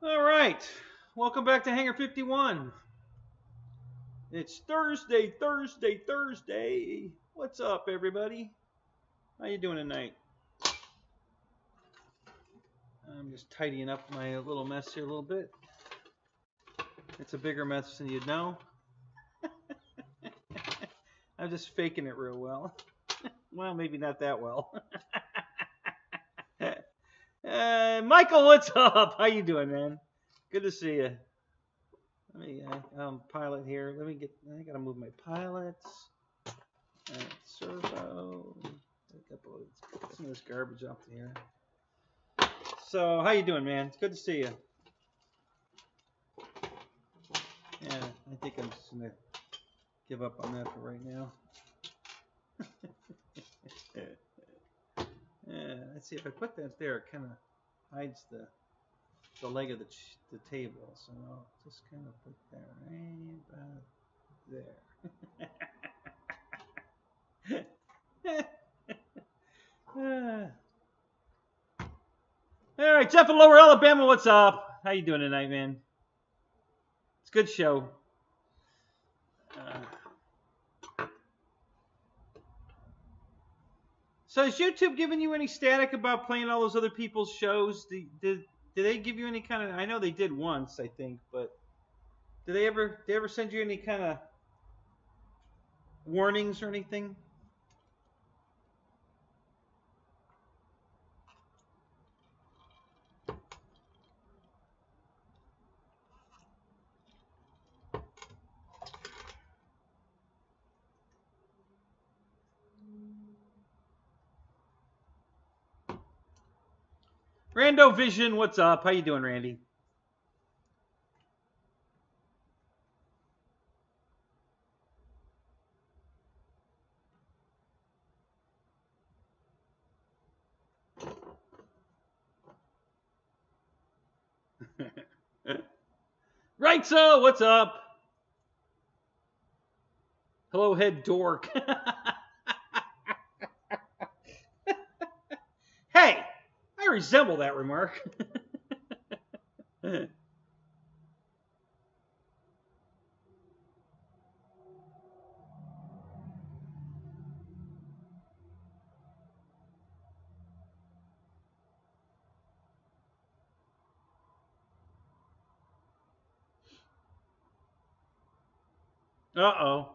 All right, welcome back to Hangar 51. It's Thursday. What's up, everybody? How you doing tonight? I'm just tidying up my little mess here a little bit. It's a bigger mess than you'd know. I'm just faking it real well. Well, maybe not that well. Michael, what's up? How you doing, man? Good to see you. Let me pilot here. I gotta move my pilots. Servo. Get some of this garbage off here. So, how you doing, man? It's good to see you. Yeah, I think I'm just gonna give up on that for right now. Yeah, let's see if I put that there. It kind of hides the leg of the table. So I'll just kind of put that right about there. All right, Jeff in Lower Alabama, what's up? How you doing tonight, man? It's a good show. So is YouTube giving you any static about playing all those other people's shows? Did they give you any kind of? I know they did once, I think, but did they ever send you any kind of warnings or anything? Rando Vision, what's up? How you doing, Randy? Right, so what's up? Hello, head dork. Hey, I resemble that remark. Uh-oh.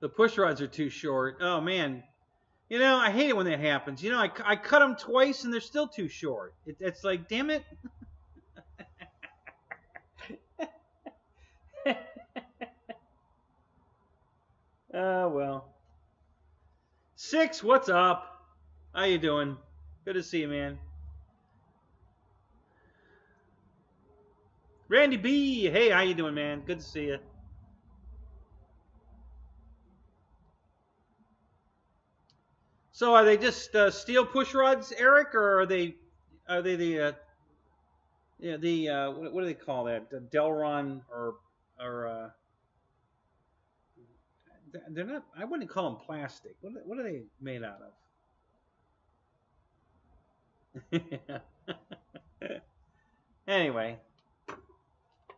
The push rods are too short. Oh, man. You know, I hate it when that happens. You know, I cut them twice and they're still too short. It's like, damn it. Well. Six, what's up? How you doing? Good to see you, man. Randy B, hey, how you doing, man? Good to see you. So are they just steel push rods, Eric, or are they the what do they call that? The Delron or they're not. I wouldn't call them plastic. What are they made out of? Anyway,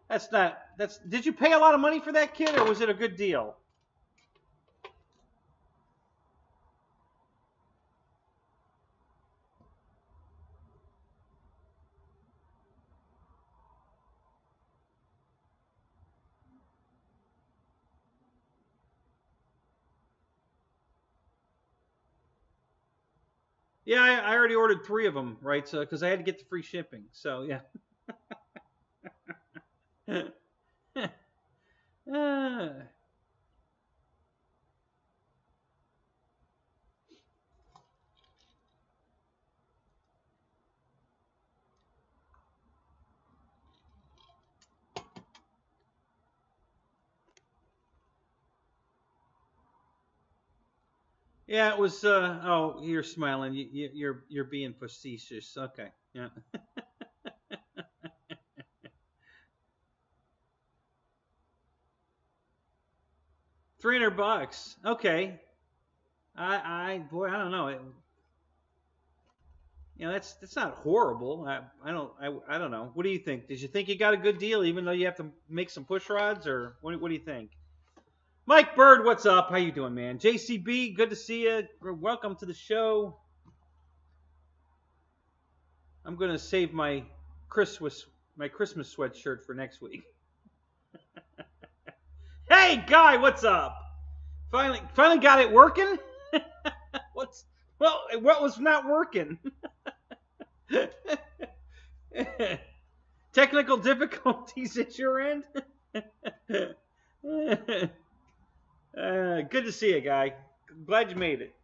that's not. That's. Did you pay a lot of money for that kit, or was it a good deal? Yeah, I already ordered 3 of them, right? So because I had to get the free shipping. So yeah. Yeah, it was. Oh, you're smiling. You're being facetious. Okay. Yeah. $300. Okay. Boy, I don't know. that's not horrible. I don't know. What do you think? Did you think you got a good deal, even though you have to make some push rods, or what do you think? Mike Bird, what's up? How you doing, man? JCB, good to see you. Welcome to the show. I'm gonna save my Christmas sweatshirt for next week. Hey, Guy, what's up? Finally got it working. What was not working? Technical difficulties at your end. Good to see you, Guy. Glad you made it.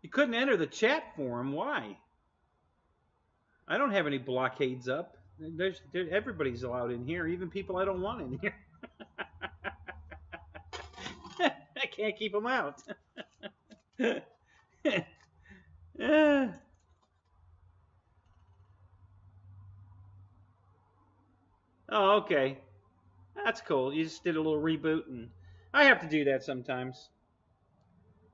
You couldn't enter the chat forum. Why? I don't have any blockades up. Everybody's allowed in here, even people I don't want in here. I can't keep them out. Oh, okay. That's cool. You just did a little reboot, and I have to do that sometimes.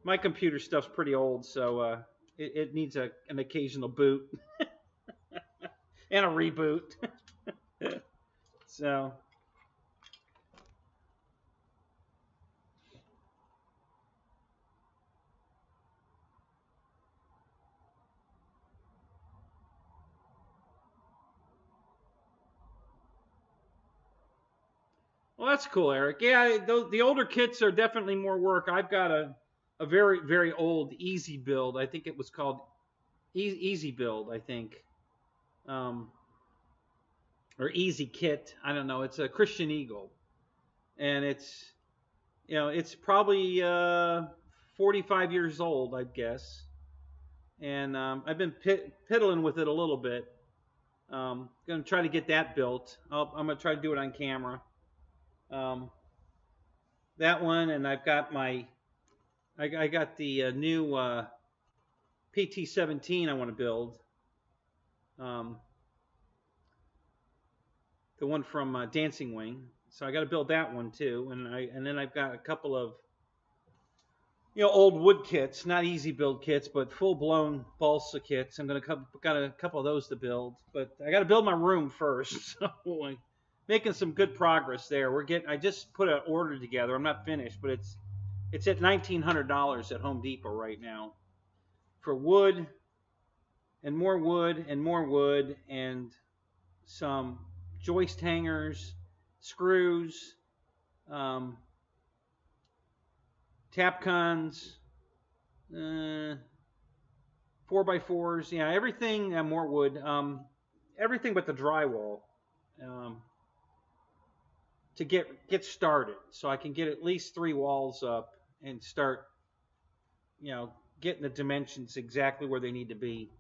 My computer stuff's pretty old, so it needs an occasional boot and a reboot. So, well, that's cool, Eric. Yeah, the older kits are definitely more work. I've got a very, very old Easy Build. I think it was called Easy Build, I think. Or Easy Kit. I don't know. It's a Christian Eagle. And it's probably 45 years old, I guess. And I've been piddling with it a little bit. Going to try to get that built. I'm going to try to do it on camera. That one, and I've got I got the new PT-17 I want to build. The one from Dancing Wing. So I got to build that one too, and then I've got a couple of old wood kits, not easy build kits, but full blown balsa kits. Got a couple of those to build, but I got to build my room first. So I'm making some good progress there. I just put an order together. I'm not finished, but it's at $1,900 at Home Depot right now for wood and more wood and more wood and some joist hangers, screws, Tapcons, 4x4s, yeah, everything, more wood, everything but the drywall, to get started, so I can get at least 3 walls up and start, getting the dimensions exactly where they need to be,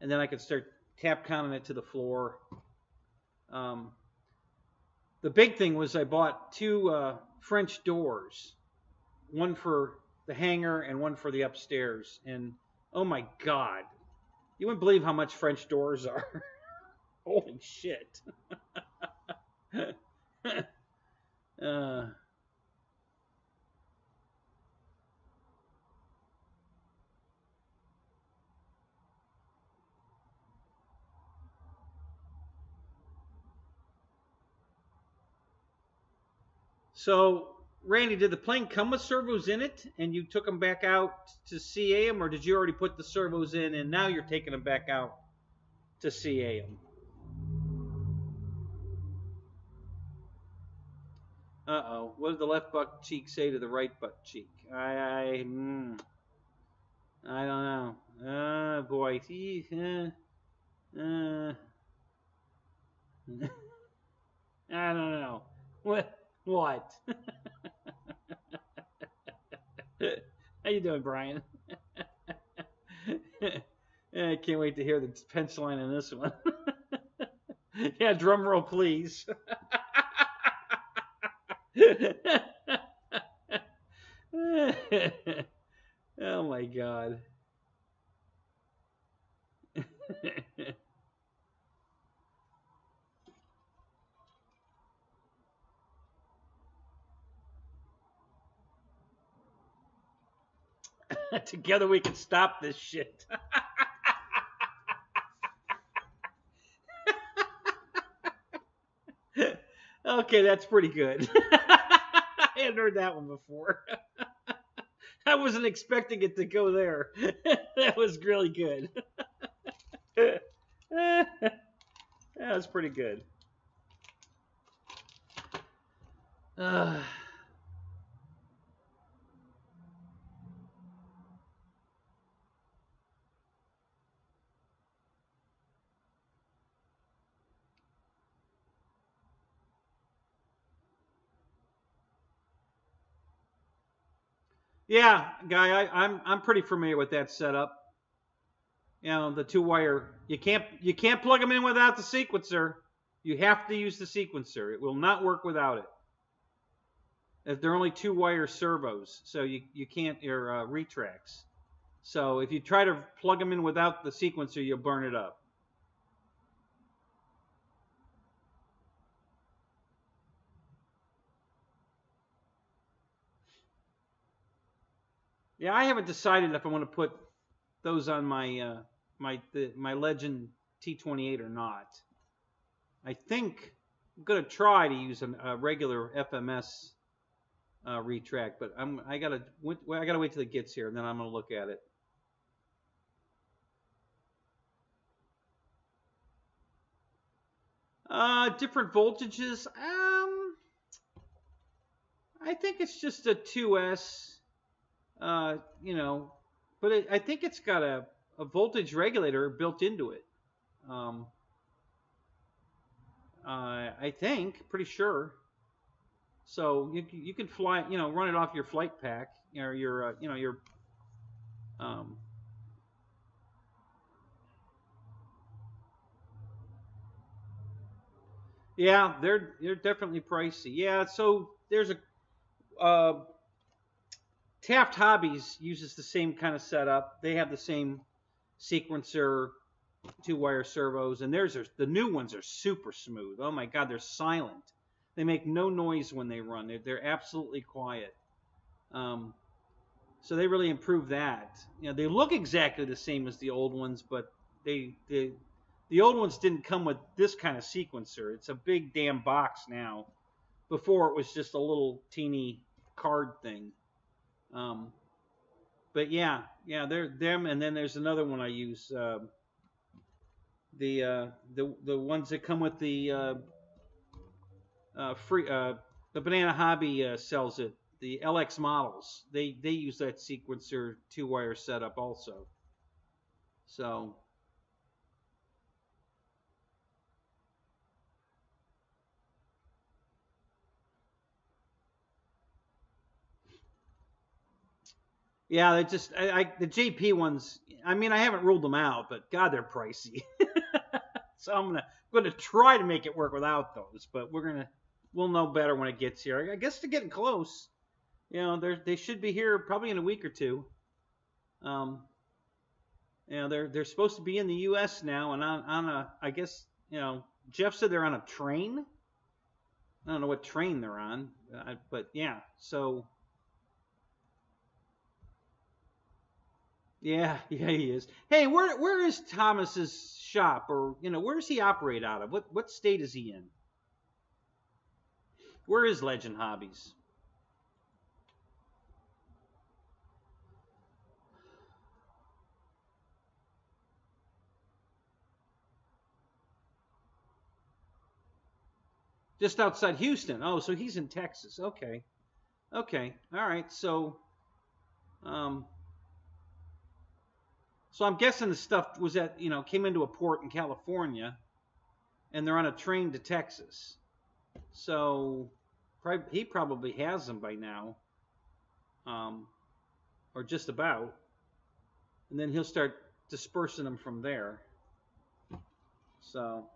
and then I can start Tapconing it to the floor. The big thing was I bought 2 French doors, one for the hangar and one for the upstairs. And oh my God, you wouldn't believe how much French doors are. Holy shit. So, Randy, did the plane come with servos in it and you took them back out to CA them, or did you already put the servos in and now you're taking them back out to CA them? Uh-oh. What did the left butt cheek say to the right butt cheek? I don't know. Boy. I don't know. What? How you doing, Brian? I can't wait to hear the punchline in this one. Yeah, drum roll, please. Oh my God. Together we can stop this shit. Okay, that's pretty good. I hadn't heard that one before. I wasn't expecting it to go there. That was really good. That was pretty good. Yeah, Guy, I'm pretty familiar with that setup. You know, the two wire. You can't plug them in without the sequencer. You have to use the sequencer. It will not work without it. If they're only two wire servos, so you can't or retracts. So if you try to plug them in without the sequencer, you'll burn it up. Yeah, I haven't decided if I want to put those on my my Legend T28 or not. I think I'm gonna try to use a regular FMS retract, but I gotta wait till it gets here, and then I'm gonna look at it. Different voltages. I think it's just a 2S. You know, but I think it's got a voltage regulator built into it. I think, pretty sure. So you can fly, you know, run it off your flight pack or your, you know, your. Yeah, they're definitely pricey. Yeah, so there's a Taft Hobbies uses the same kind of setup. They have the same sequencer, two wire servos, and the new ones are super smooth. Oh my God, they're silent. They make no noise when they run. They're absolutely quiet. So they really improved that. You know, they look exactly the same as the old ones, but the old ones didn't come with this kind of sequencer. It's a big damn box now. Before it was just a little teeny card thing. But yeah, they're them, and then there's another one I use. The ones that come with the free the Banana Hobby sells it. The LX models, they use that sequencer two wire setup also. So yeah, they just the JP ones. I mean, I haven't ruled them out, but God, they're pricey. So I'm gonna try to make it work without those, but we'll know better when it gets here. I guess they're getting close. You know, they should be here probably in a week or two. You know, they're supposed to be in the U.S. now, and on a, I guess, you know, Jeff said they're on a train. I don't know what train they're on, but yeah. So yeah, yeah, he is. Hey, where is Thomas's shop, or you know, where does he operate out of? What state is he in? Where is Legend Hobbies? Just outside Houston. Oh, so he's in Texas. Okay. Okay. All right. Um, so I'm guessing the stuff was came into a port in California, and they're on a train to Texas. So he probably has them by now, or just about, and then he'll start dispersing them from there. So.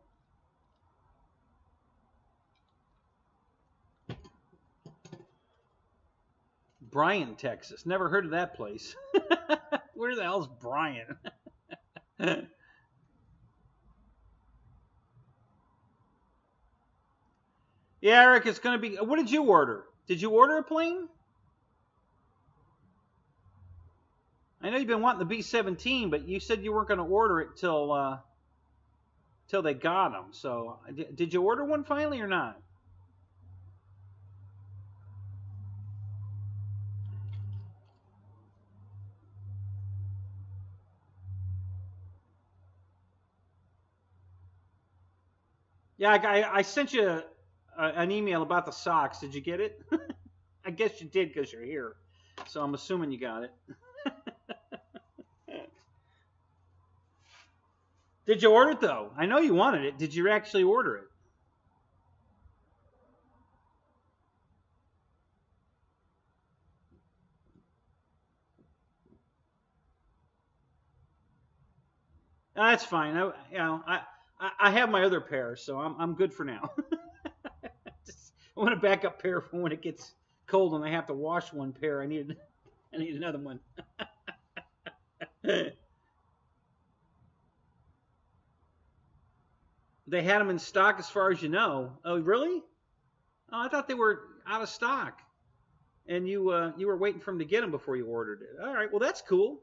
Bryan, Texas. Never heard of that place. Where the hell's Bryan? Yeah, Eric, it's going to be. What did you order? Did you order a plane? I know you've been wanting the B-17, but you said you weren't going to order it till they got them. So, did you order one finally or not? Yeah, I sent you an email about the socks. Did you get it? I guess you did because you're here. So I'm assuming you got it. Did you order it though? I know you wanted it. Did you actually order it? That's fine. I have my other pair, so I'm good for now. I want a backup pair for when it gets cold and I have to wash one pair. I need another one. They had them in stock, as far as you know. Oh, really? Oh, I thought they were out of stock, and you were waiting for them to get them before you ordered it. All right, well that's cool.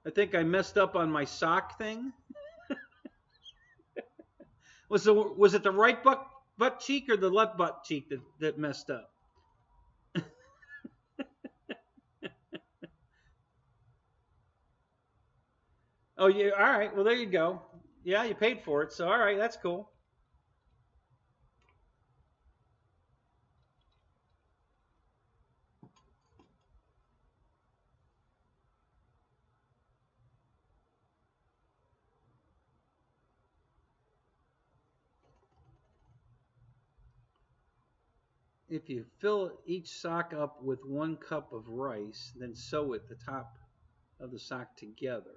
I think I messed up on my sock thing. Was it the right butt cheek or the left butt cheek that messed up? Oh yeah, all right. Well, there you go. Yeah, you paid for it, so all right, that's cool. If you fill each sock up with 1 cup of rice, then sew it the top of the sock together.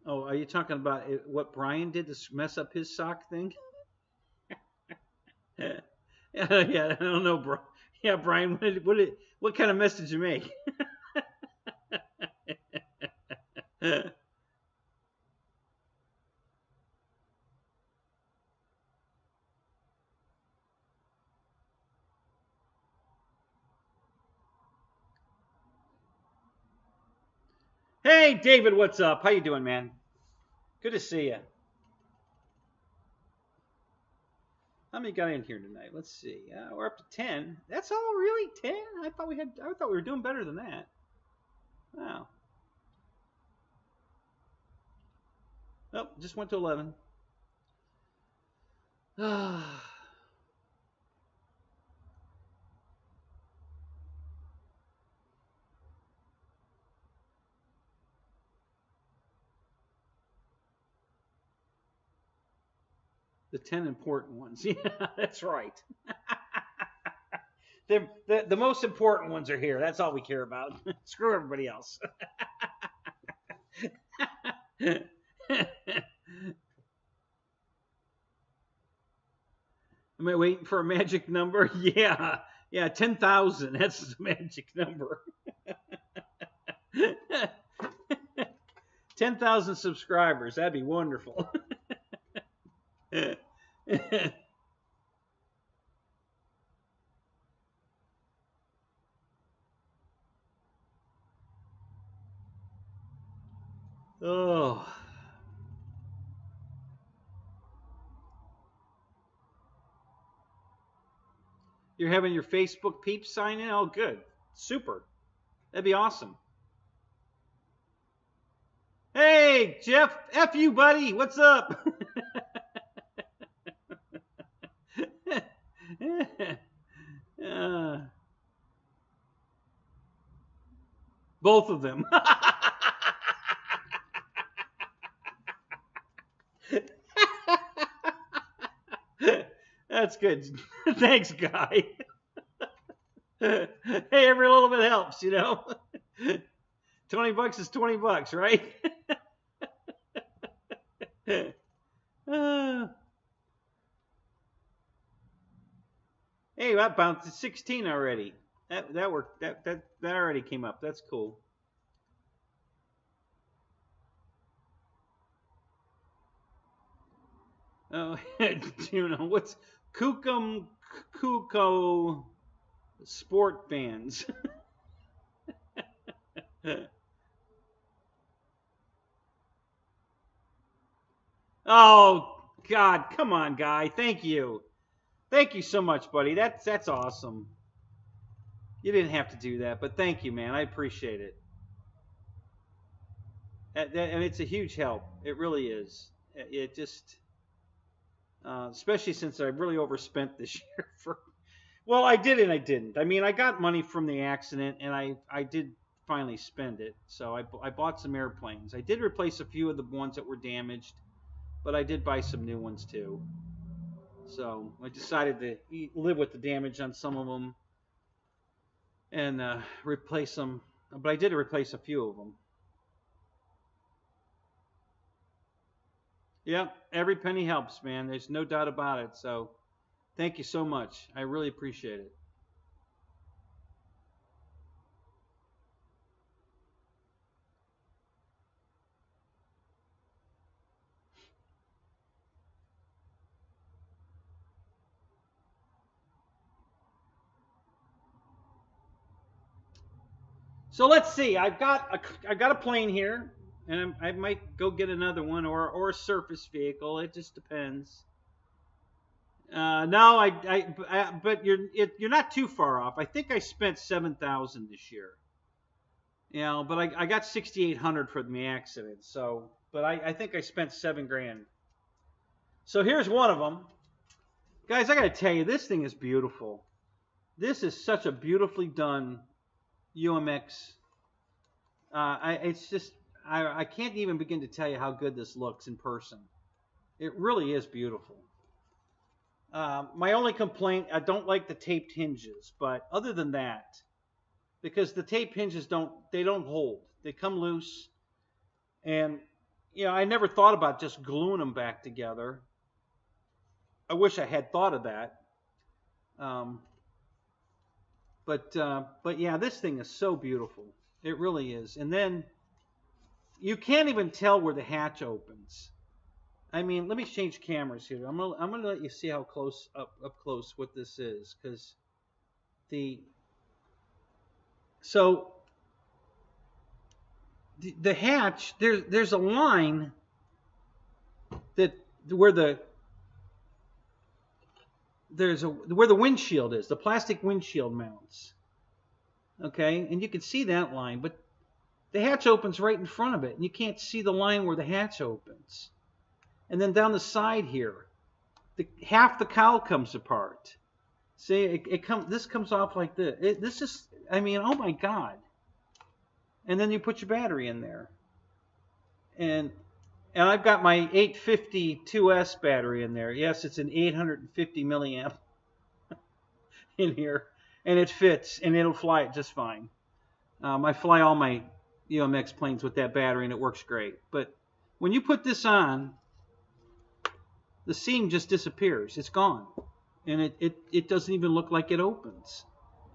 Oh, are you talking about what Brian did to mess up his sock thing? Yeah, I don't know, bro. Yeah, Brian, what kind of mess did you make? Hey, David, what's up? How you doing, man? Good to see you. How many got in here tonight? Let's see. We're up to 10. That's all, really? 10? I thought we were doing better than that. Wow. Oh, just went to 11. The 10 important ones. Yeah, that's right. The most important ones are here. That's all we care about. Screw everybody else. Am I waiting for a magic number? Yeah. Yeah, 10,000. That's the magic number. 10,000 subscribers. That'd be wonderful. Oh. You're having your Facebook peeps sign in? Oh, good. Super. That'd be awesome. Hey, Jeff. F you, buddy. What's up? Both of them. That's good. Thanks, Guy. Hey, every little bit helps, you know. $20 is $20, right? Hey, that bounced to 16 already. That worked. That already came up. That's cool. Oh, you know, what's Kukum Kuko sport fans? Oh, God, come on, guy. Thank you. Thank you so much, buddy. That's awesome. You didn't have to do that, but thank you, man. I appreciate it. And it's a huge help. It really is. It just, especially since I really overspent this year for. Well, I did and I didn't. I mean, I got money from the accident, and I did finally spend it. So I bought some airplanes. I did replace a few of the ones that were damaged, but I did buy some new ones too. So I decided to live with the damage on some of them and replace them. But I did replace a few of them. Yep, every penny helps, man. There's no doubt about it. So thank you so much. I really appreciate it. So let's see. I've got a plane here, and I might go get another one or a surface vehicle. It just depends. No, but you're not too far off. I think I spent 7,000 this year. You know, but I got 6,800 for the accident. So, but I think I spent 7 grand. So here's one of them, guys. I got to tell you, this thing is beautiful. This is such a beautifully done UMX. It's just I can't even begin to tell you how good this looks in person. It really is beautiful. My only complaint, I don't like the taped hinges, but other than that, because the tape hinges don't hold. They come loose, and you know, I never thought about just gluing them back together. I wish I had thought of that. Um, but yeah, this thing is so beautiful. It really is. And then you can't even tell where the hatch opens. I mean, let me change cameras here. I'm gonna let you see how close up close what this is, because the so the hatch, there's a line that where where the windshield is, the plastic windshield mounts. Okay, and you can see that line, but the hatch opens right in front of it, and you can't see the line where the hatch opens. And then down the side here, half the cowl comes apart. See, this comes off like this. This is, I mean, oh my God. And then you put your battery in there. And I've got my 852S battery in there. Yes, it's an 850 milliamp in here. And it fits, and it'll fly it just fine. I fly all my UMX planes with that battery, and it works great. But when you put this on, the seam just disappears. It's gone. And it doesn't even look like it opens.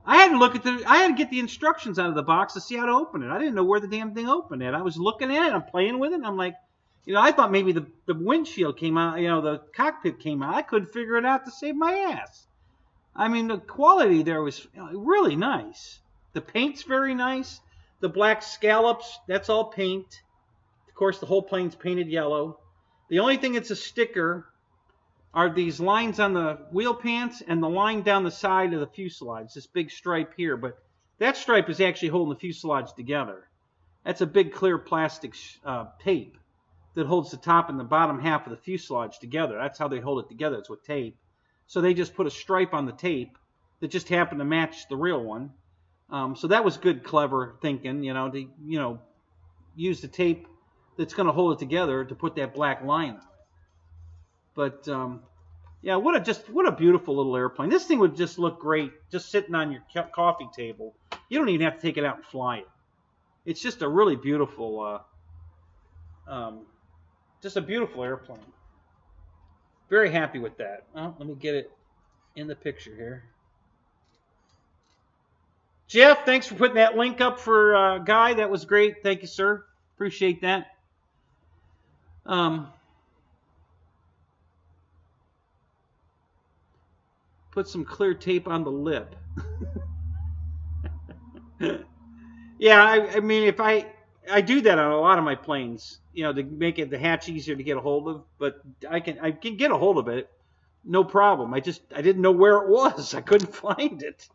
I had to get the instructions out of the box to see how to open it. I didn't know where the damn thing opened at. I was looking at it, I'm playing with it, and I'm like, you know, I thought maybe the windshield came out, you know, the cockpit came out. I couldn't figure it out to save my ass. I mean, the quality there was really nice. The paint's very nice. The black scallops, that's all paint. Of course, the whole plane's painted yellow. The only thing that's a sticker are these lines on the wheel pants and the line down the side of the fuselage, this big stripe here. But that stripe is actually holding the fuselage together. That's a big clear plastic tape that holds the top and the bottom half of the fuselage together. That's how they hold it together. It's with tape. So they just put a stripe on the tape that just happened to match the real one. So that was good, clever thinking, you know, to use the tape that's going to hold it together to put that black line on it. But yeah, what a beautiful little airplane. This thing would just look great just sitting on your coffee table. You don't even have to take it out and fly it. It's just a really beautiful, just a beautiful airplane. Very happy with that. Well, let me get it in the picture here. Jeff, thanks for putting that link up for Guy. That was great. Thank you, sir. Appreciate that. put some clear tape on the lip. Yeah, I mean, if I do that on a lot of my planes, you know, to make it the hatch easier to get a hold of. But I can get a hold of it, no problem. I didn't know where it was. I couldn't find it.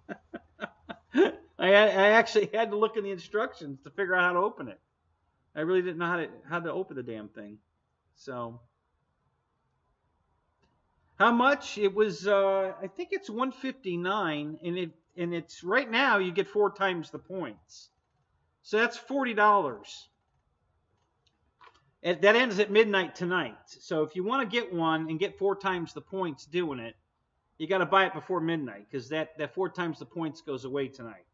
I actually had to look in the instructions to figure out how to open it. I really didn't know how to open the damn thing. So how much? It was I think it's 159, and it's right now you get 4 times the points. So that's $40. That ends at midnight tonight. So if you want to get one and get 4 times the points doing it, you got to buy it before midnight, because that 4 times the points goes away tonight.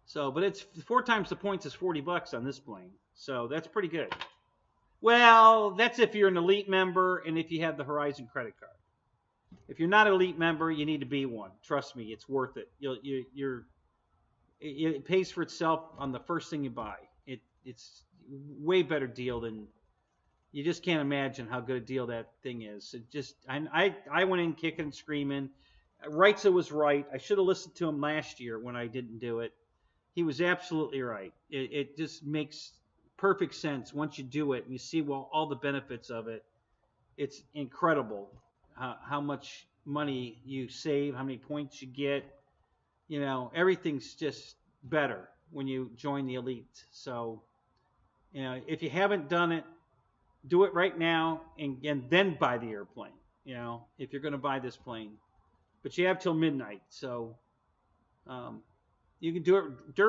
So, but it's 4 times the points is $40 on this plane. So that's pretty good. Well, that's if you're an elite member and if you have the Horizon credit card. If you're not an elite member, you need to be one. Trust me, it's worth it. It pays for itself on the first thing you buy. It's way better deal than, you just can't imagine how good a deal that thing is. I went in kicking and screaming. Wrightsa was right. I should have listened to him last year when I didn't do it. He was absolutely right. It just makes perfect sense once you do it and you see all the benefits of it. It's incredible how much money you save, how many points you get. You know, everything's just better when you join the elite. So, you know, if you haven't done it, do it right now and then buy the airplane, you know, if you're going to buy this plane. But you have till midnight. So you can do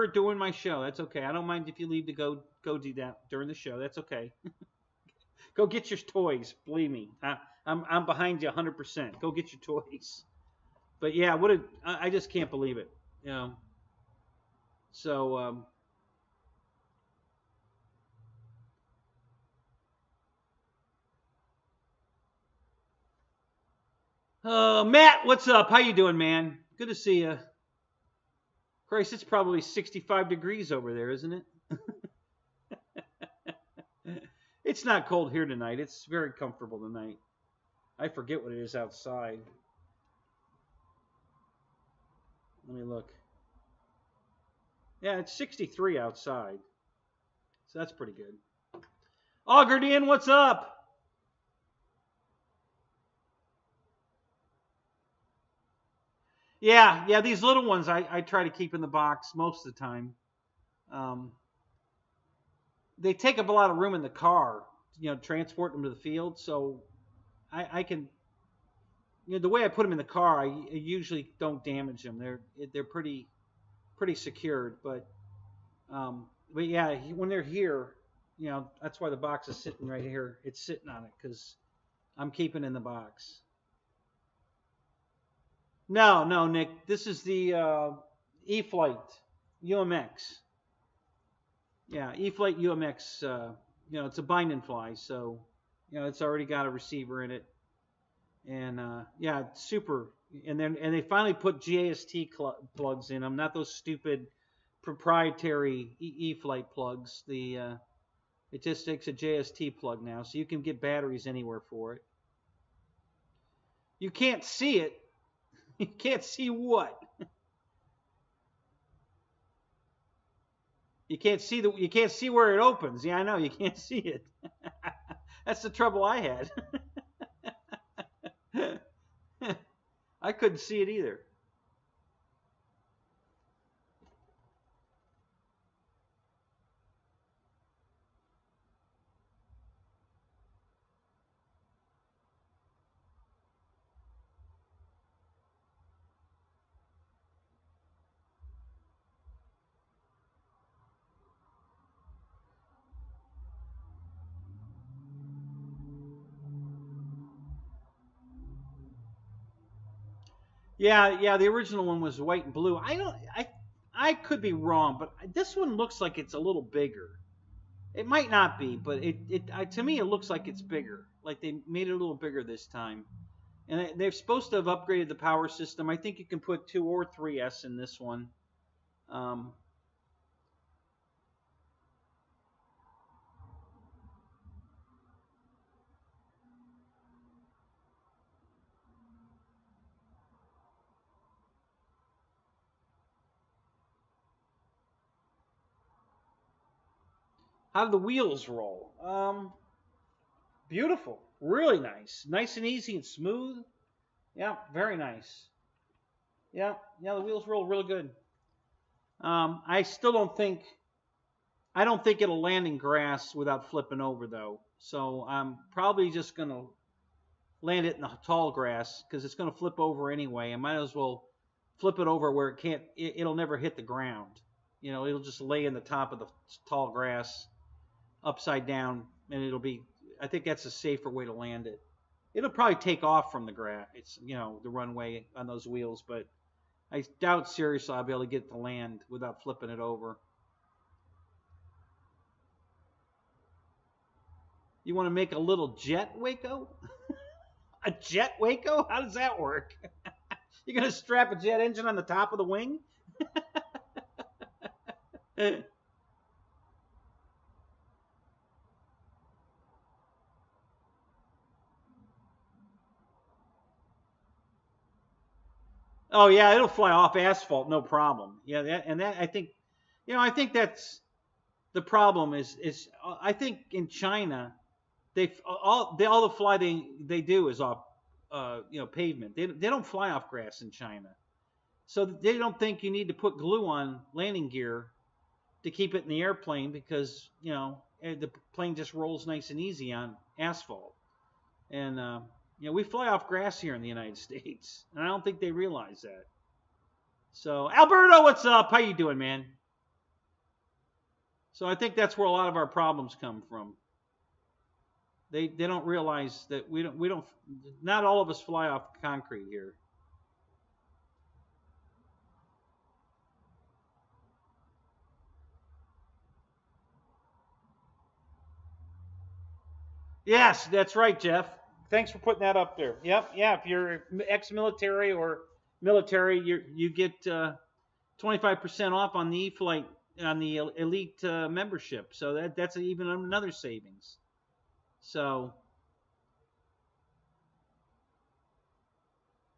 it during my show. That's okay. I don't mind if you leave to go do that during the show. That's okay. Go get your toys. Believe me. I'm behind you 100%. Go get your toys. But yeah, I just can't believe it. You know. So Matt, what's up? How you doing, man? Good to see you. Christ, it's probably 65 degrees over there, isn't it? It's not cold here tonight. It's very comfortable tonight. I forget what it is outside. Let me look. Yeah, it's 63 outside. So that's pretty good. Augerdian, what's up? Yeah, these little ones I try to keep in the box most of the time. They take up a lot of room in the car, you know, transport them to the field. So I can, you know, the way I put them in the car, I usually don't damage them. They're pretty secured. But yeah, when they're here, you know, that's why the box is sitting right here. It's sitting on it because I'm keeping in the box. No, Nick. This is the E-Flite UMX. Yeah, E-Flite UMX. You know, it's a bind and fly, so you know it's already got a receiver in it, and yeah, it's super. And they finally put JST plugs in them, not those stupid proprietary E-Flite plugs. It just takes a JST plug now, so you can get batteries anywhere for it. You can't see it. You can't see what? You can't see where it opens. Yeah, I know, you can't see it. That's the trouble I had. I couldn't see it either. Yeah, the original one was white and blue. I could be wrong, but this one looks like it's a little bigger. It might not be, but to me it looks like it's bigger. Like they made it a little bigger this time. And they're supposed to have upgraded the power system. I think you can put 2 or 3S in this one. How do the wheels roll? Beautiful. Really nice. Nice and easy and smooth. Yeah, very nice. Yeah, yeah, the wheels roll real good. I still don't think I don't think it'll land in grass without flipping over though. So I'm probably just gonna land it in the tall grass because it's gonna flip over anyway. I might as well flip it over where it can't. It'll never hit the ground. You know, it'll just lay in the top of the tall grass upside down, and it'll be. I think that's a safer way to land it. It'll probably take off from the grass. It's the runway on those wheels, but I doubt seriously I'll be able to get it to land without flipping it over. You want to make a little jet, Waco? A jet, Waco? How does that work? You're gonna strap a jet engine on the top of the wing? Oh yeah, it'll fly off asphalt, no problem. Yeah, that I think, I think that's the problem is I think in China all the fly they do is off pavement. They don't fly off grass in China, so they don't think you need to put glue on landing gear to keep it in the airplane because the plane just rolls nice and easy on asphalt. And we fly off grass here in the United States, and I don't think they realize that. So Alberto, what's up? How you doing, man? So I think that's where a lot of our problems come from. They don't realize that we don't not all of us fly off concrete here. Yes, that's right, Jeff. Thanks for putting that up there. Yep, yeah. If you're ex-military or military, you get 25% off on the E-Flight on the elite membership. So that's even another savings. So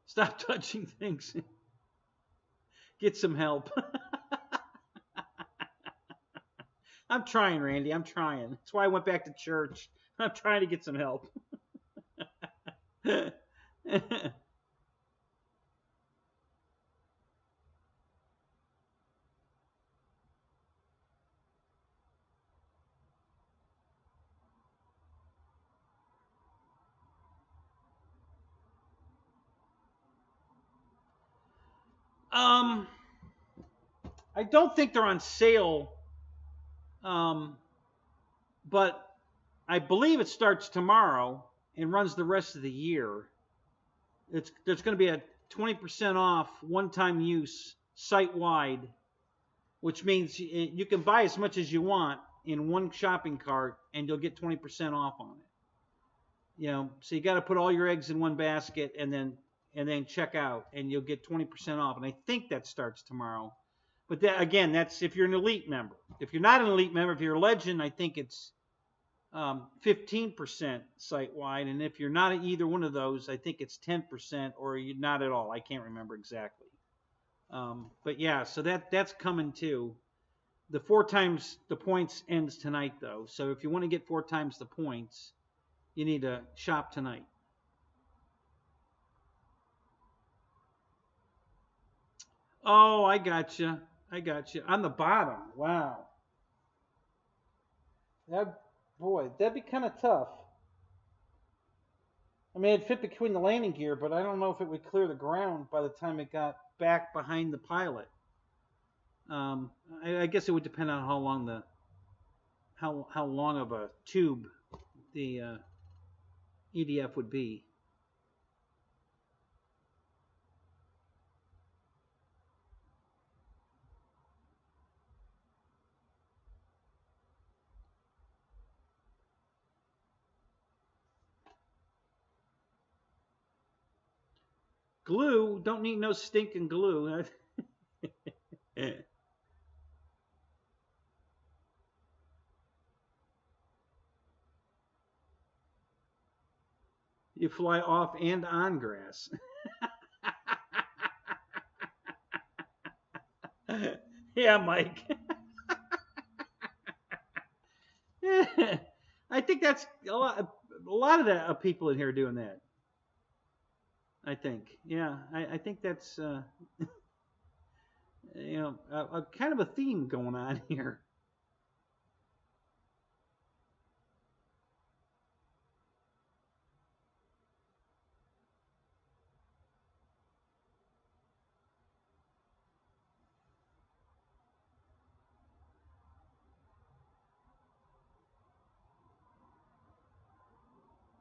stop touching things. Get some help. I'm trying, Randy. I'm trying. That's why I went back to church. I'm trying to get some help. I don't think they're on sale, but I believe it starts tomorrow and runs the rest of the year. There's going to be a 20% off one-time use site-wide, which means you can buy as much as you want in one shopping cart and you'll get 20% off on it. So you got to put all your eggs in one basket and then check out, and you'll get 20% off. And I think that starts tomorrow. But again, that's if you're an elite member. If you're not an elite member, if you're a legend, I think it's 15% site-wide. And if you're not either one of those, I think it's 10% or you're not at all. I can't remember exactly. But yeah, so that's coming too. The 4 times the points ends tonight, though. So if you want to get 4 times the points, you need to shop tonight. Oh, I got you. On the bottom. Wow. That'd be kind of tough. I mean, it'd fit between the landing gear, but I don't know if it would clear the ground by the time it got back behind the pilot. I guess it would depend on how long of a tube the EDF would be. Glue? Don't need no stinking glue. You fly off and on grass. Yeah, Mike. I think that's a lot. A lot of the people in here doing that. I think, yeah, I think that's a kind of a theme going on here.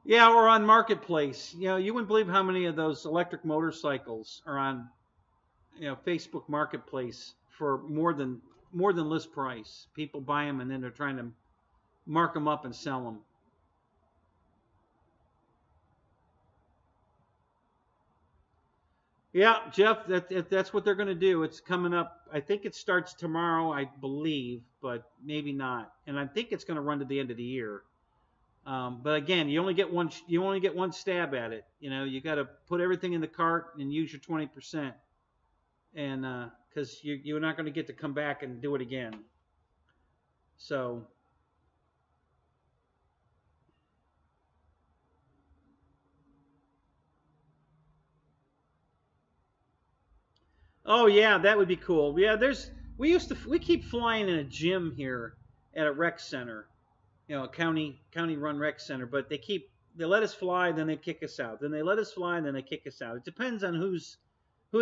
Yeah, or on Marketplace. You wouldn't believe how many of those electric motorcycles are on, Facebook Marketplace for more than list price. People buy them and then they're trying to mark them up and sell them. Yeah, Jeff, that's what they're going to do. It's coming up. I think it starts tomorrow, I believe, but maybe not. And I think it's going to run to the end of the year. But again, you only get one. You only get one stab at it. You got to put everything in the cart and use your 20%, and because you're not going to get to come back and do it again. So, oh yeah, that would be cool. Yeah, we keep flying in a gym here at a rec center, a county run rec center, but they let us fly, then they kick us out. Then they let us fly, and then they kick us out. It depends on who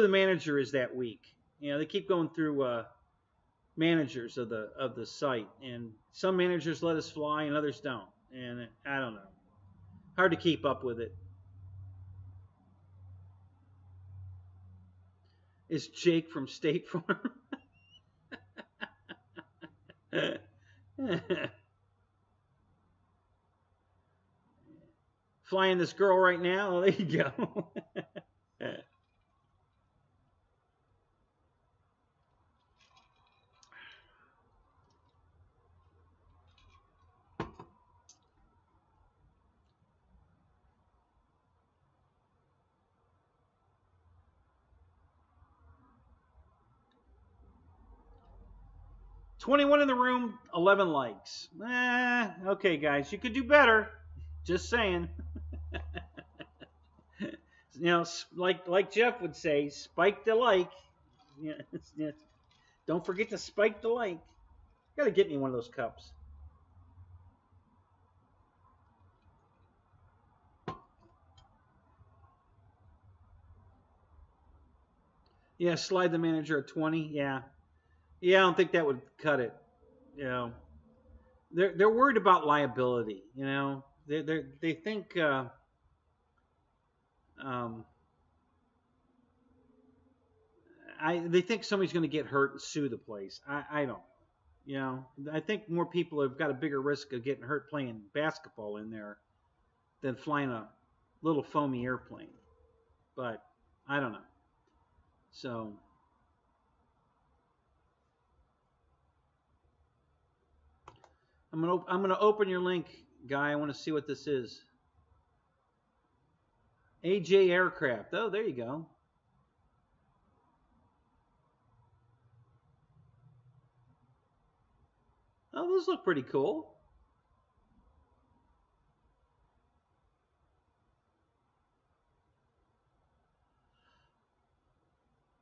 the manager is that week. They keep going through managers of the site, and some managers let us fly and others don't. And I don't know. Hard to keep up with it. Is Jake from State Farm? Flying this girl right now. Oh, there you go. 21 in the room, 11 likes. Okay, guys, you could do better. Just saying. Like Jeff would say, spike the like. Don't forget to spike the like. Got to get me one of those cups. Yeah, slide the manager at 20. Yeah, I don't think that would cut it. They're worried about liability. They think um, they think somebody's going to get hurt and sue the place. I don't. I think more people have got a bigger risk of getting hurt playing basketball in there than flying a little foamy airplane. But I don't know. So I'm gonna open your link, guy. I want to see what this is. AJ Aircraft. Oh, there you go. Oh, those look pretty cool.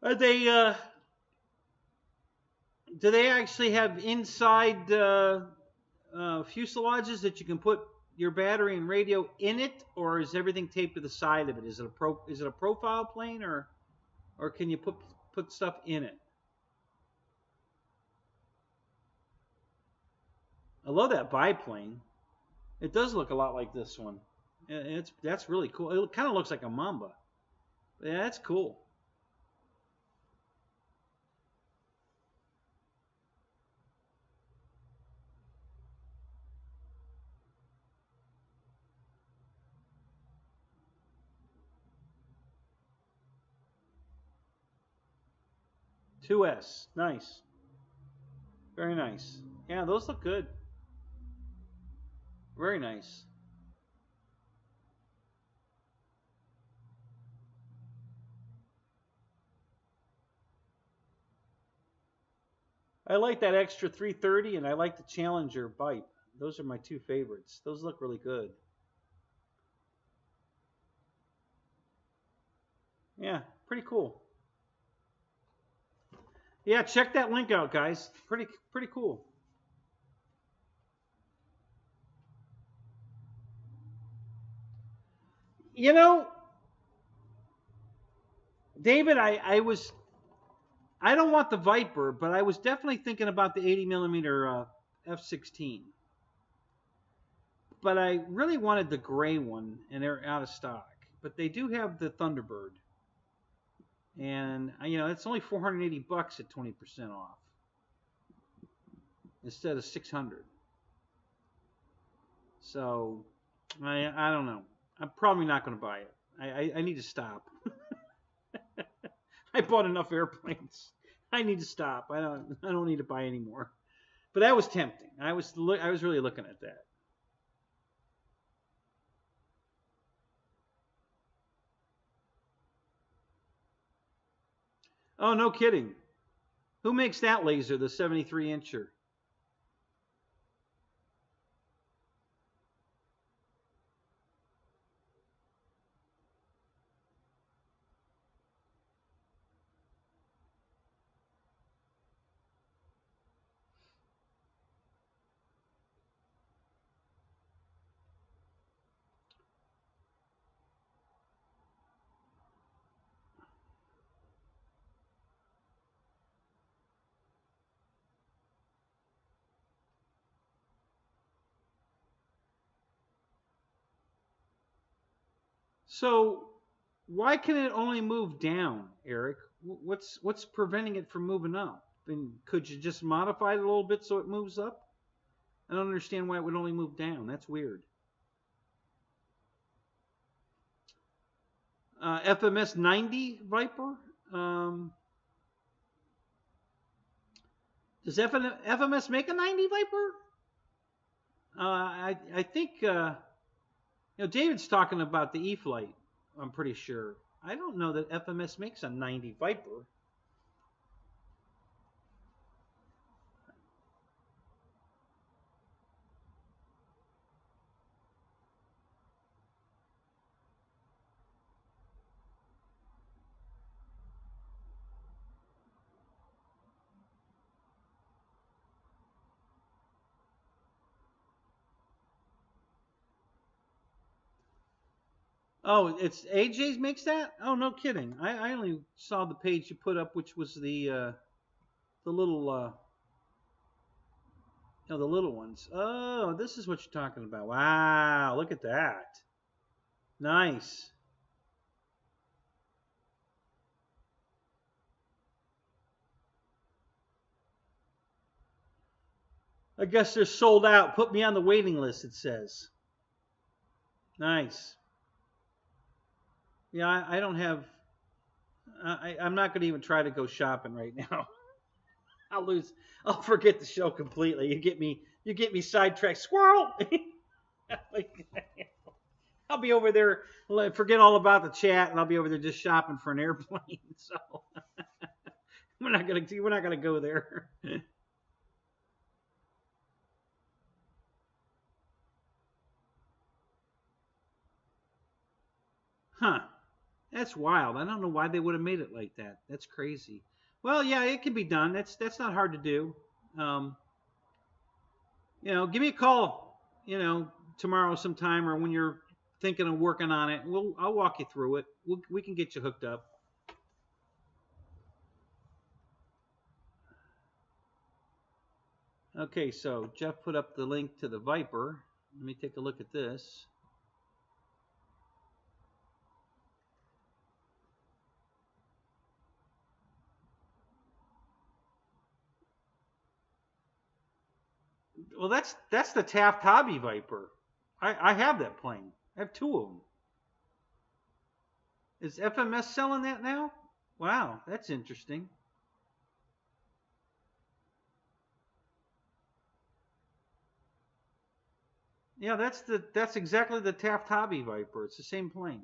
Are they? Do they actually have inside fuselages that you can put your battery and radio in it, or is everything taped to the side of it? Is it a profile plane, or can you put stuff in it? I love that biplane. It does look a lot like this one. That's really cool. It kind of looks like a Mamba. Yeah, that's cool. $2S. Nice. Very nice. Yeah, those look good. Very nice. I like that extra 330, and I like the Challenger bipe. Those are my two favorites. Those look really good. Yeah, pretty cool. Yeah, check that link out, guys. Pretty cool. You know, David, I don't want the Viper, but I was definitely thinking about the 80 millimeter F-16. But I really wanted the gray one, and they're out of stock. But they do have the Thunderbird, and it's only 480 bucks at 20% off instead of 600. So I don't know. I'm probably not going to buy it. I need to stop. I bought enough airplanes. I need to stop. I don't need to buy any more. But that was tempting. I was really looking at that. Oh, no kidding. Who makes that laser, the 73 incher? So why can it only move down, Eric? What's preventing it from moving up? And could you just modify it a little bit so it moves up? I don't understand why it would only move down. That's weird. FMS 90 Viper. Does FMS make a 90 Viper? I think David's talking about the E-Flite. I'm pretty sure. I don't know that FMS makes a 90 Viper. Oh, it's AJ's makes that? Oh, no kidding. I only saw the page you put up, which was the little the little ones. Oh, this is what you're talking about. Wow, look at that. Nice. I guess they're sold out. Put me on the waiting list, it says. Nice. Yeah, I don't have. I'm not going to even try to go shopping right now. I'll lose. I'll forget the show completely. You get me sidetracked. Squirrel. I'll be over there. Forget all about the chat, and I'll be over there just shopping for an airplane. So we're not gonna go there. Huh. That's wild. I don't know why they would have made it like that. That's crazy. Well, yeah, it can be done. That's not hard to do. Um, give me a call. Tomorrow sometime, or when you're thinking of working on it. I'll walk you through it. We can get you hooked up. Okay, so Jeff put up the link to the Viper. Let me take a look at this. Well, that's the Taft Hobby Viper. I have that plane. I have two of them. Is FMS selling that now? Wow, that's interesting. Yeah, that's exactly the Taft Hobby Viper. It's the same plane,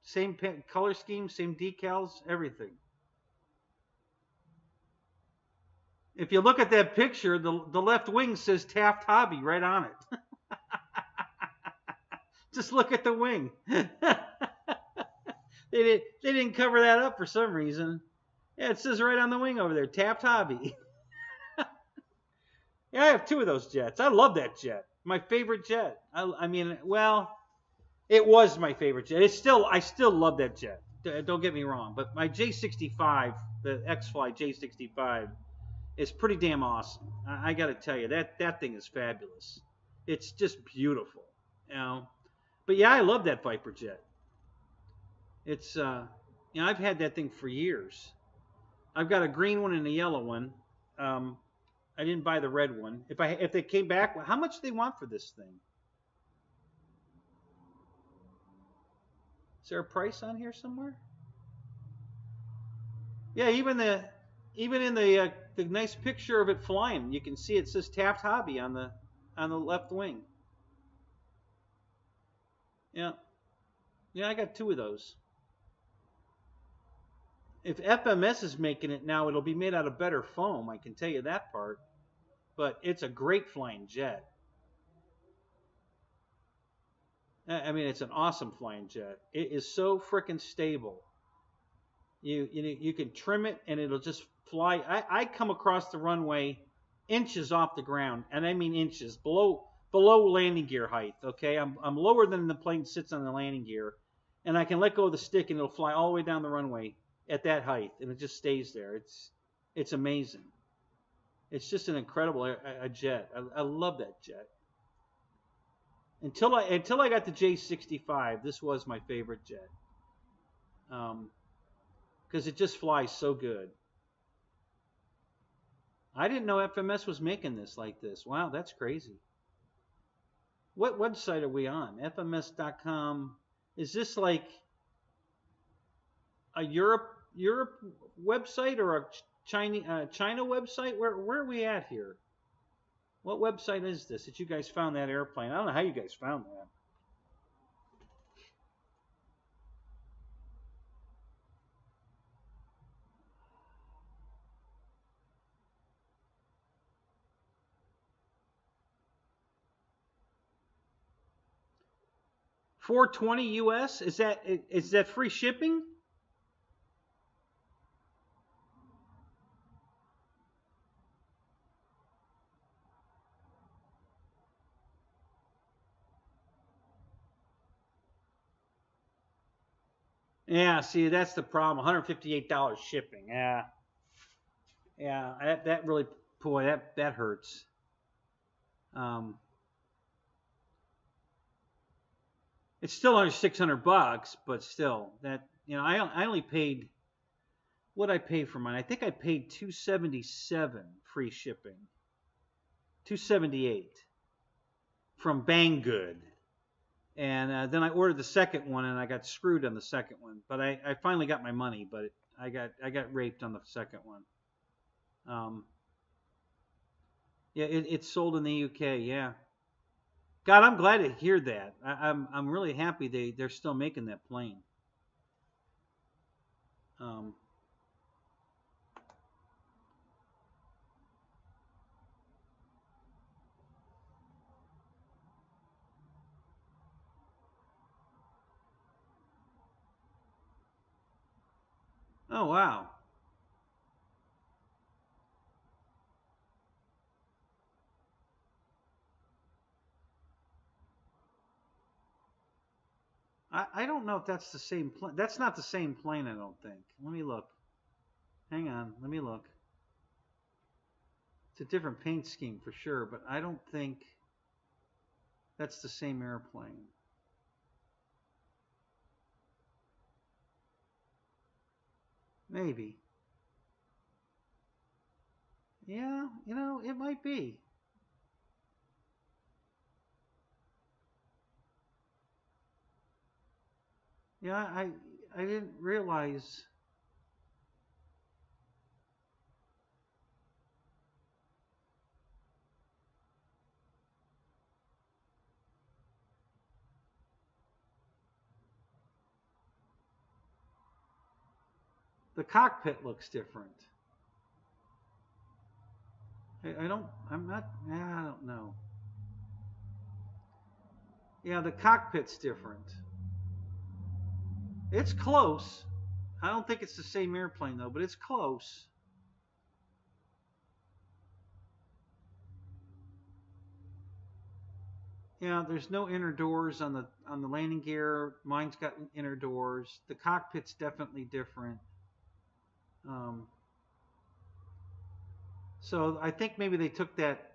same color scheme, same decals, everything. If you look at that picture, the left wing says Taft Hobby right on it. Just look at the wing. They didn't cover that up for some reason. Yeah, it says right on the wing over there, Taft Hobby. Yeah, I have 2 of those jets. I love that jet. My favorite jet. I mean, well, it was my favorite jet. I still love that jet. Don't get me wrong. But my J65, the X-Fly J65, is pretty damn awesome. I got to tell you, that thing is fabulous. It's just beautiful, you know. But yeah, I love that Viper jet. It's you know, I've had that thing for years. I've got a green one and a yellow one. I didn't buy the red one. If they came back, how much do they want for this thing? Is there a price on here somewhere? Yeah, even in the nice picture of it flying, you can see it says Taft Hobby on the left wing. Yeah. Yeah, I got 2 of those. If FMS is making it now, it'll be made out of better foam, I can tell you that part. But it's a great flying jet. I mean, it's an awesome flying jet. It is so freaking stable. You can trim it and it'll just fly. I come across the runway inches off the ground, and I mean inches below landing gear height. Okay, I'm lower than the plane sits on the landing gear, and I can let go of the stick and it'll fly all the way down the runway at that height, and it just stays there. It's amazing. It's just an incredible a jet. I love that jet. Until I got the J65, this was my favorite jet. Because it just flies so good. I didn't know FMS was making this like this. Wow, that's crazy. What website are we on? FMS.com. Is this like a Europe website or a China website? Where are we at here? What website is this that you guys found that airplane? I don't know how you guys found that. $420 US? Is that free shipping? Yeah, see, that's the problem. $158 shipping. Yeah. Yeah, that really, boy, that hurts. It's still under $600, but still, that, you know, I only paid, what I paid for mine. I think I paid $277 free shipping, $278 from Banggood. And then I ordered the second one, and I got screwed on the second one. But I finally got my money, but I got raped on the second one. Yeah, it's sold in the UK. Yeah. God, I'm glad to hear that. I'm really happy they're still making that plane. Oh wow. I don't know if that's the same plane. That's not the same plane, I don't think. Let me look. Hang on, let me look. It's a different paint scheme for sure, but I don't think that's the same airplane. Maybe. Yeah, you know, it might be. Yeah, I didn't realize. The cockpit looks different. I'm not, I don't know. Yeah, the cockpit's different. It's close. I don't think it's the same airplane though, but it's close. Yeah, there's no inner doors on the landing gear. Mine's got inner doors. The cockpit's definitely different. Um, so I think maybe they took that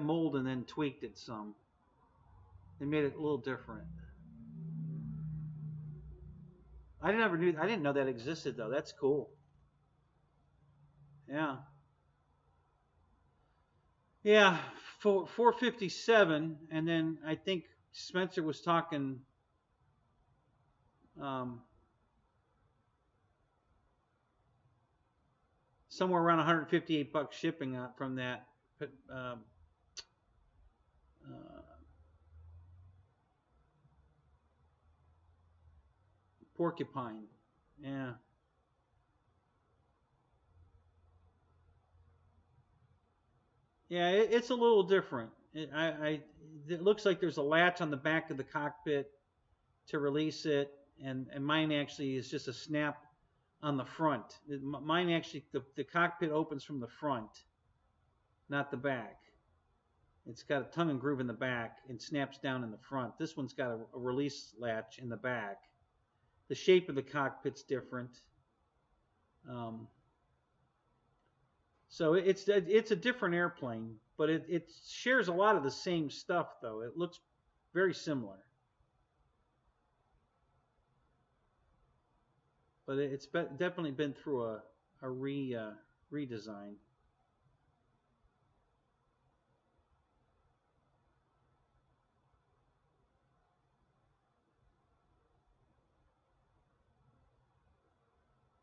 mold and then tweaked it some. They made it a little different. I didn't know that existed though. That's cool. Yeah. Yeah, 457, and then I think Spencer was talking um, somewhere around 158 bucks shipping from that um, uh, porcupine. Yeah, yeah, it's a little different. It looks like there's a latch on the back of the cockpit to release it, and mine actually is just a snap on the front. Mine actually, the cockpit opens from the front, not the back. It's got a tongue and groove in the back and snaps down in the front. This one's got a release latch in the back. The shape of the cockpit's different. Um, so it's a different airplane, but it shares a lot of the same stuff though. It looks very similar, but definitely been through a redesign.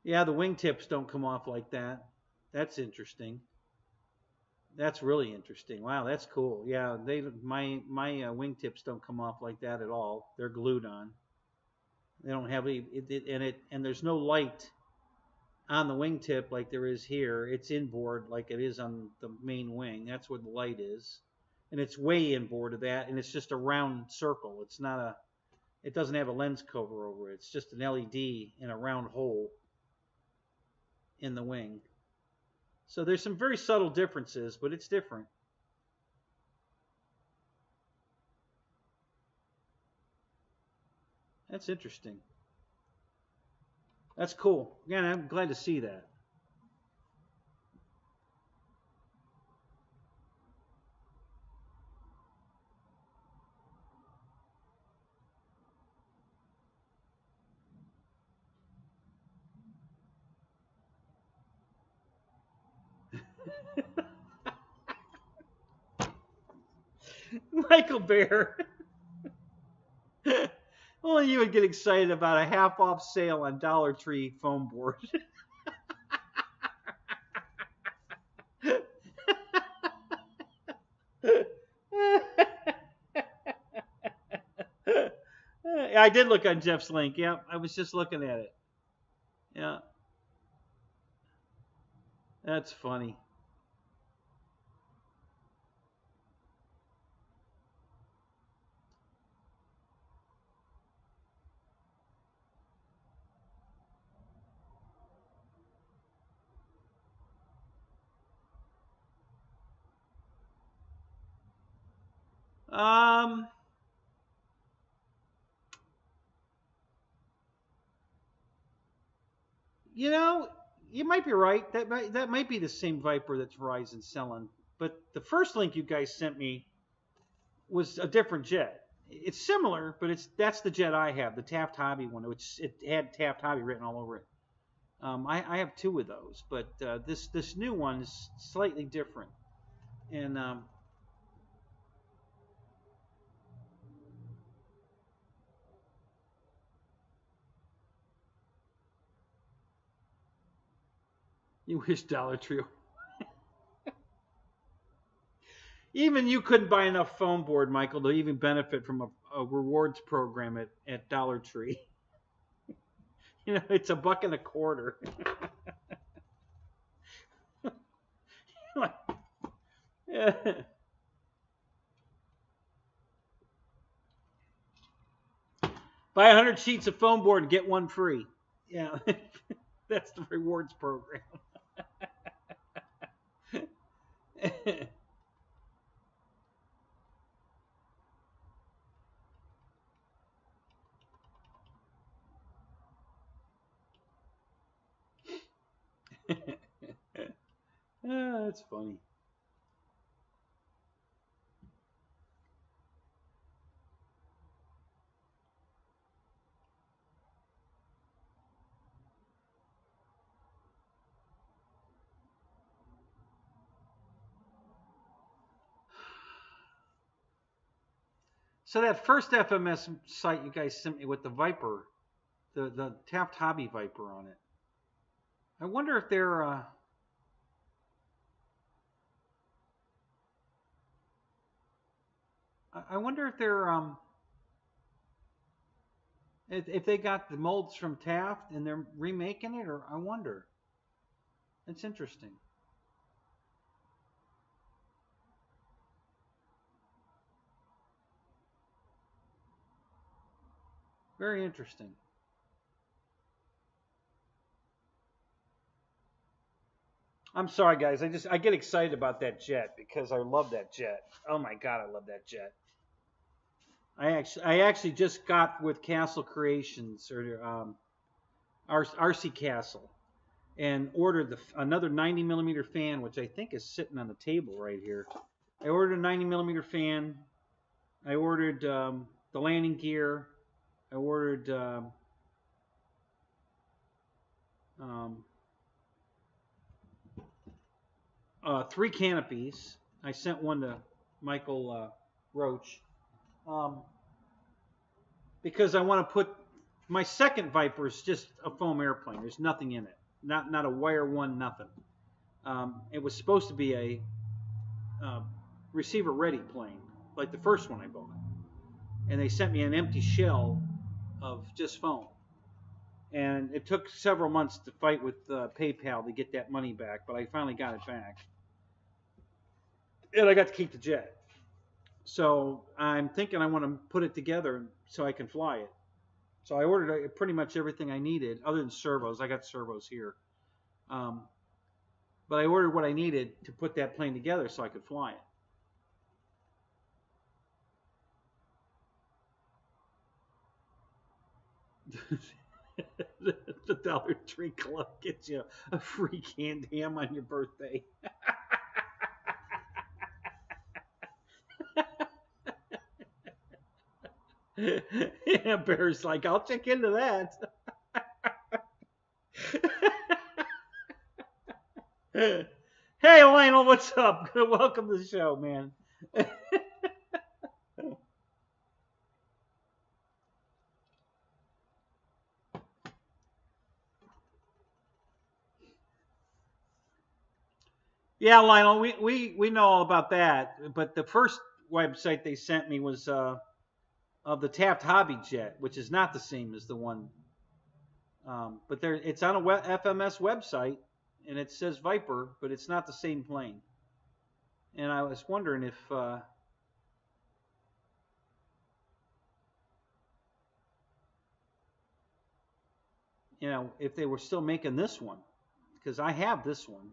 Yeah, the wingtips don't come off like that. That's interesting. That's really interesting. Wow, that's cool. Yeah, my wingtips don't come off like that at all. They're glued on. They don't have and there's no light on the wingtip like there is here. It's inboard like it is on the main wing. That's where the light is, and it's way inboard of that, and it's just a round circle. It's not a. It doesn't have a lens cover over it. It's just an LED in a round hole in the wing. So there's some very subtle differences, but it's different. That's interesting. That's cool. Yeah, I'm glad to see that. Michael Bear. Only you would get excited about a half off sale on Dollar Tree foam board. I did look on Jeff's link. Yeah, I was just looking at it. Yeah, that's funny. Um, you know, you might be right. That might be the same Viper that Verizon's selling. But the first link you guys sent me was a different jet. It's similar, but that's the jet I have, the Taft Hobby one, which it had Taft Hobby written all over it. I have two of those, but this new one is slightly different. And you wish Dollar Tree. Even you couldn't buy enough foam board, Michael, to even benefit from a rewards program at Dollar Tree. It's $1.25. Buy 100 sheets of foam board and get one free. Yeah, that's the rewards program. That's funny. So that first FMS site you guys sent me with the Viper, the Taft Hobby Viper on it. I wonder if they're I wonder if they're if they got the molds from Taft and they're remaking it, or I wonder. It's interesting. Very interesting. I'm sorry, guys. I get excited about that jet because I love that jet. Oh my god, I love that jet. I actually just got with Castle Creations or RC Castle and ordered another 90 millimeter fan, which I think is sitting on the table right here. I ordered a 90 millimeter fan. I ordered the landing gear. I ordered um, 3 canopies. I sent one to Michael Roach because I want to put my second Viper is just a foam airplane. There's nothing in it, not a wire one, nothing. It was supposed to be a receiver ready plane, like the first one I bought, and they sent me an empty shell of just foam. And it took several months to fight with PayPal to get that money back, but I finally got it back. And I got to keep the jet. So I'm thinking I want to put it together so I can fly it. So I ordered pretty much everything I needed, other than servos. I got servos here. But I ordered what I needed to put that plane together so I could fly it. The Dollar Tree Club gets you a free canned ham on your birthday. Yeah, Bear's like, I'll check into that. Hey, Lionel, what's up? Welcome to the show, man. Yeah, Lionel, we know all about that. But the first website they sent me was of the Taft Hobby Jet, which is not the same as the one. But it's on a FMS website, and it says Viper, but it's not the same plane. And I was wondering if if they were still making this one, because I have this one.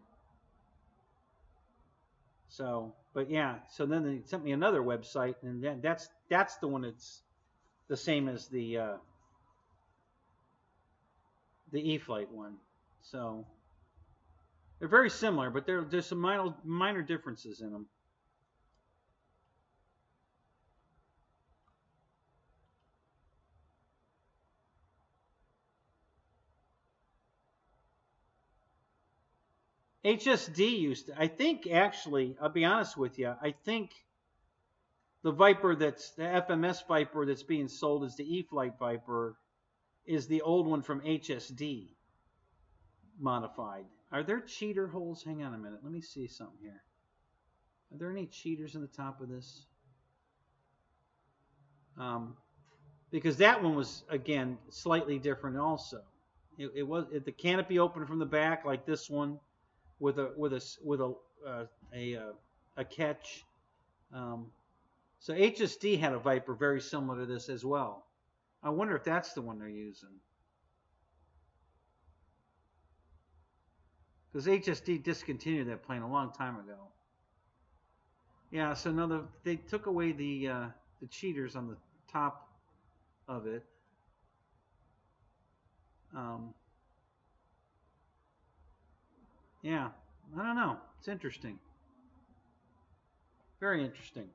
So, but yeah, so then they sent me another website, and that's the one that's the same as the E-Flite one. So they're very similar, but there's some minor differences in them. HSD used to, I think actually, I'll be honest with you, I think the Viper that's the FMS Viper that's being sold as the E-Flite Viper is the old one from HSD modified. Are there cheater holes? Hang on a minute. Let me see something here. Are there any cheaters in the top of this? Because that one was, again, slightly different also. It was the canopy opened from the back like this one with a a catch. So HSD had a Viper very similar to this as well. I wonder if that's the one they're using. Because HSD discontinued that plane a long time ago. Yeah, so now they took away the cheaters on the top of it. Yeah, I don't know. It's interesting. Very interesting.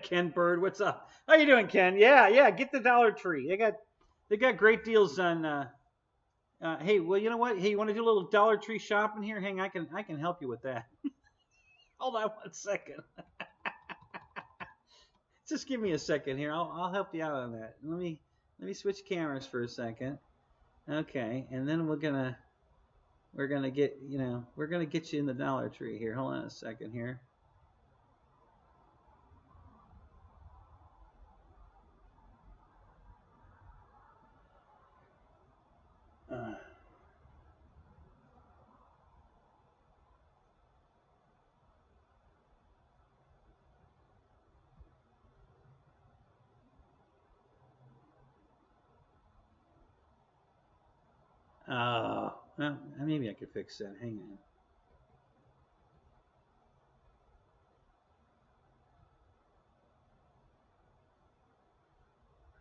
Ken Bird, what's up? How you doing, Ken? Yeah. Get the Dollar Tree. They got great deals on. Hey, well, you know what? Hey, you want to do a little Dollar Tree shopping here? Hang, I can help you with that. Hold on 1 second. Just give me a second here. I'll help you out on that. Let me switch cameras for a second. Okay, and then we're gonna get you in the Dollar Tree here. Hold on a second here. Well, maybe I could fix that. Hang on.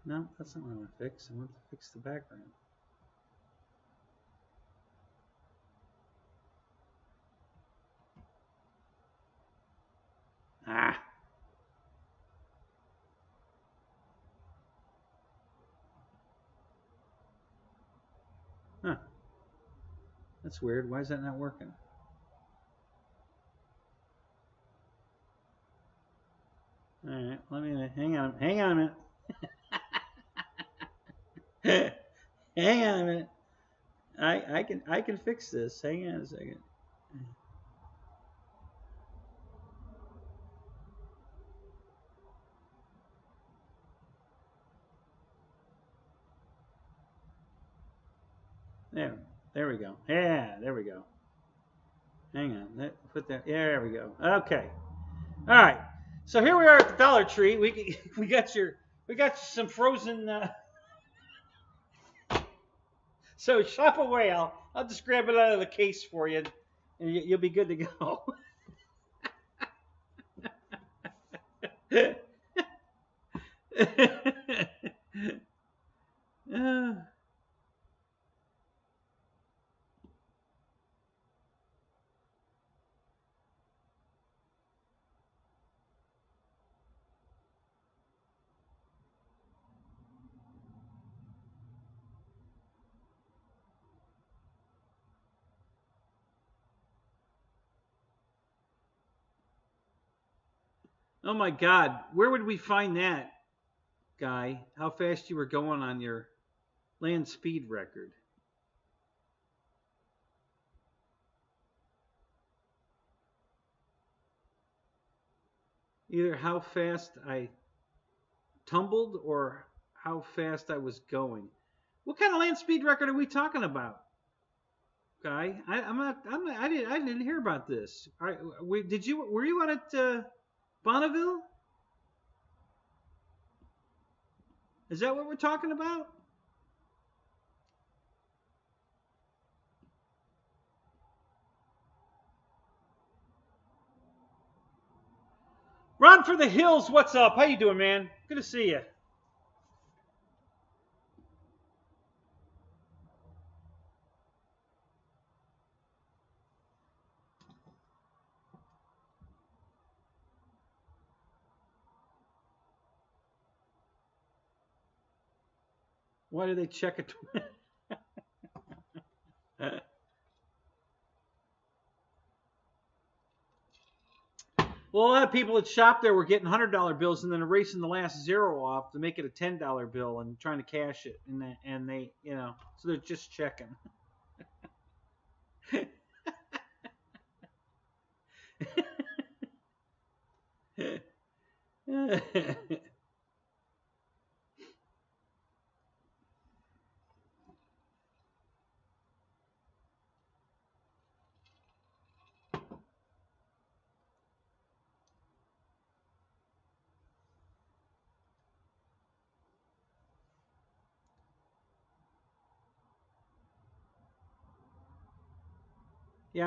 No, that's not what I want to fix. I want to fix the background. Ah. Huh. That's weird. Why is that not working? All right, hang on a minute. Hang on a minute. I can fix this. Hang on a second. There we go. Yeah, there we go. Hang on. Put that. Yeah, there we go. Okay. All right. So here we are at the Dollar Tree. We got some frozen. So shop away. I'll just grab it out of the case for you, and you'll be good to go. Oh my God, where would we find that, guy? How fast you were going on your land speed record? Either how fast I tumbled or how fast I was going. What kind of land speed record are we talking about, guy? I didn't hear about this. Were you out at Bonneville? Is that what we're talking about? Ron for the Hills, what's up? How you doing, man? Good to see you. Why do they check it? Well, a lot of people that shop there were getting $100 bills and then erasing the last zero off to make it a $10 bill and trying to cash it, and they so they're just checking. Yeah,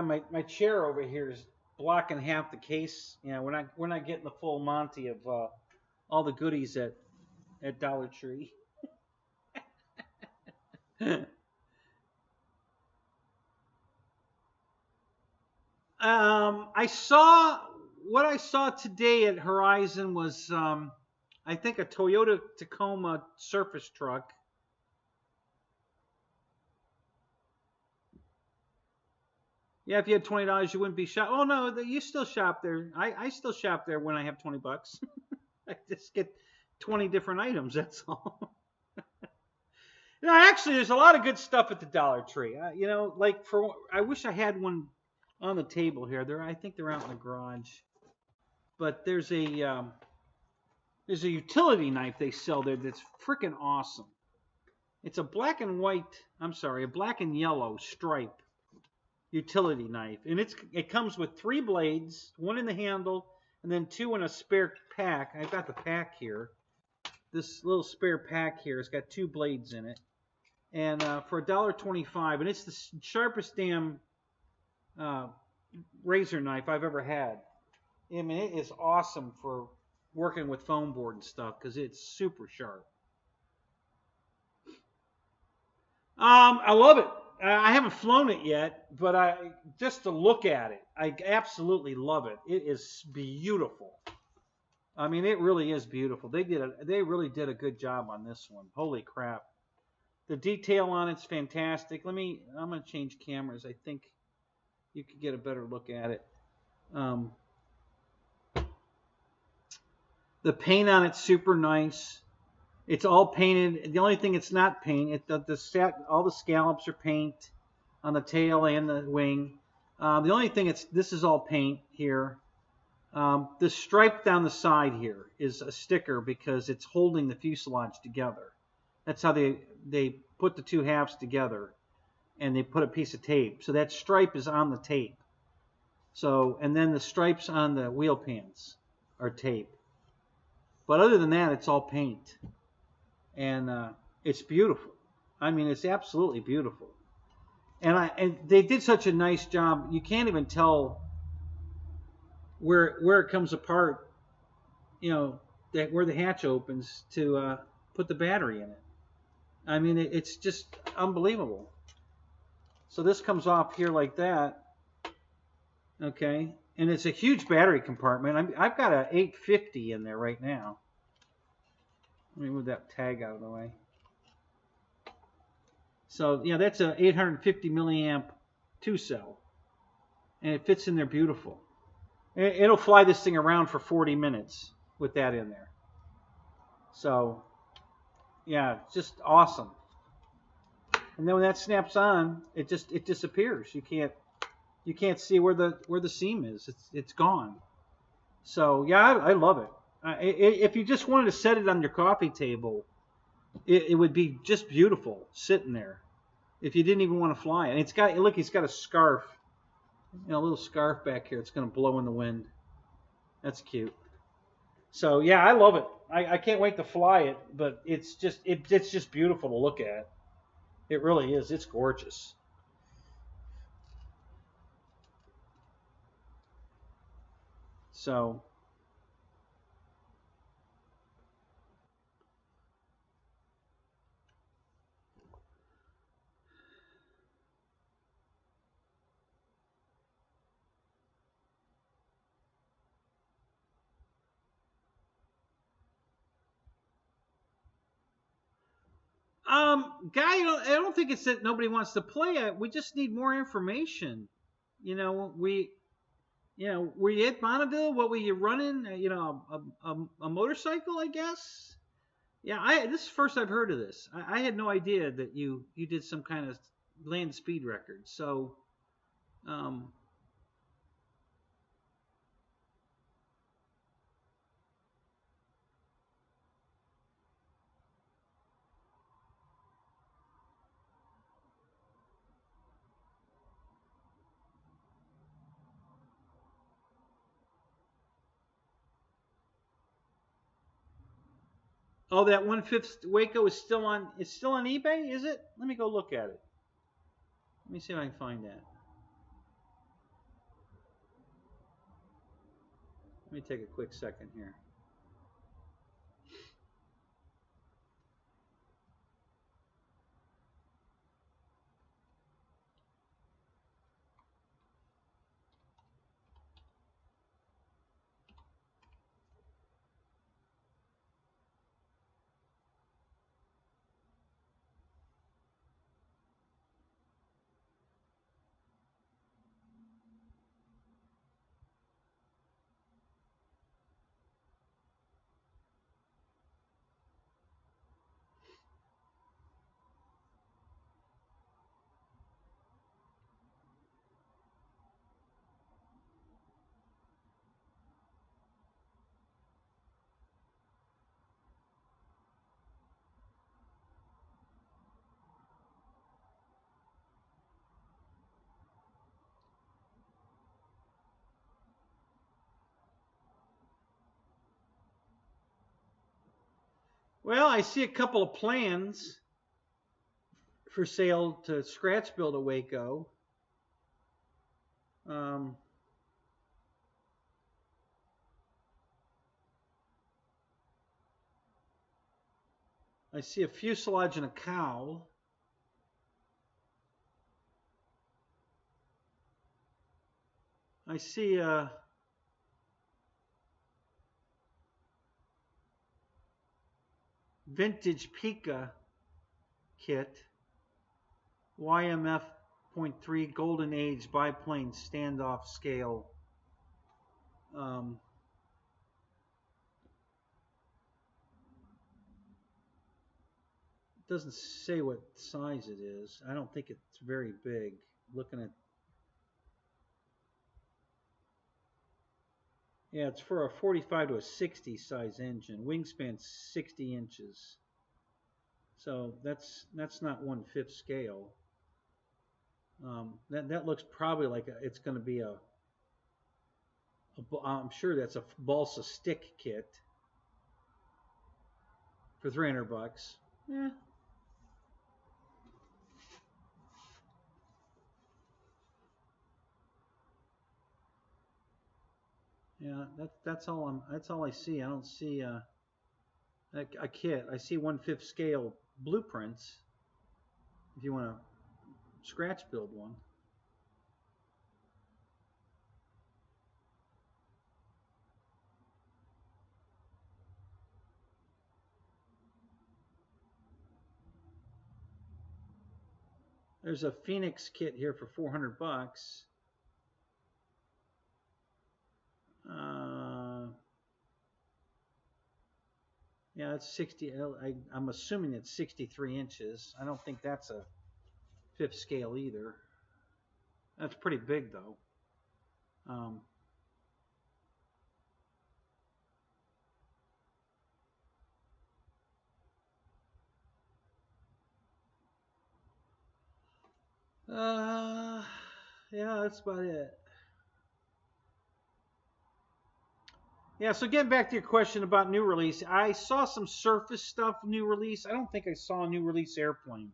my chair over here is blocking half the case. Yeah, we're not getting the full Monty of all the goodies at Dollar Tree. I saw what I saw today at Horizon was I think a Toyota Tacoma surface truck. Yeah, if you had $20, you wouldn't be shop. Oh no, you still shop there. I still shop there when I have $20. I just get 20 different items. That's all. Actually, there's a lot of good stuff at the Dollar Tree. Like I wish I had one on the table here. I think they're out in the garage. But there's a utility knife they sell there that's freaking awesome. It's a black and yellow stripe utility knife, and it comes with 3 blades, 1 in the handle, and then 2 in a spare pack. I've got the pack here. This little spare pack here has got 2 blades in it, and for $1.25, and it's the sharpest damn razor knife I've ever had. I mean, it is awesome for working with foam board and stuff because it's super sharp. I love it. I haven't flown it yet, but just to look at it, I absolutely love it. It is beautiful. I mean, it really is beautiful. They really did a good job on this one. Holy crap. The detail on it's fantastic. I'm going to change cameras. I think you could get a better look at it. The paint on it's super nice. It's all painted. The only thing it's not paint, all the scallops are paint on the tail and the wing. The only thing this is all paint here. The stripe down the side here is a sticker because it's holding the fuselage together. That's how they put the 2 halves together, and they put a piece of tape. So that stripe is on the tape. And then the stripes on the wheel pans are tape. But other than that, it's all paint. And it's beautiful. I mean, it's absolutely beautiful. And they did such a nice job. You can't even tell where it comes apart. Where the hatch opens to put the battery in it. I mean, it's just unbelievable. So this comes off here like that. Okay, and it's a huge battery compartment. I've got an 850 in there right now. Let me move that tag out of the way. So yeah, that's a 850 milliamp 2-cell, and it fits in there beautiful. It'll fly this thing around for 40 minutes with that in there. So yeah, it's just awesome. And then when that snaps on, it disappears. You can't see where the seam is. It's gone. So yeah, I love it. If you just wanted to set it on your coffee table, it would be just beautiful sitting there. If you didn't even want to fly it, and it's got a scarf, a little scarf back here. It's going to blow in the wind. That's cute. So yeah, I love it. I can't wait to fly it, but it's just beautiful to look at. It really is. It's gorgeous. So Guy, I don't think it's that nobody wants to play it. We just need more information. Were you at Bonneville? What were you running? A motorcycle, I guess. Yeah, this is the first I've heard of this. I had no idea that you did some kind of land speed record. So, Oh, that 1/5 Waco is still on. It's still on eBay, is it? Let me go look at it. Let me see if I can find that. Let me take a quick second here. Well, I see a couple of plans for sale to scratch build a Waco. I see a fuselage and a cowl. I see a vintage Pika kit, YMF .3 Golden Age biplane standoff scale. It doesn't say what size it is. I don't think it's very big. Looking at, yeah, it's for a 45 to a 60 size engine. Wingspan 60 inches. So that's not 1/5 scale. That looks probably like it's going to be I'm sure that's a balsa stick kit for $300. Yeah. Yeah, that's all I see. I don't see a kit. I see 1/5 scale blueprints. If you want to scratch build one. There's a Phoenix kit here for $400. Yeah, it's 60. I'm assuming it's 63 inches. I don't think that's a 5th scale either. That's pretty big though. Yeah, that's about it. Yeah, so getting back to your question about new release, I saw some surface stuff new release. I don't think I saw a new release airplane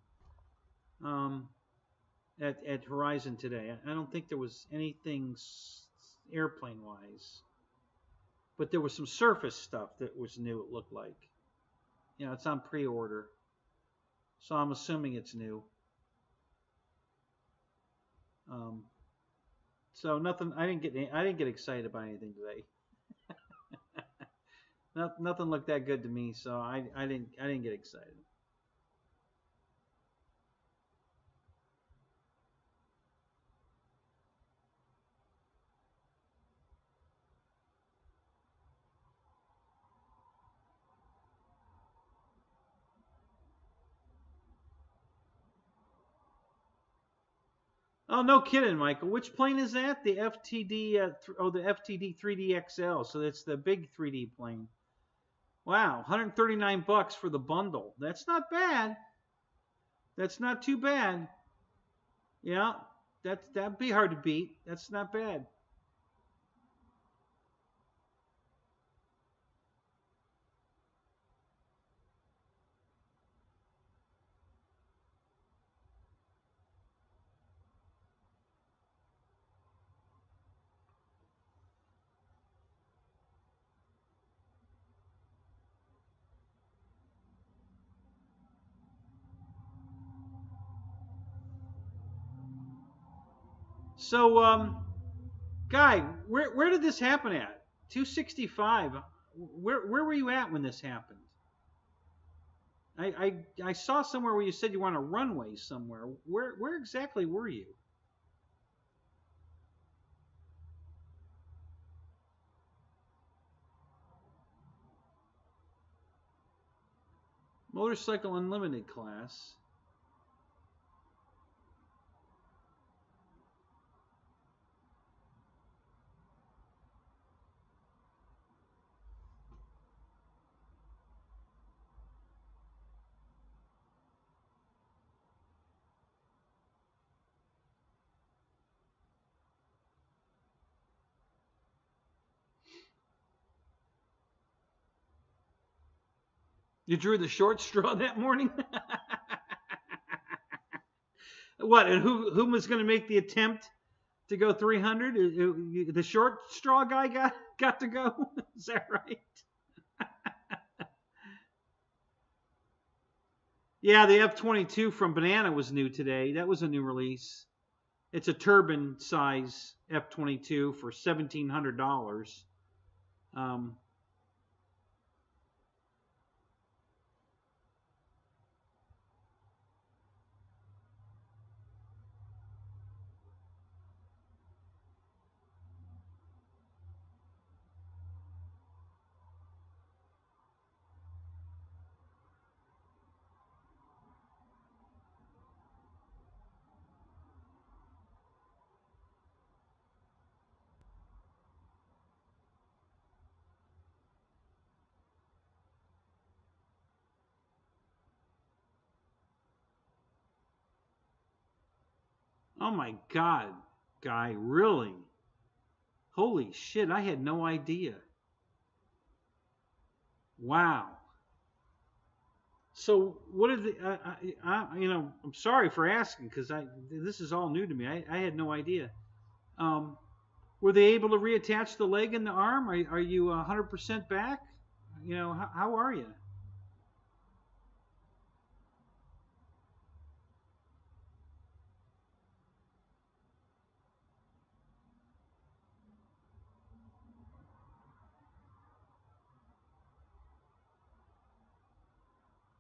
at Horizon today. I don't think there was anything airplane wise, but there was some surface stuff that was new. It looked like, you know, it's on pre-order, so I'm assuming it's new. So nothing. I didn't get excited about anything today. Nothing looked that good to me, so I didn't get excited. Oh, no kidding, Michael. Which plane is that? The FTD, the FTD 3D XL. So that's the big 3D plane. Wow, $139 for the bundle. That's not bad. That's not too bad. Yeah, that'd be hard to beat. That's not bad. So, Guy, where did this happen at? 265. Where were you at when this happened? I saw somewhere where you said you were on a runway somewhere. Where exactly were you? Motorcycle Unlimited class. You drew the short straw that morning? What? And who was going to make the attempt to go 300? The short straw guy got to go? Is that right? Yeah, the F-22 from Banana was new today. That was a new release. It's a turbine size F-22 for $1,700. Oh my God, Guy, really? Holy shit, I had no idea. Wow. So what did I'm sorry for asking because this is all new to me. I had no idea. Were they able to reattach the leg and the arm? Are you 100% back? How are you?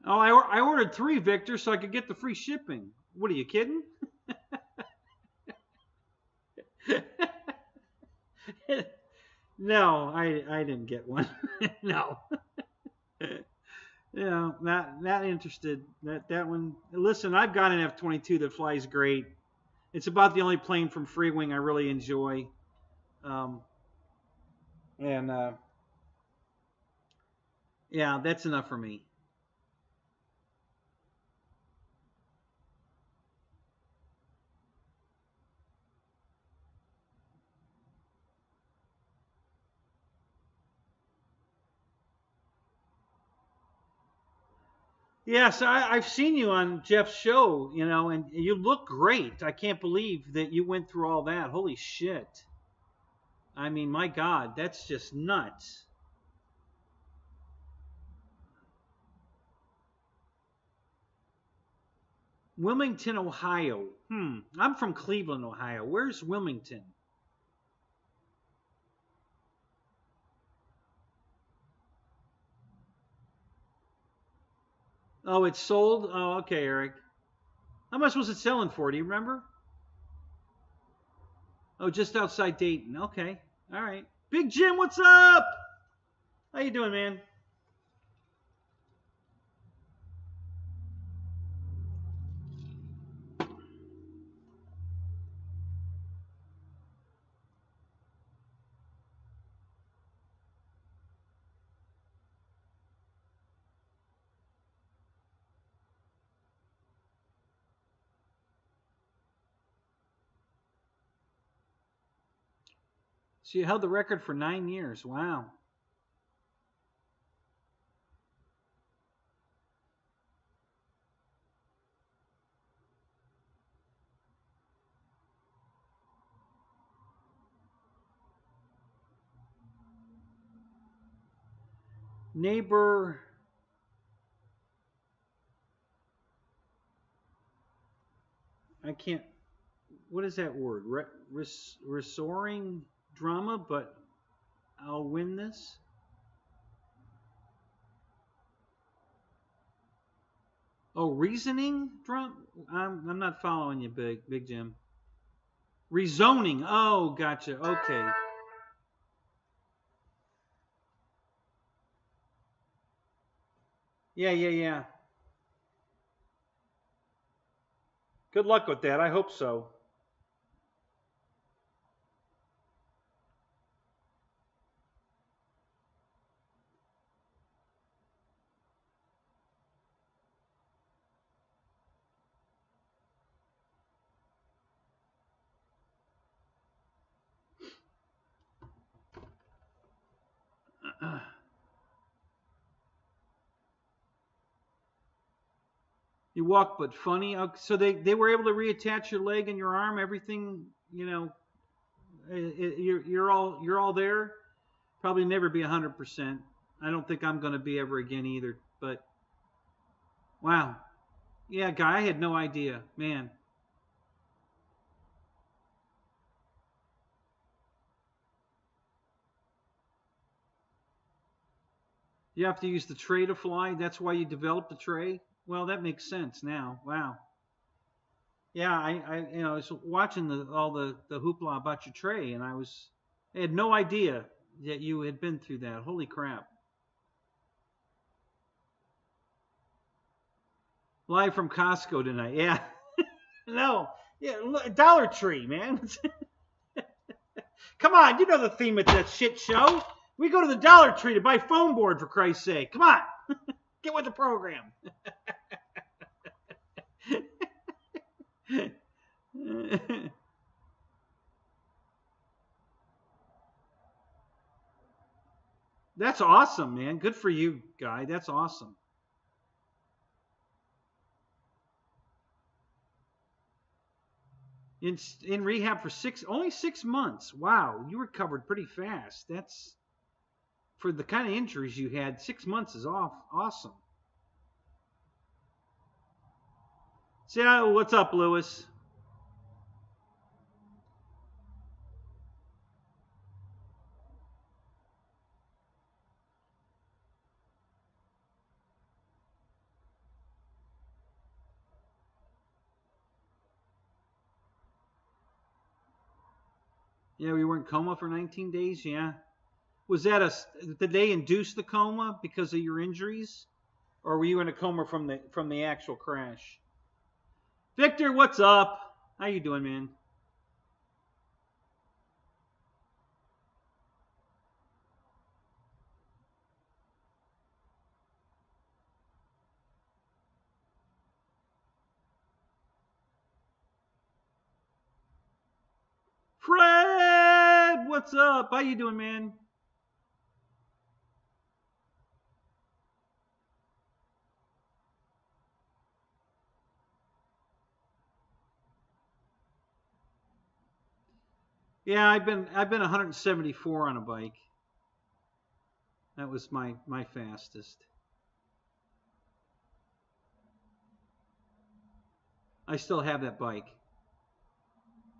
Oh, I ordered 3, Victor, so I could get the free shipping. What are you kidding? No, I didn't get one. No. Not interested. That one. Listen, I've got an F-22 that flies great. It's about the only plane from Freewing I really enjoy. Um, and Yeah, that's enough for me. Yes, I've seen you on Jeff's show, and you look great. I can't believe that you went through all that. Holy shit. I mean, my God, that's just nuts. Wilmington, Ohio. I'm from Cleveland, Ohio. Where's Wilmington? Oh, it's sold? Oh, okay, Eric. How much was it selling for? Do you remember? Oh, just outside Dayton. Okay. All right. Big Jim, what's up? How you doing, man? So you held the record for 9 years. Wow. Neighbor. I can't. what is that word? Restoring drama, but I'll win this. Oh, reasoning drama. I'm not following you, Big Jim. Rezoning. Oh, gotcha. Okay. Yeah. Good luck with that. I hope so. You walk, but funny. So they were able to reattach your leg and your arm. Everything, you're all there. Probably never be 100%. I don't think I'm going to be ever again either. But wow, yeah, guy, I had no idea, man. You have to use the tray to fly. That's why you developed the tray. Well, that makes sense now. Wow. Yeah, I was watching all the hoopla about your tray, and I had no idea that you had been through that. Holy crap! Live from Costco tonight. Yeah. No. Yeah, Dollar Tree, man. Come on, you know the theme of that shit show. We go to the Dollar Tree to buy foam board, for Christ's sake. Come on. Get with the program. That's awesome, man. Good for you, guy. That's awesome. In rehab for only 6 months. Wow, you recovered pretty fast. That's for the kind of injuries you had. 6 months is awesome. So, what's up, Lewis? Yeah, we were in coma for 19 days. Yeah. Was that did they induce the coma because of your injuries? Or were you in a coma from the actual crash? Victor, what's up? How you doing, man? Fred, what's up? How you doing, man? Yeah, I've been 174 on a bike. That was my fastest. I still have that bike.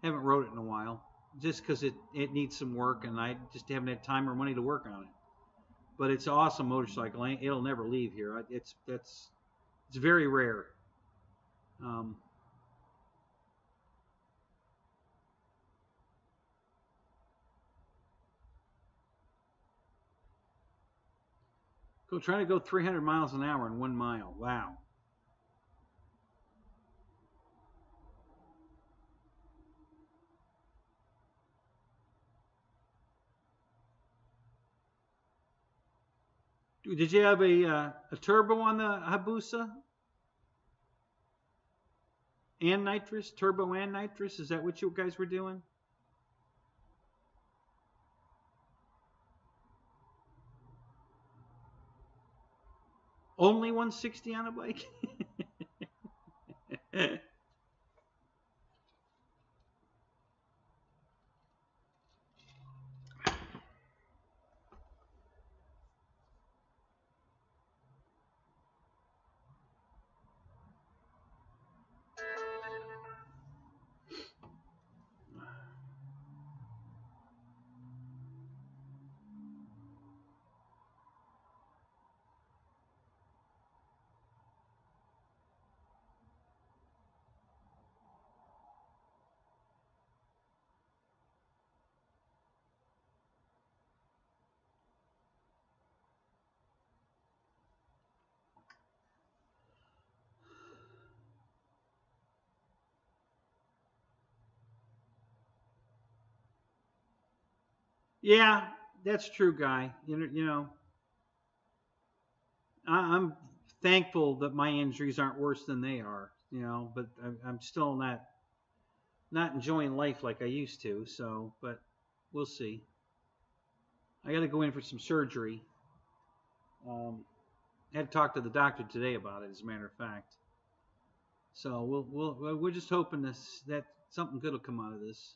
Haven't rode it in a while, just because it needs some work, and I just haven't had time or money to work on it. But it's an awesome motorcycle. It'll never leave here. It's very rare. Trying to go 300 miles an hour in 1 mile. Wow. Did you have a turbo on the Hayabusa? And nitrous? Turbo and nitrous? Is that what you guys were doing? Only 160 on a bike? Yeah, that's true, Guy. I'm thankful that my injuries aren't worse than they are. But I'm still not enjoying life like I used to. So, but we'll see. I got to go in for some surgery. I had to talk to the doctor today about it, as a matter of fact. So we're just hoping that something good will come out of this.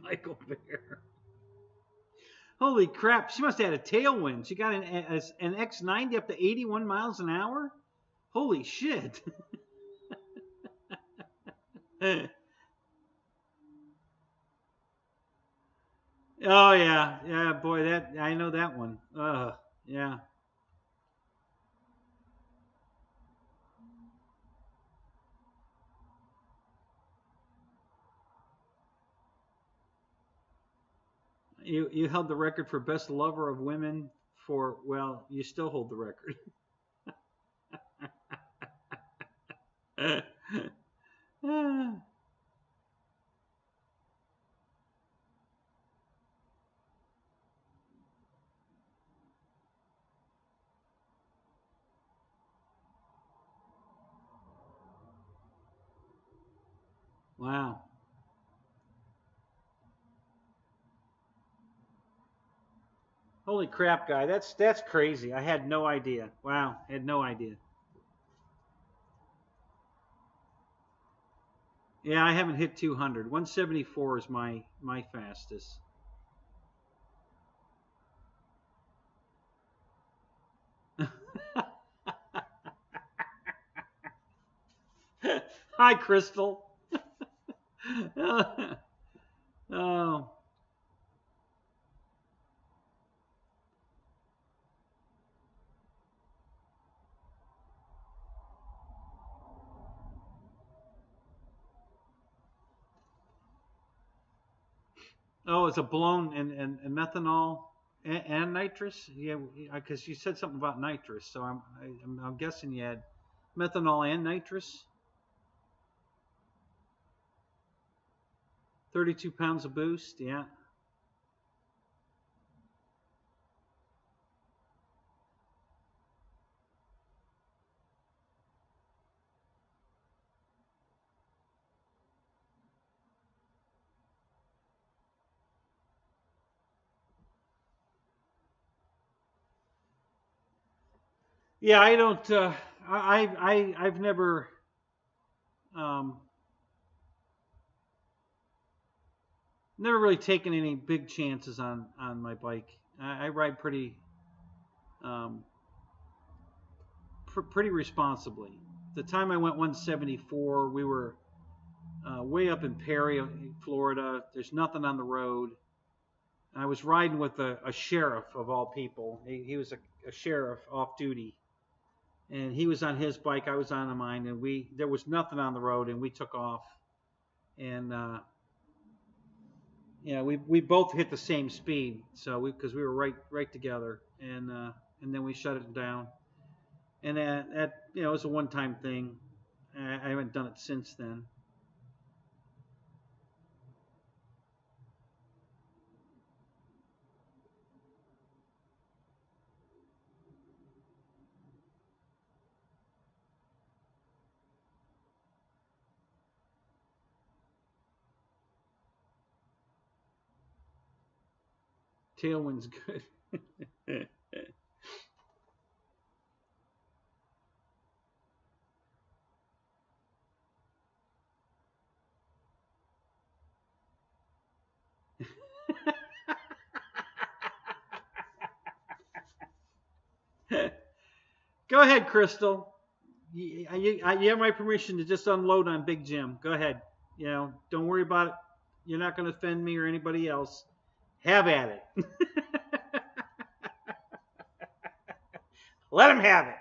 Michael Bear. Holy crap! She must have had a tailwind. She got an X90 up to 81 miles an hour. Holy shit! Oh yeah, yeah, boy, that I know that one. Yeah. You held the record for best lover of women for, well, you still hold the record. Wow. Holy crap, Guy. That's crazy. I had no idea. Wow, had no idea. Yeah, I haven't hit 200. 174 is my fastest. Hi, Crystal. Oh, oh, it's a blown and methanol and nitrous. Yeah, because you said something about nitrous, so I'm guessing you had methanol and nitrous. 32 pounds of boost. Yeah. Yeah, I don't. I've um, never really taken any big chances on my bike. I ride um, pretty responsibly. The time I went 174, we were way up in Perry, Florida. There's nothing on the road. I was riding with a sheriff of all people. He was a sheriff off duty, and he was on his bike. I was on mine, and there was nothing on the road, and we took off. And we both hit the same speed, so because we were right together, and then we shut it down. And it was a one time thing. I haven't done it since then. Tailwind's good. Go ahead, Crystal. You have my permission to just unload on Big Jim. Go ahead. Don't worry about it. You're not going to offend me or anybody else. Have at it. Let him have it.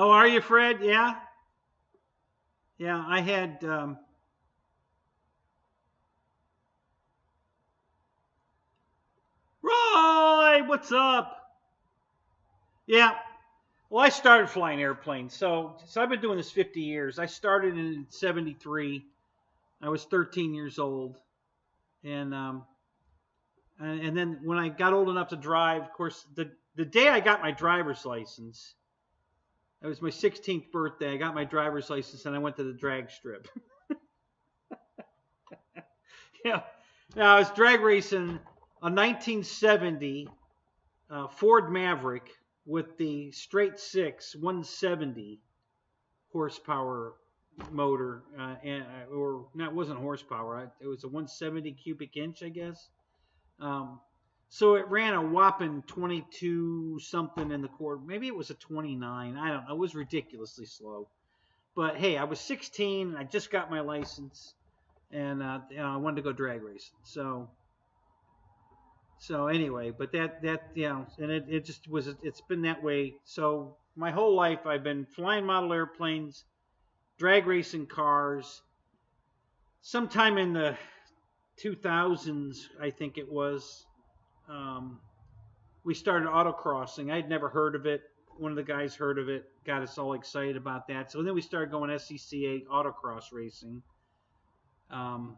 Oh, are you, Fred? Yeah. Yeah, I had. Roy, what's up? Yeah. Well, I started flying airplanes, so I've been doing this 50 years. I started in '73. I was 13 years old, and and then when I got old enough to drive, of course, the day I got my driver's license, it was my 16th birthday. I got my driver's license, and I went to the drag strip. Yeah. Now, I was drag racing a 1970 Ford Maverick with the straight six 170 horsepower motor, or no, it wasn't horsepower. It was a 170 cubic inch, I guess. So it ran a whopping 22 something in the quarter. Maybe it was a 29. I don't know. It was ridiculously slow. But hey, I was 16. I just got my license, and I wanted to go drag racing. So anyway, but that and it just was. It's been that way. So my whole life, I've been flying model airplanes, drag racing cars. Sometime in the 2000s, I think it was, we started autocrossing. I'd never heard of it. One of the guys heard of it, got us all excited about that. So then we started going SCCA autocross racing. So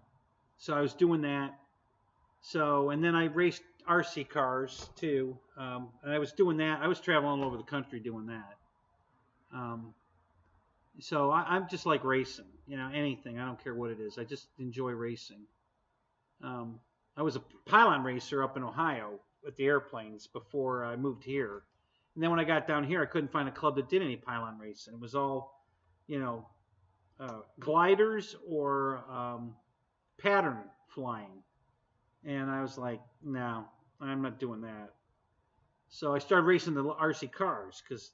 I was doing that. So, and then I raced RC cars too. And I was doing that. I was traveling all over the country doing that. So I'm just like racing, anything. I don't care what it is. I just enjoy racing. I was a pylon racer up in Ohio with the airplanes before I moved here. And then when I got down here, I couldn't find a club that did any pylon racing. It was all, gliders or pattern flying. And I was like, no, I'm not doing that. So I started racing the RC cars because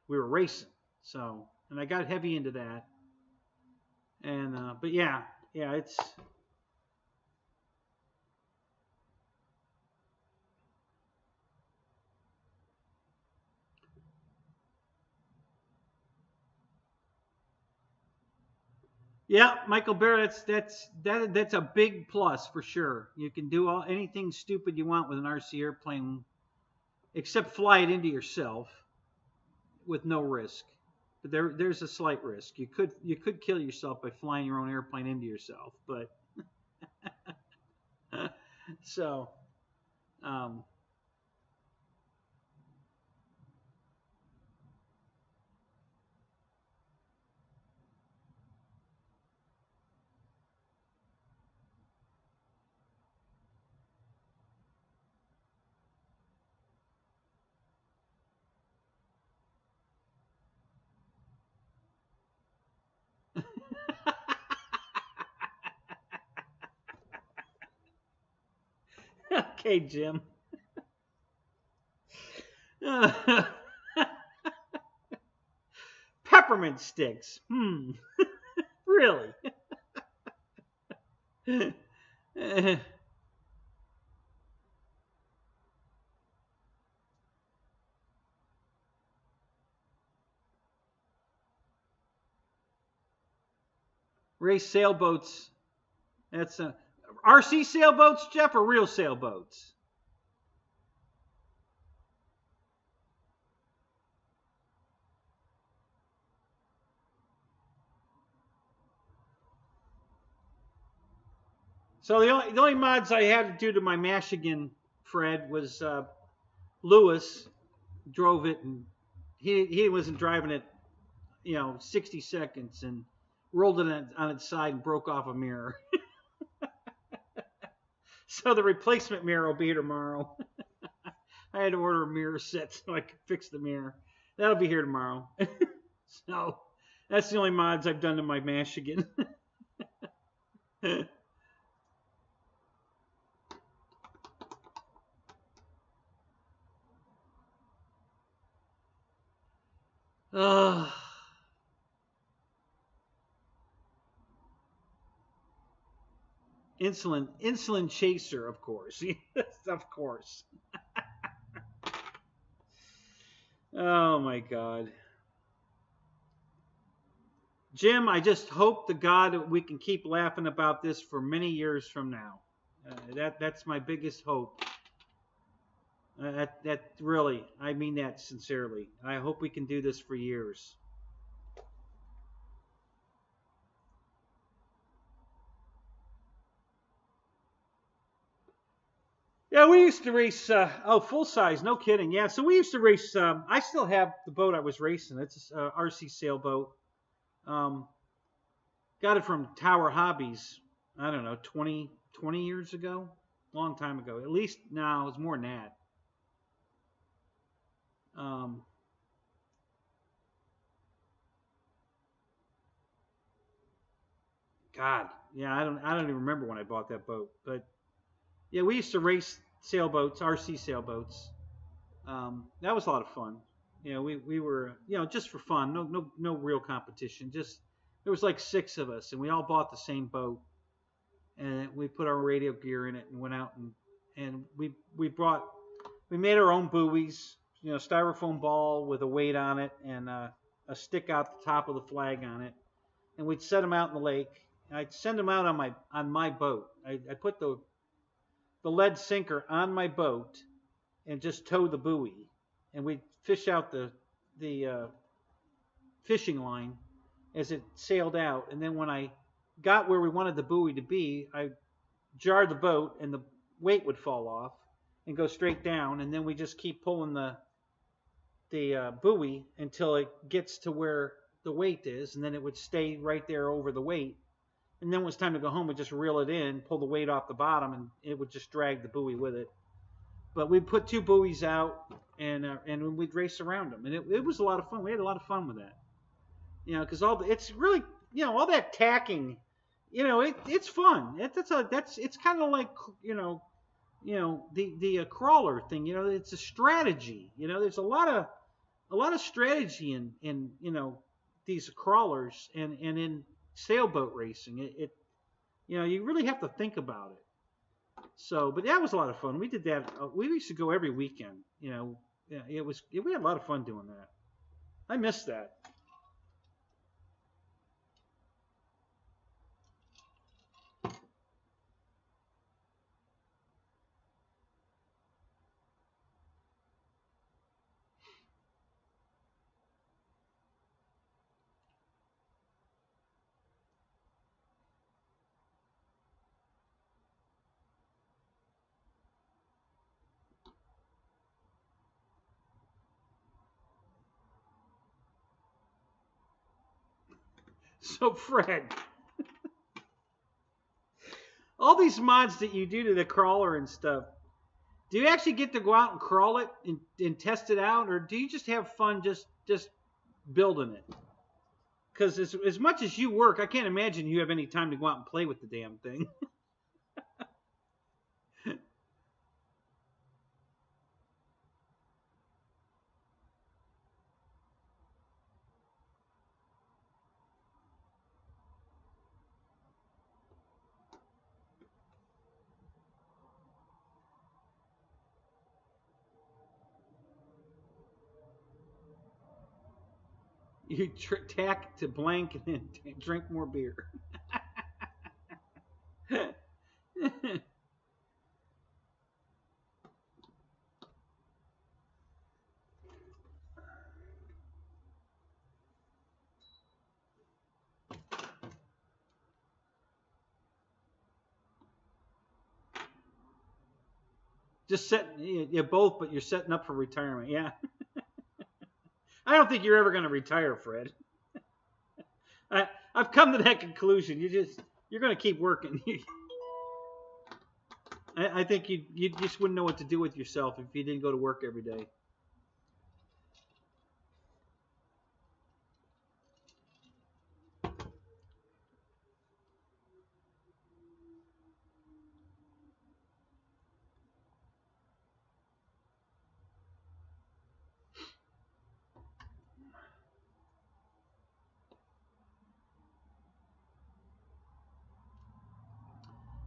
we were racing. So, and I got heavy into that. And, but yeah, it's. Yeah, Michael Bear, that's a big plus for sure. You can do anything stupid you want with an RC airplane, except fly it into yourself with no risk. But there's a slight risk. You could kill yourself by flying your own airplane into yourself, but so okay, Jim. Peppermint sticks. Really? Race sailboats. That's RC sailboats, Jeff, or real sailboats? So the only mods I had to do to my Michigan, Fred, was Lewis drove it, and he wasn't driving it, 60 seconds, and rolled it on its side and broke off a mirror. So the replacement mirror will be here tomorrow. I had to order a mirror set so I could fix the mirror. That'll be here tomorrow. So that's the only mods I've done to my Michigan. Insulin chaser, of course. Yes, of course. Oh my God. Jim, I just hope to God that we can keep laughing about this for many years from now. That's my biggest hope. That really, I mean that sincerely. I hope we can do this for years. Yeah, we used to race. Full size, no kidding. Yeah, so we used to race. I still have the boat I was racing. It's a RC sailboat. Um, got it from Tower Hobbies. I don't know, 20 years ago, long time ago. At least now it's more than that. Um, God, yeah, I don't even remember when I bought that boat, but yeah, we used to race sailboats, RC sailboats. That was a lot of fun. We were just for fun, no real competition. Just there was like 6 of us, and we all bought the same boat, and we put our radio gear in it and went out and we made our own buoys, styrofoam ball with a weight on it and a stick out the top of the flag on it, and we'd set them out in the lake. And I'd send them out on my boat. I put the lead sinker on my boat and just tow the buoy, and we'd fish out the fishing line as it sailed out. And then when I got where we wanted the buoy to be, I jarred the boat, and the weight would fall off and go straight down. And then we just keep pulling the buoy until it gets to where the weight is, and then it would stay right there over the weight. And then when it was time to go home, we'd just reel it in, pull the weight off the bottom, and it would just drag the buoy with it. But we'd put 2 buoys out, and we'd race around them, and it was a lot of fun. We had a lot of fun with that, because it's really, all that tacking, it's fun. It's kind of like the crawler thing. It's a strategy. There's a lot of strategy in these crawlers and in sailboat racing. You really have to think about it. So, but that was a lot of fun. We did that. We used to go every weekend. We had a lot of fun doing that. I miss that. So, Fred, all these mods that you do to the crawler and stuff, do you actually get to go out and crawl it and test it out, or do you just have fun just building it? Because as much as you work, I can't imagine you have any time to go out and play with the damn thing. You tack to blank and then drink more beer. Just you both, but you're setting up for retirement. Yeah. I don't think you're ever going to retire, Fred. I've come to that conclusion. You're going to keep working. I think you just wouldn't know what to do with yourself if you didn't go to work every day.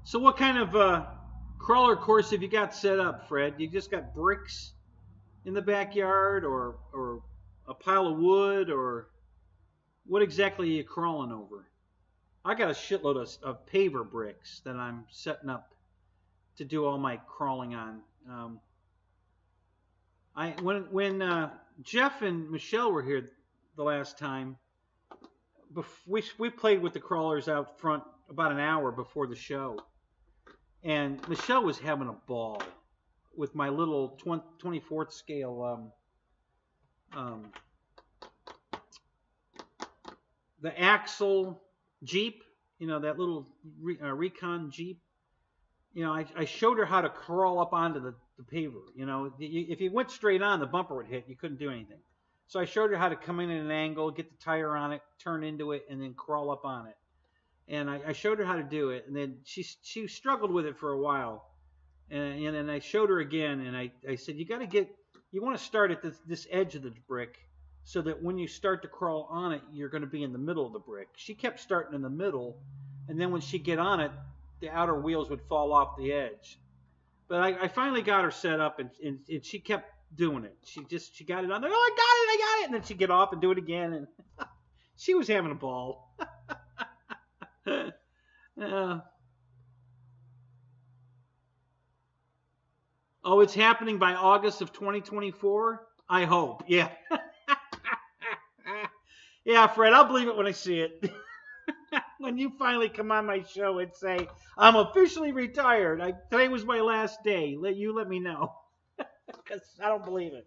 So what kind of crawler course have you got set up, Fred? You just got bricks in the backyard, or a pile of wood, or What exactly are you crawling over? I got a shitload of paver bricks that I'm setting up to do all my crawling on. When Jeff and Michelle were here the last time, we played with the crawlers out front about an hour before the show, and Michelle was having a ball with my little 24th scale the axle Jeep, that little Recon Jeep. I showed her how to crawl up onto the paver. If you went straight on, the bumper would hit. You couldn't do anything. So I showed her how to come in at an angle, get the tire on it, turn into it, and then crawl up on it. And I showed her how to do it, and then she struggled with it for a while. And then I showed her again, and I said, you want to start at this edge of the brick, so that when you start to crawl on it, you're going to be in the middle of the brick. She kept starting in the middle, and then when she'd get on it, the outer wheels would fall off the edge. But I finally got her set up, and she kept doing it. She got it on there. Oh, I got it. And then she'd get off and do it again, and she was having a ball. Oh, it's happening by August of 2024? I hope. Yeah. Yeah, Fred, I'll believe it when I see it. When you finally come on my show and say, I'm officially retired. Today was my last day. Let me know. Because I don't believe it.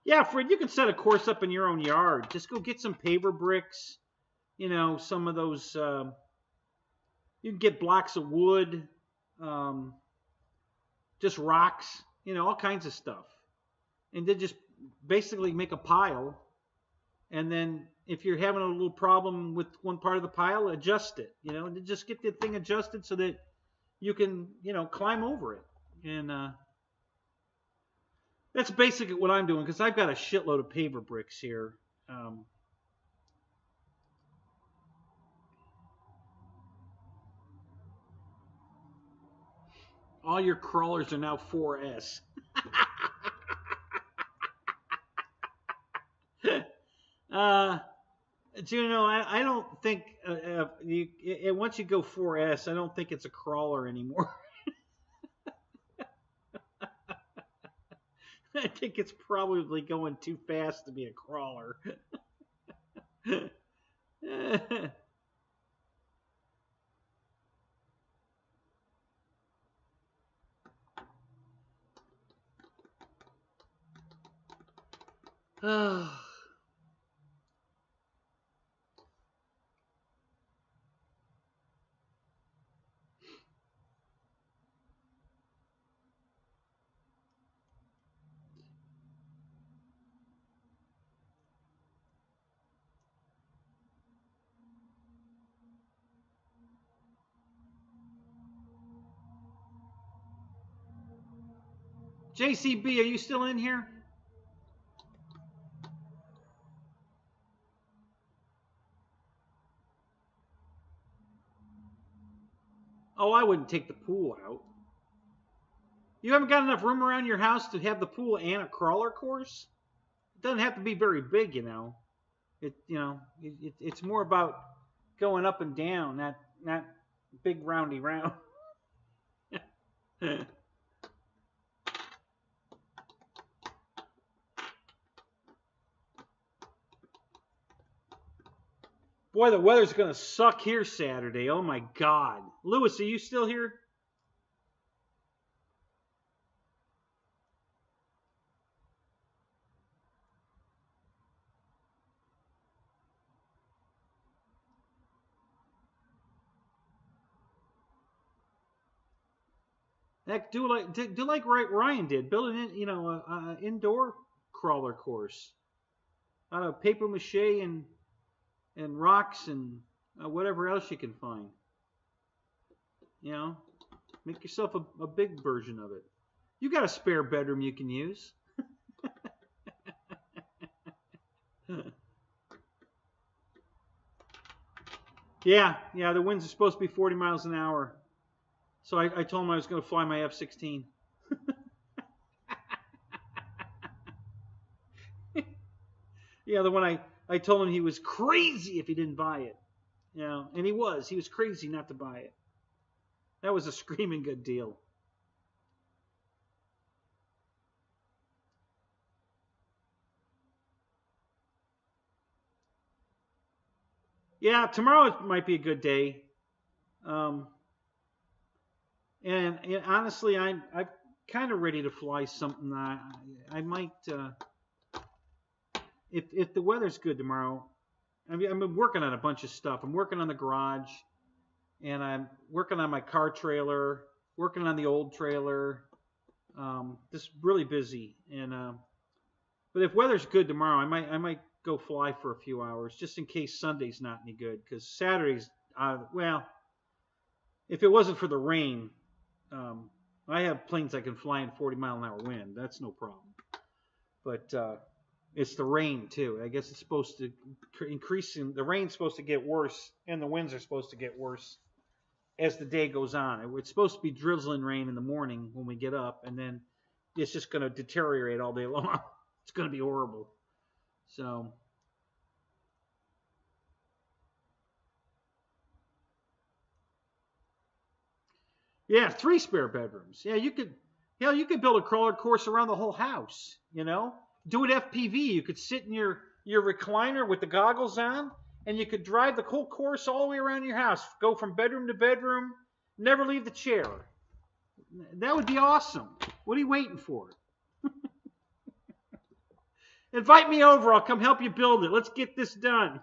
Yeah, Fred, you can set a course up in your own yard. Just go get some paver bricks. Some of those. You can get blocks of wood. Just rocks. All kinds of stuff. And then just basically make a pile. And then if you're having a little problem with one part of the pile, adjust it. Just get the thing adjusted so that you can, climb over it. And that's basically what I'm doing, because I've got a shitload of paver bricks here. All your crawlers are now 4S. I don't think once you go 4S, I don't think it's a crawler anymore. I think it's probably going too fast to be a crawler. JCB, are you still in here? Oh, I wouldn't take the pool out. You haven't got enough room around your house to have the pool and a crawler course? It doesn't have to be very big, It's more about going up and down, not big roundy round. Boy, the weather's going to suck here Saturday. Oh, my God. Lewis, are you still here? Heck, do like Ryan did. Build an indoor crawler course out of paper mache and rocks and whatever else you can find. Make yourself a big version of it. You got a spare bedroom you can use. Yeah, yeah. The winds are supposed to be 40 miles an hour. So I told him I was going to fly my F-16. Yeah, the one I told him he was crazy if he didn't buy it. You know, and he was. He was crazy not to buy it. That was a screaming good deal. Yeah, tomorrow might be a good day. Um, and honestly, I'm kind of ready to fly something. I might if the weather's good tomorrow. I mean, I've been working on a bunch of stuff. I'm working on the garage, and I'm working on my car trailer, working on the old trailer. Just really busy. And but if weather's good tomorrow, I might go fly for a few hours just in case Sunday's not any good because Saturday's well, if it wasn't for the rain, um, I have planes I can fly in 40-mile-an-hour wind. That's no problem. But it's the rain too. I guess it's supposed to increase. The rain's supposed to get worse, and the winds are supposed to get worse as the day goes on. It's supposed to be drizzling rain in the morning when we get up, and then it's just going to deteriorate all day long. It's going to be horrible. So, yeah, 3 spare bedrooms. Yeah, you could build a crawler course around the whole house. You know, do it FPV. You could sit in your recliner with the goggles on, and you could drive the whole course all the way around your house. Go from bedroom to bedroom. Never leave the chair. That would be awesome. What are you waiting for? Invite me over. I'll come help you build it. Let's get this done.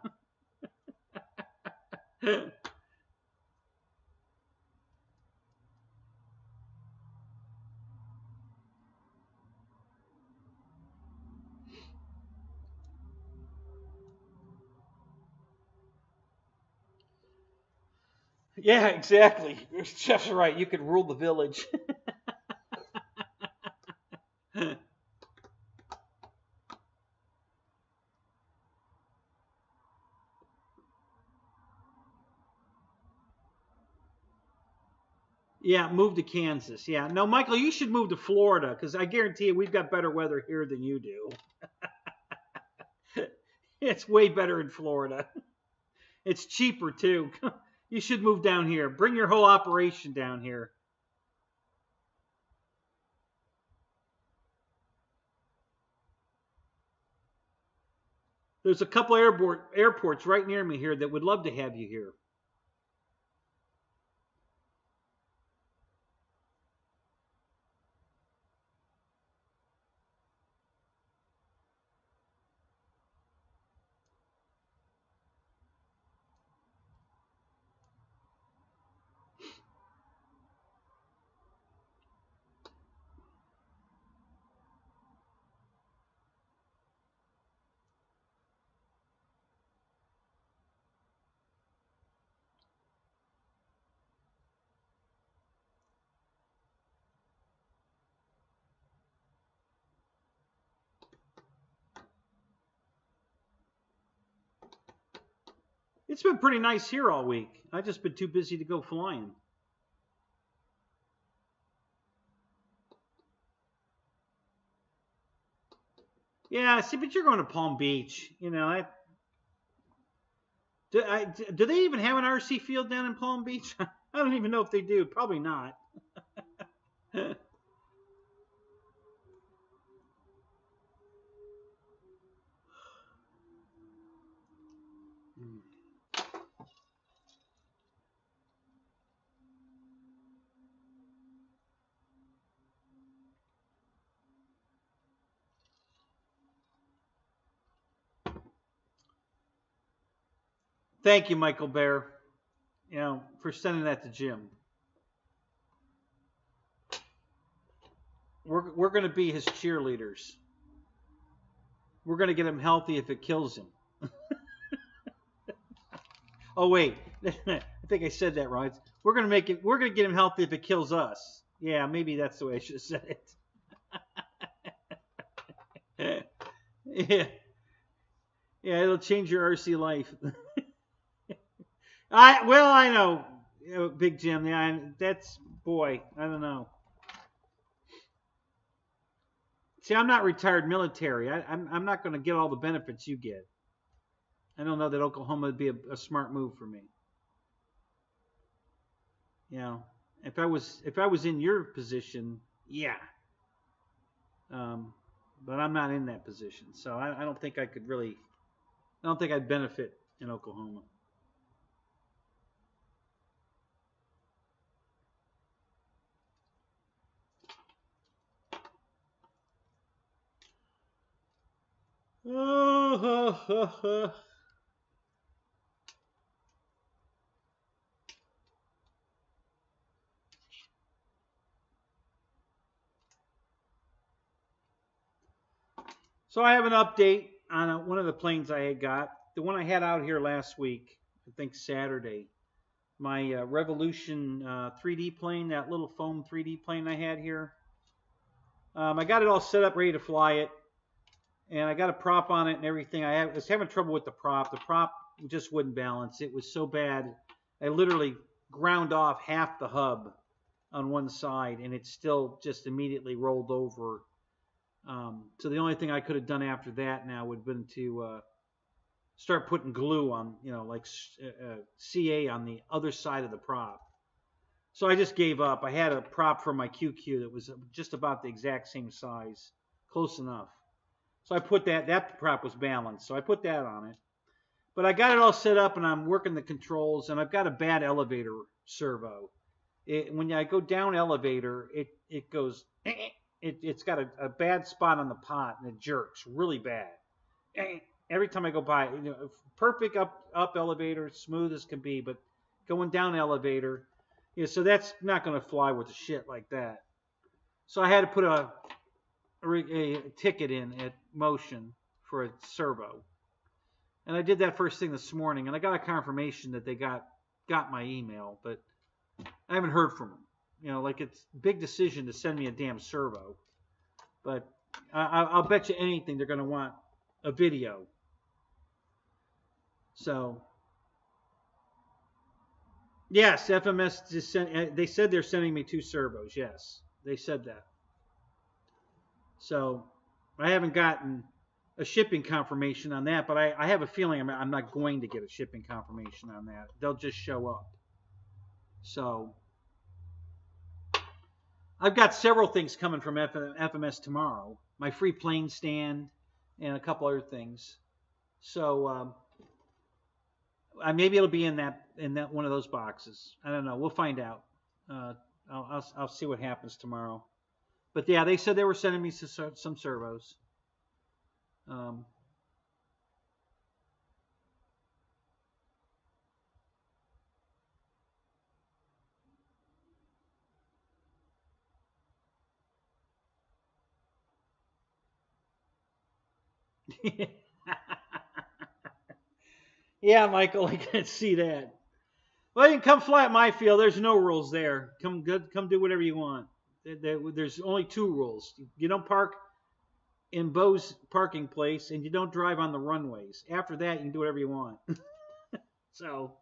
Yeah, exactly. Chef's right. You could rule the village. Yeah, move to Kansas. Yeah. No, Michael, you should move to Florida because I guarantee you we've got better weather here than you do. It's way better in Florida. It's cheaper too. You should move down here. Bring your whole operation down here. There's a couple airports right near me here that would love to have you here. It's been pretty nice here all week. I've just been too busy to go flying. Yeah, see, but you're going to Palm Beach. You know, do they even have an RC field down in Palm Beach? I don't even know if they do. Probably not. Thank you, Michael Bear, for sending that to Jim. We're going to be his cheerleaders. We're going to get him healthy if it kills him. Oh wait, I think I said that wrong. We're going to get him healthy if it kills us. Yeah, maybe that's the way I should have said it. Yeah. Yeah, it'll change your RC life. I know, Big Jim. Yeah, that's boy. I don't know. See, I'm not retired military. I'm not going to get all the benefits you get. I don't know that Oklahoma would be a smart move for me. You know, if I was in your position, yeah. Um, but I'm not in that position, so I don't think I could really. I don't think I'd benefit in Oklahoma. So I have an update on one of the planes I had got. The one I had out here last week, I think Saturday. My Revolution 3D plane, that little foam 3D plane I had here. I got it all set up, ready to fly it, and I got a prop on it and everything. Was having trouble with the prop. The prop just wouldn't balance. It was so bad. I literally ground off half the hub on one side, and it still just immediately rolled over. So the only thing I could have done after that now would have been to start putting glue on, like CA on the other side of the prop. So I just gave up. I had a prop for my QQ that was just about the exact same size, close enough. So I put that prop was balanced, so I put that on it. But I got it all set up, and I'm working the controls, and I've got a bad elevator servo. When I go down elevator, it goes, it's got a bad spot on the pot, and it jerks really bad. Every time I go by, perfect up elevator, smooth as can be, but going down elevator, so that's not going to fly with a shit like that. So I had to put a ticket in at Motion for a servo, and I did that first thing this morning, and I got a confirmation that they got my email, but I haven't heard from them. Like it's a big decision to send me a damn servo, but I'll bet you anything they're going to want a video. So, yes, FMS just sent. They said they're sending me 2 servos. Yes, they said that. So, I haven't gotten a shipping confirmation on that, but I have a feeling I'm not going to get a shipping confirmation on that. They'll just show up. So, I've got several things coming from FMS tomorrow. My free plane stand and a couple other things. So, maybe it'll be in that one of those boxes. I don't know. We'll find out. I'll see what happens tomorrow. But yeah, they said they were sending me some servos. Yeah, Michael, I can see that. Well, you can come fly at my field. There's no rules there. Come do whatever you want. There's only 2 rules. You don't park in Bo's parking place, and you don't drive on the runways. After that, you can do whatever you want. So,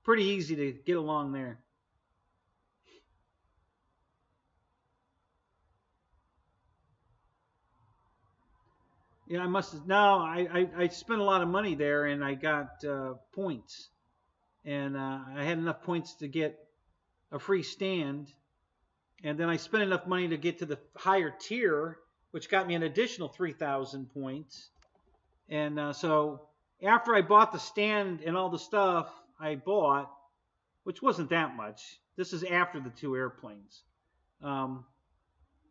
pretty easy to get along there. Yeah, I must have. No, I spent a lot of money there, and I got points, and I had enough points to get a free stand, and then I spent enough money to get to the higher tier, which got me an additional 3,000 points. And so after I bought the stand and all the stuff I bought, which wasn't that much, this is after the 2 airplanes.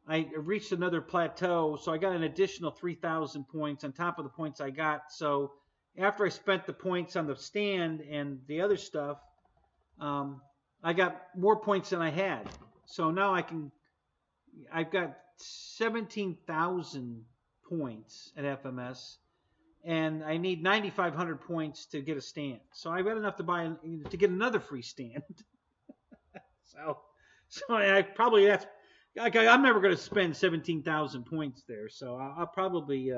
I reached another plateau, so I got an additional 3,000 points on top of the points I got. So after I spent the points on the stand and the other stuff, I got more points than I had. So now I've got 17,000 points at FMS, and I need 9,500 points to get a stand. So I've got enough to get another free stand. so I probably I'm never going to spend 17,000 points there. So I'll probably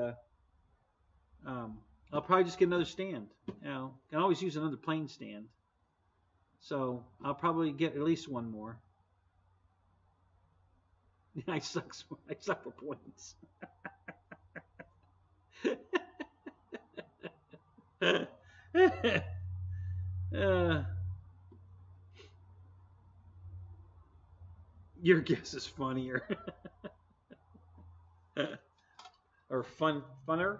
just get another stand. Can always use another plane stand. So I'll probably get at least one more. I suck. I suck for points. uh, your guess is funnier. Or funnier.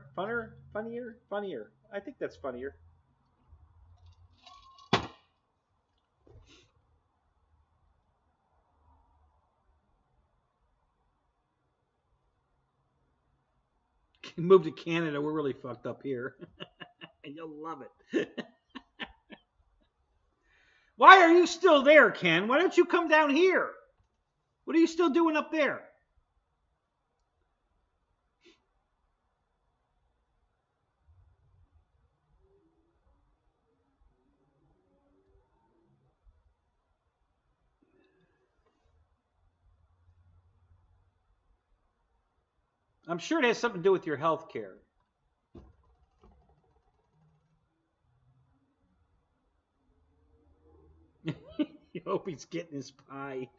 I think that's funnier. Move to Canada. We're really fucked up here. You'll love it. Why are you still there, Ken? Why don't you come down here? What are you still doing up there? I'm sure it has something to do with your health care. You hope he's getting his pie.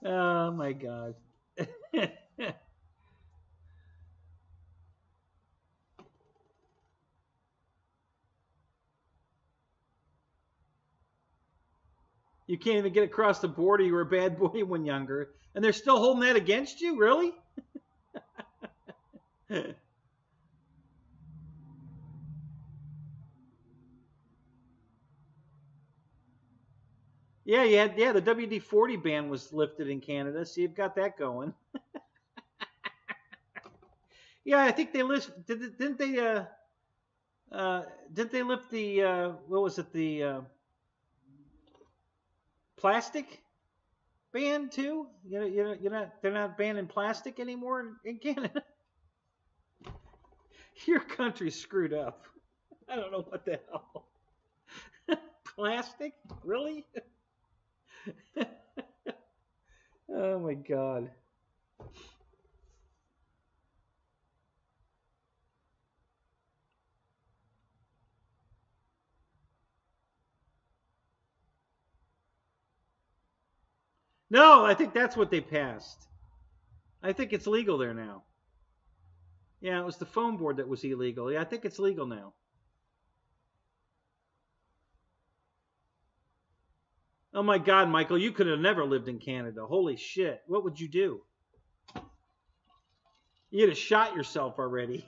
Oh my God. You can't even get across the border. You were a bad boy when younger. And they're still holding that against you? Really? Yeah, the WD-40 ban was lifted in Canada, so you've got that going. Yeah, I think they didn't they lift the what was it, the plastic ban too? They're not banning plastic anymore in Canada. Your country's screwed up. I don't know what the hell. Plastic? Really? Oh my God. No, I think that's what they passed. I think it's legal there now. Yeah, it was the foam board that was illegal. Yeah, I think it's legal now. Oh my God, Michael, you could have never lived in Canada. Holy shit. What would you do? You'd have shot yourself already.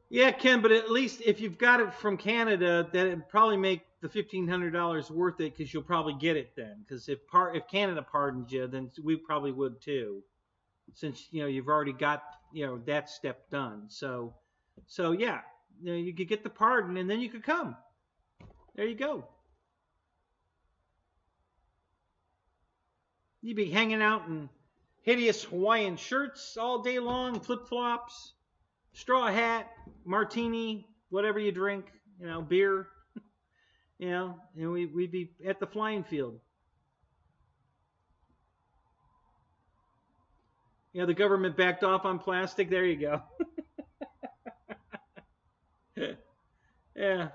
Yeah, Ken, but at least if you've got it from Canada, then it'd probably make the $1,500 worth it because you'll probably get it then. Because if Canada pardons you, then we probably would too, since you've already got that step done. So yeah, you could get the pardon and then you could come. There you go. You'd be hanging out in hideous Hawaiian shirts all day long, flip flops, straw hat, martini, whatever you drink, beer, and we'd be at the flying field. The government backed off on plastic. There you go. Yeah.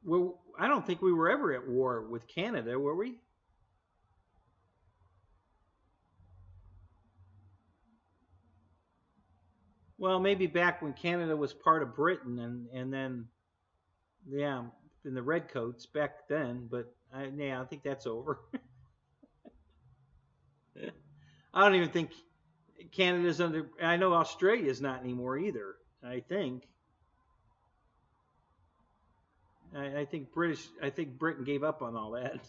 Well, I don't think we were ever at war with Canada, were we? Well, maybe back when Canada was part of Britain, and then, yeah, in the redcoats back then. But I think that's over. I don't even think Canada's under. I know Australia's not anymore either. I think. I think British. I think Britain gave up on all that.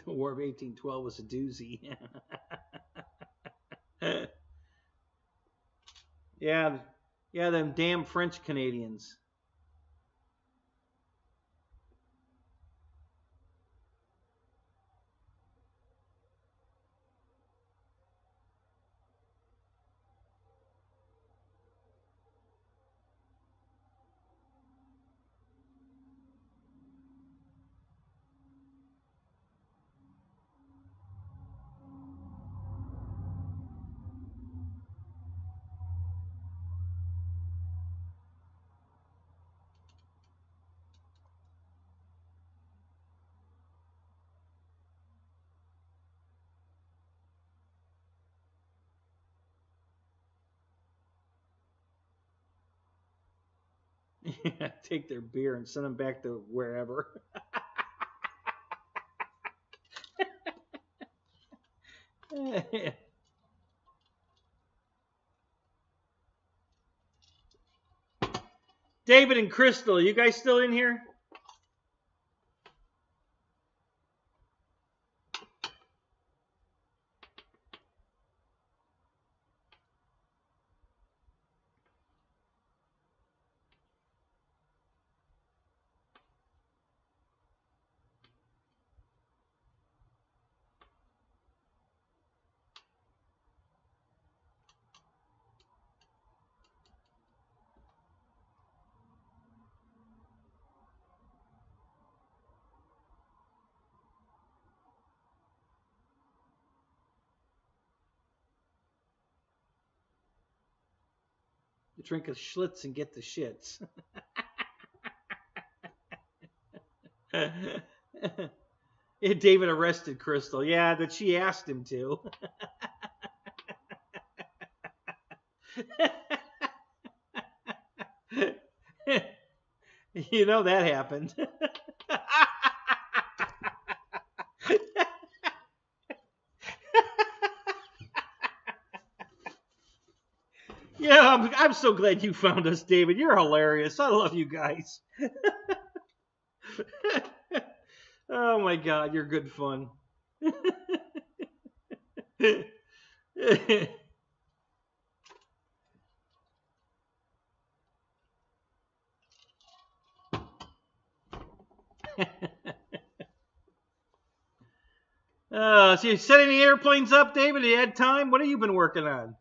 The War of 1812 was a doozy. Yeah, yeah, them damn French Canadians. Take their beer and send them back to wherever. David and Crystal, you guys still in here? You drink a Schlitz and get the shits. David arrested Crystal. Yeah, that she asked him to. You know that happened. Yeah, I'm so glad you found us, David. You're hilarious. I love you guys. Oh my God, you're good fun. So you set any airplanes up, David? You had time? What have you been working on?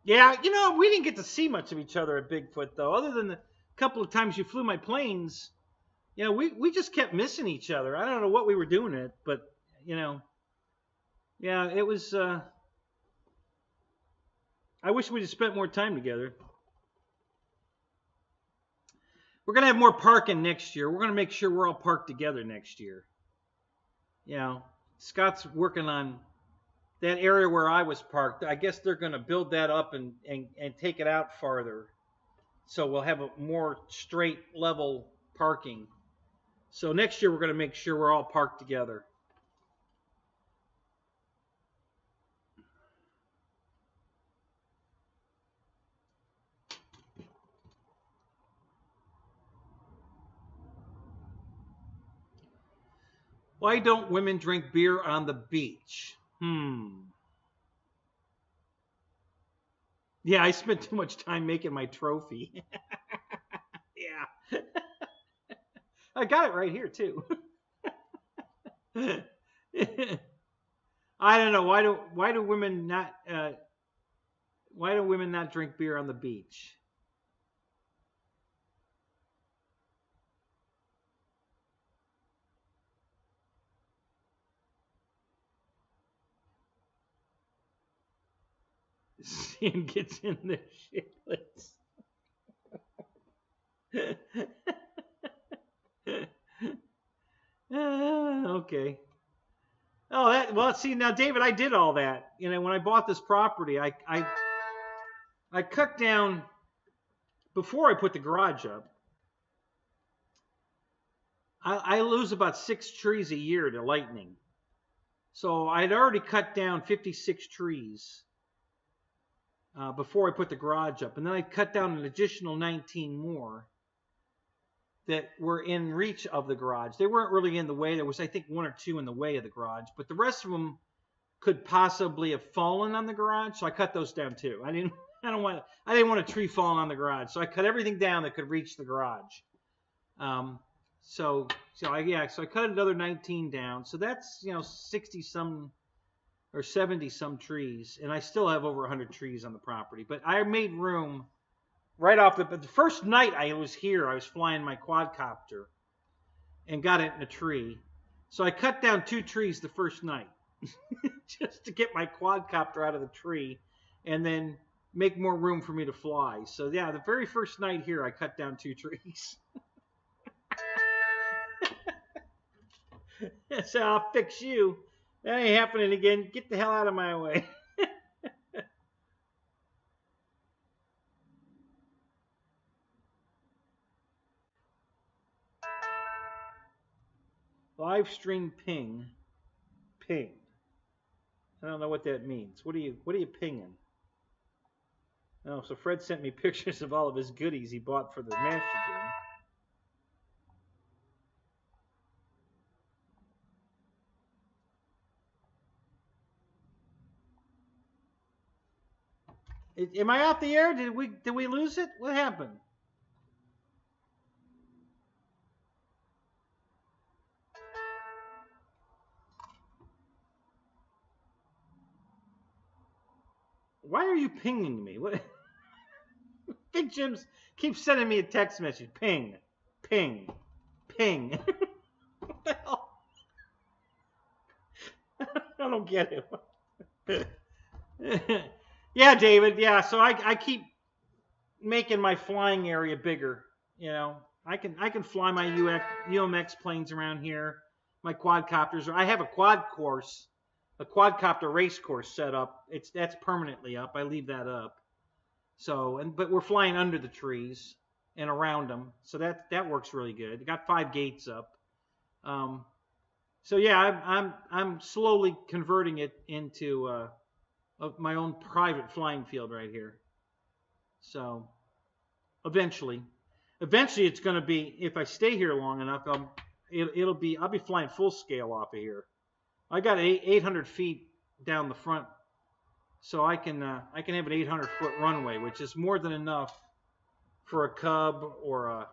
Yeah, you know, we didn't get to see much of each other at Bigfoot, though. Other than the couple of times you flew my planes, you know, we just kept missing each other. I don't know what we were doing it, but, you know, yeah, it was, I wish we'd have spent more time together. We're going to have more parking next year. We're going to make sure we're all parked together next year. You know, Scott's working on that area where I was parked. I guess they're going to build that up and take it out farther. So we'll have a more straight, level parking. So next year we're going to make sure we're all parked together. Why don't women drink beer on the beach? Yeah, I spent too much time making my trophy. Yeah. I got it right here too. I don't know why do women not drink beer on the beach? Sand gets in the shitlets. Okay. Oh, well. See now, David, I did all that. You know, when I bought this property, I cut down before I put the garage up. I lose about 6 trees a year to lightning. So I'd already cut down 56 trees before I put the garage up. And then I cut down an additional 19 more that were in reach of the garage. They weren't really in the way. There was, I think, 1 or 2 in the way of the garage. But the rest of them could possibly have fallen on the garage. So I cut those down too. I didn't want a tree falling on the garage. So I cut everything down that could reach the garage. So I cut another 19 down. So that's, 60 some or 70 some trees, and I still have over 100 trees on the property. But I made room right off the first night I was here. I was flying my quadcopter and got it in a tree. So I cut down 2 trees the first night just to get my quadcopter out of the tree and then make more room for me to fly. So yeah, the very first night here I cut down 2 trees. So I'll fix you. That ain't happening again. Get the hell out of my way. Live stream ping. Ping. I don't know what that means. What are you pinging? Oh, so Fred sent me pictures of all of his goodies he bought for the Master Gym. Am I off the air? Did we lose it? What happened? Why are you pinging me? What? Big Jim's keeps sending me a text message. Ping, ping, ping. What the hell? I don't get it. Yeah, David. Yeah, so I keep making my flying area bigger. I can fly my UMX planes around here. My quadcopters. I have a quadcopter race course set up. That's permanently up. I leave that up. So but we're flying under the trees and around them. So that works really good. I got 5 gates up. So yeah, I'm slowly converting it into my own private flying field right here. So eventually it's going to be, if I stay here long enough, I'll be flying full scale off of here. I got 800 feet down the front, so I can have an 800-foot runway, which is more than enough for a Cub or a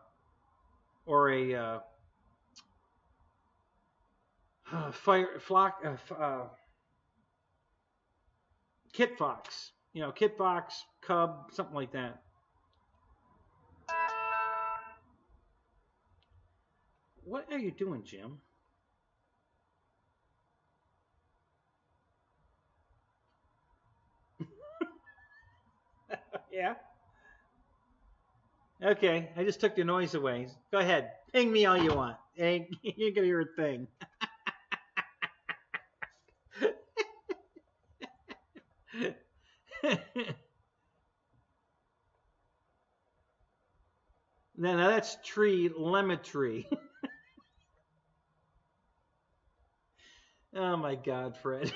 Kit Fox, Kit Fox, Cub, something like that. What are you doing, Jim? Yeah. Okay, I just took the noise away. Go ahead, ping me all you want. Hey, you're gonna hear a thing. Now that's telemetry. Oh my God, Fred.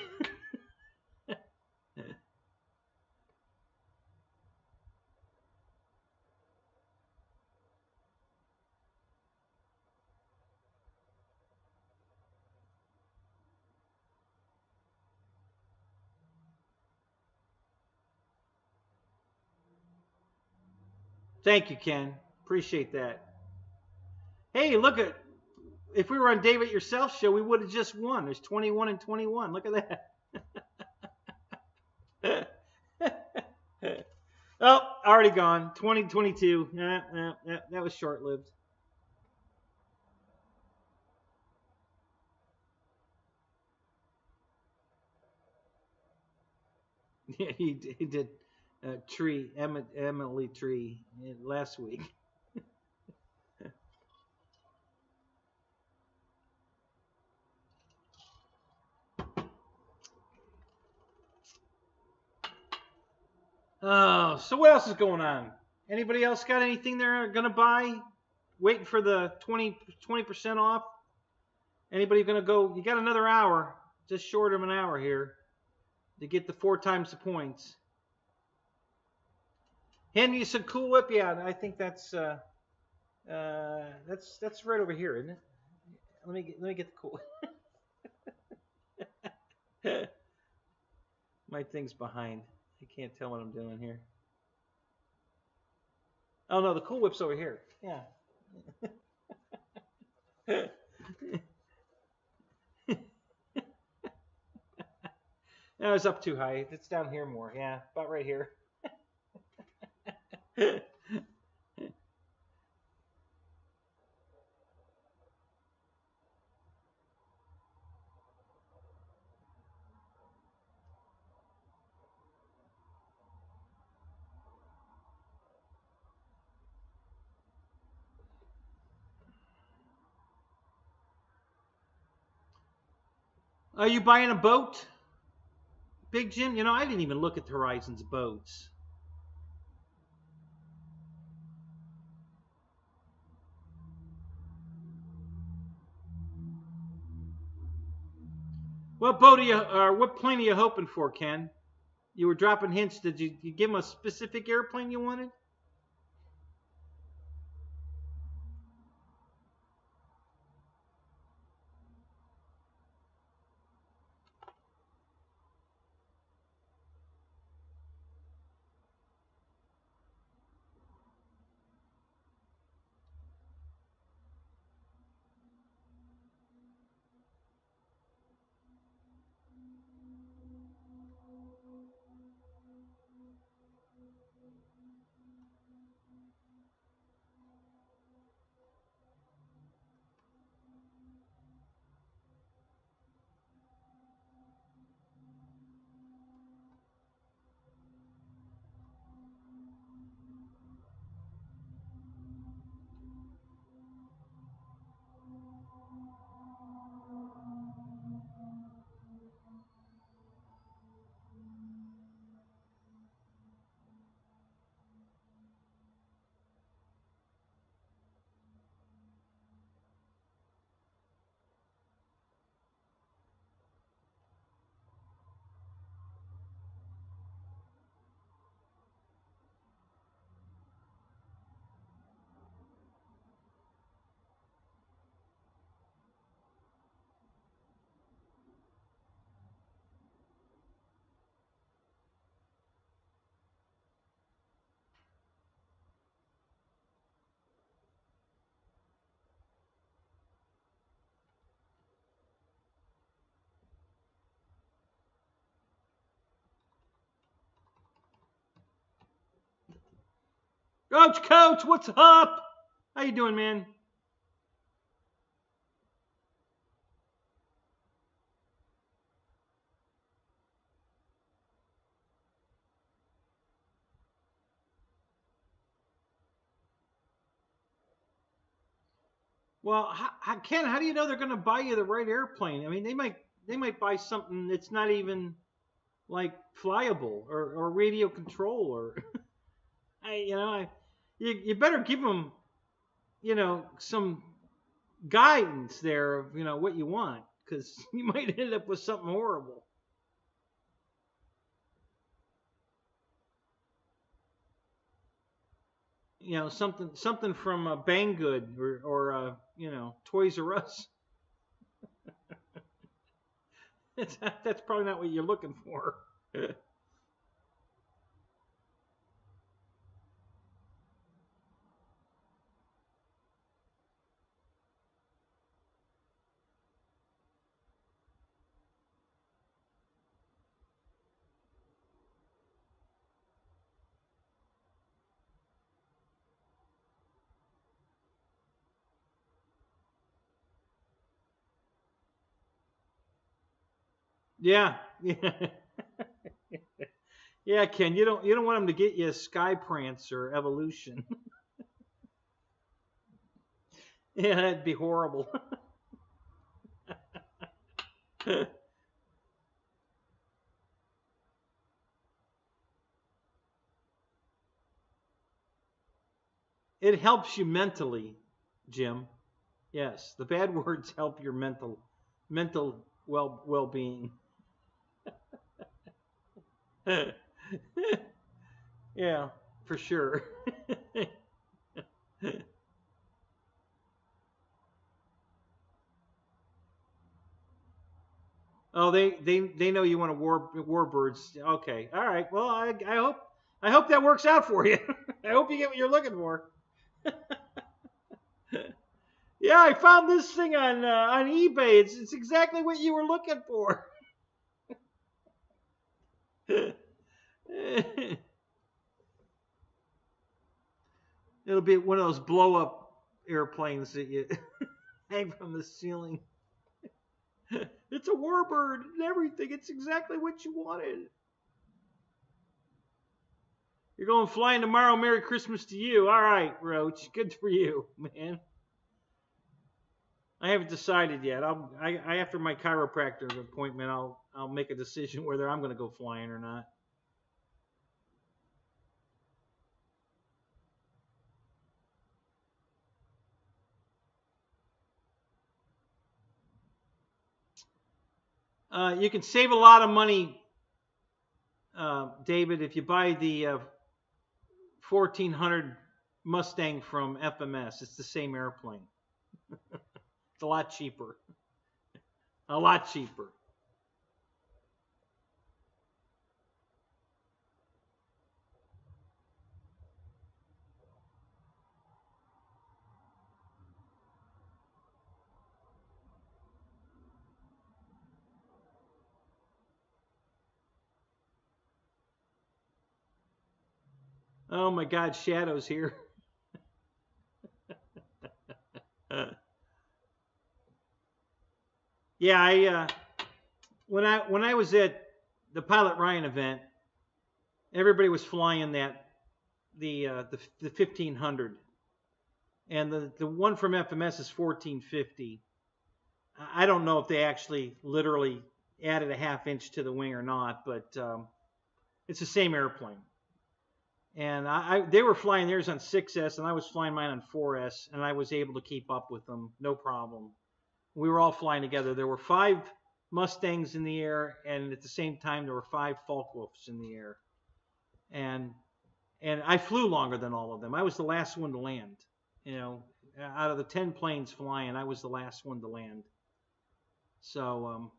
Thank you, Ken. Appreciate that. Hey, look at, if we were on David Yourself show, we would have just won. There's 21 and 21. Look at that. Oh, already gone. 2022. That was short-lived. Yeah, he did. Emily Tree last week. Oh, so what else is going on? Anybody else got anything they're gonna buy? Waiting for the 20% off? Anybody gonna go? You got another hour, just short of an hour here, to get the 4 times the points. Hand you some Cool Whip. Yeah, I think that's right over here, isn't it? Let me get the Cool Whip. My thing's behind. I can't tell what I'm doing here. Oh no, the Cool Whip's over here. Yeah. No, it's up too high. It's down here more. Yeah, about right here. Are you buying a boat, Big Jim? You know, I didn't even look at Horizon's boats. What boat are you, or what plane are you hoping for, Ken? You were dropping hints. Did you give him a specific airplane you wanted? Coach, what's up? How you doing, man? Well, Ken, how do you know they're going to buy you the right airplane? I mean, they might buy something that's not even like flyable or radio control or you better give them some guidance there of what you want, because you might end up with something horrible. Something from Banggood or Toys R Us. That's probably not what you're looking for. Yeah, yeah, yeah, Ken. You don't want them to get you a Sky Prancer Evolution. Yeah, that'd be horrible. It helps you mentally, Jim. Yes, the bad words help your mental well-being. Yeah, for sure. Oh, they know you want to warbirds. Okay, all right. Well, I hope that works out for you. I hope you get what you're looking for. Yeah, I found this thing on eBay. It's exactly what you were looking for. It'll be one of those blow up airplanes that you hang from the ceiling. It's a warbird and everything. It's exactly what you wanted. You're going flying tomorrow. Merry Christmas to you. All right, Roach. Good for you, man. I haven't decided yet. I after my chiropractor appointment, I'll make a decision whether I'm going to go flying or not. You can save a lot of money, David, if you buy the 1400 Mustang from FMS. It's the same airplane. It's a lot cheaper. A lot cheaper. Oh my God, Shadow's here. Yeah, when I was at the Pilot Ryan event, everybody was flying the 1500, and the one from FMS is 1450. I don't know if they actually literally added a half inch to the wing or not, but it's the same airplane. And they were flying theirs on 6S, and I was flying mine on 4S, and I was able to keep up with them, no problem. We were all flying together. There were 5 Mustangs in the air, and at the same time, there were 5 Focke-Wulfs in the air. And I flew longer than all of them. I was the last one to land. You know, out of the 10 planes flying, I was the last one to land. So,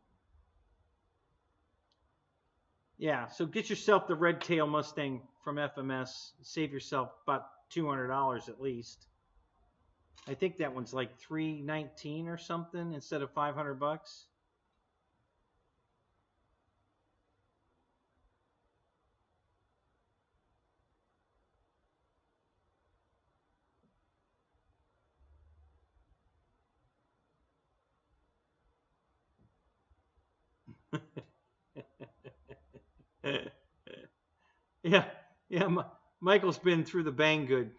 yeah, so get yourself the Red Tail Mustang from FMS. Save yourself about $200 at least. I think that one's like $319 or something instead of $500. Yeah, yeah. Michael's been through the bang good.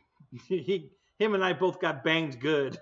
Him and I both got banged good.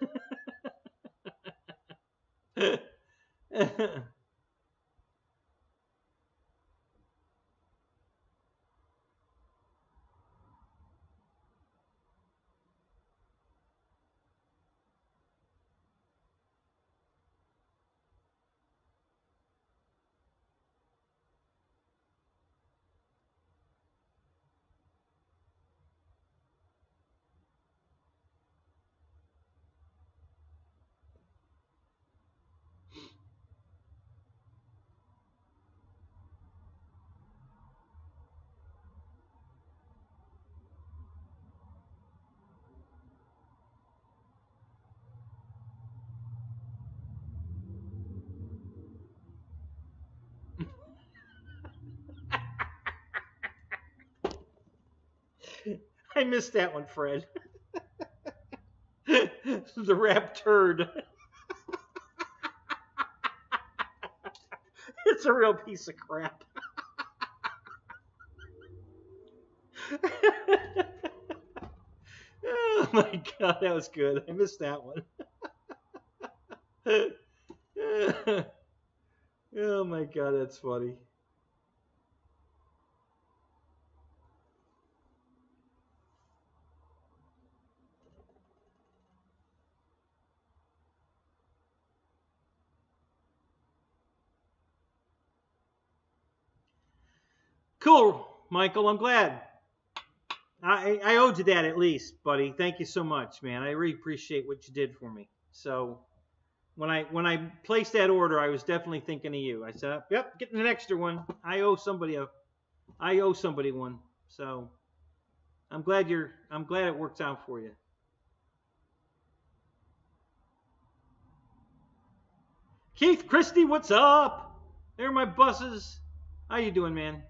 I missed that one, Fred. The rap turd. It's a real piece of crap. Oh my God, that was good. I missed that one. Oh my God, that's funny. Cool, Michael. I'm glad. I owed you that at least, buddy. Thank you so much, man. I really appreciate what you did for me. So when I placed that order, I was definitely thinking of you. I said, "Yep, getting an extra one. I owe somebody one." So I'm glad it works out for you. Keith Christie, what's up? There are my buses. How you doing, man?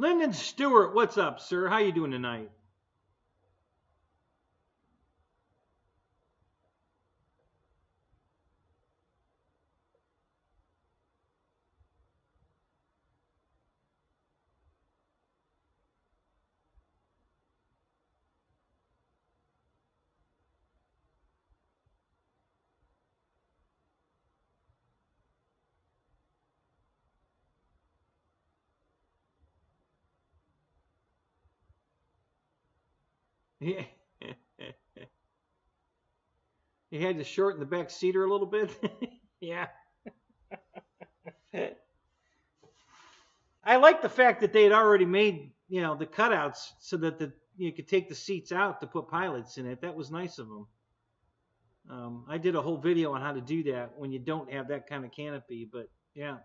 Lyndon Stewart, what's up, sir? How you doing tonight? Yeah. He had to shorten the back seater a little bit. Yeah. I like the fact that they had already made, the cutouts so that you could take the seats out to put pilots in it. That was nice of them. I did a whole video on how to do that when you don't have that kind of canopy, but yeah.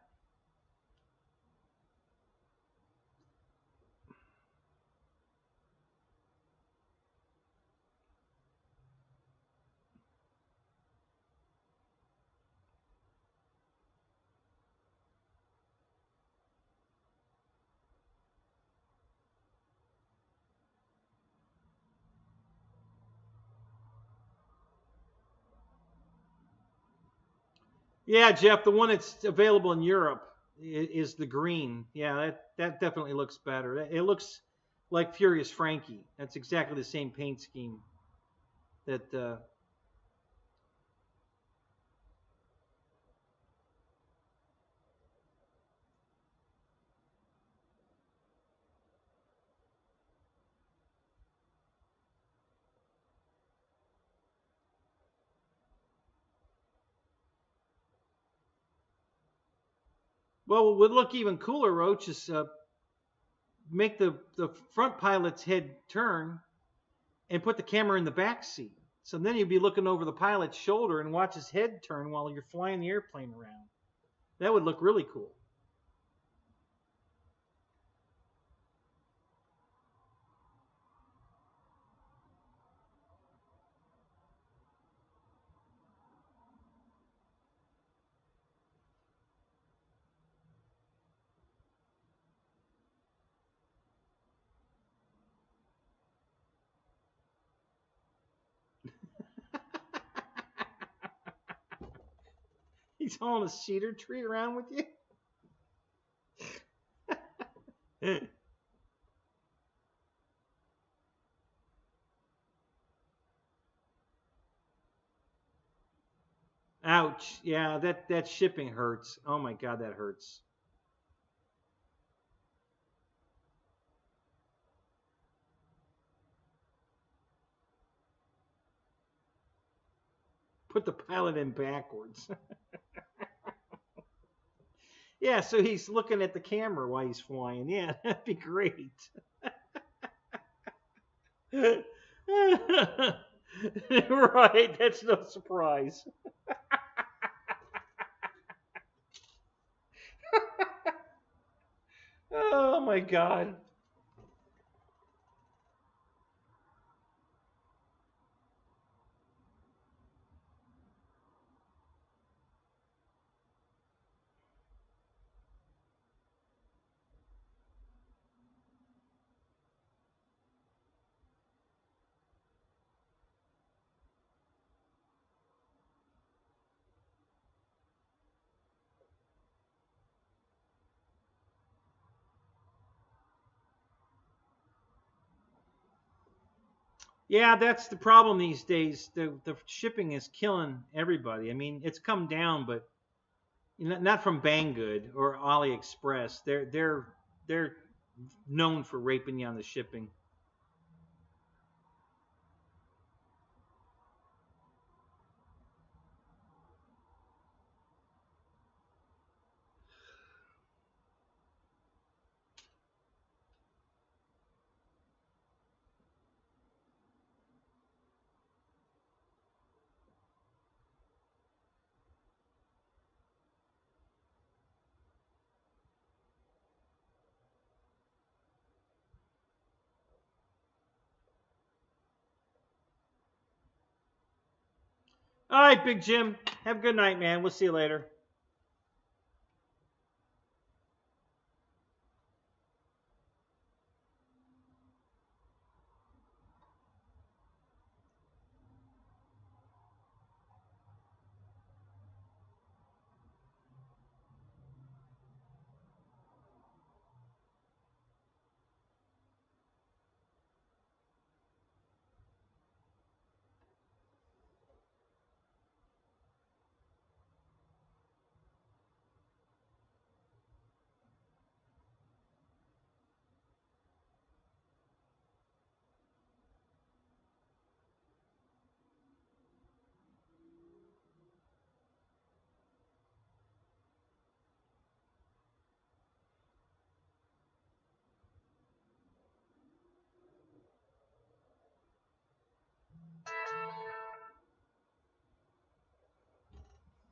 Yeah, Jeff, the one that's available in Europe is the green. Yeah, that definitely looks better. It looks like Furious Frankie. That's exactly the same paint scheme that well, what would look even cooler, Roach, is make the front pilot's head turn and put the camera in the back seat. So then you'd be looking over the pilot's shoulder and watch his head turn while you're flying the airplane around. That would look really cool. He's hauling a cedar tree around with you. Ouch. Yeah, that shipping hurts. Oh my God, that hurts. Put the pilot in backwards. Yeah, so he's looking at the camera while he's flying. Yeah, that'd be great. Right, that's no surprise. Oh my God. Yeah, that's the problem these days. The shipping is killing everybody. I mean, it's come down, but not from Banggood or AliExpress. They're known for raping you on the shipping. All right, Big Jim. Have a good night, man. We'll see you later.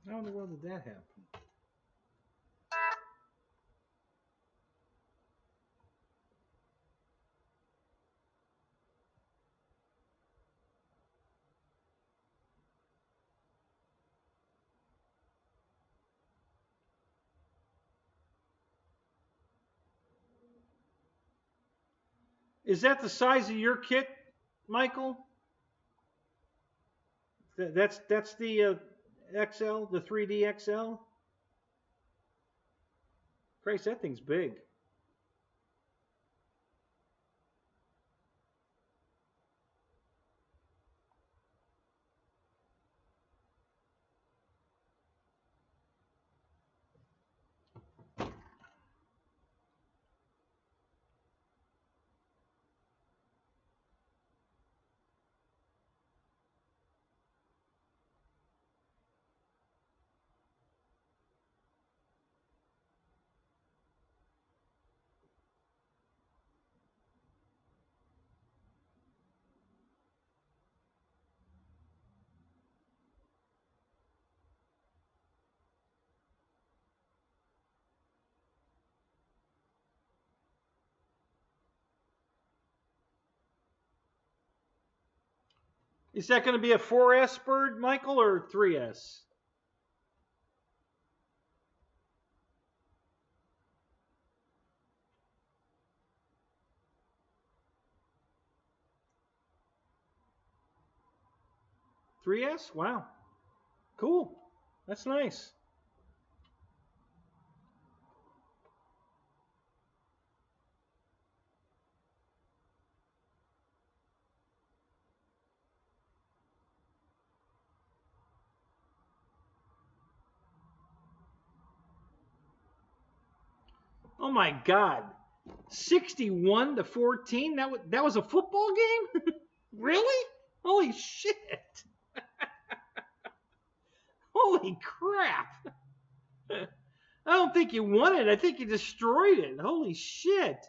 How in the world did that happen? Is that the size of your kit, Michael? That's the XL, the 3D XL. Christ, that thing's big. Is that going to be a 4S bird, Michael, or 3S? 3S? Wow. Cool. That's nice. Oh my God. 61-14? That was a football game? Really? Holy shit. Holy crap. I don't think you won it. I think you destroyed it. Holy shit.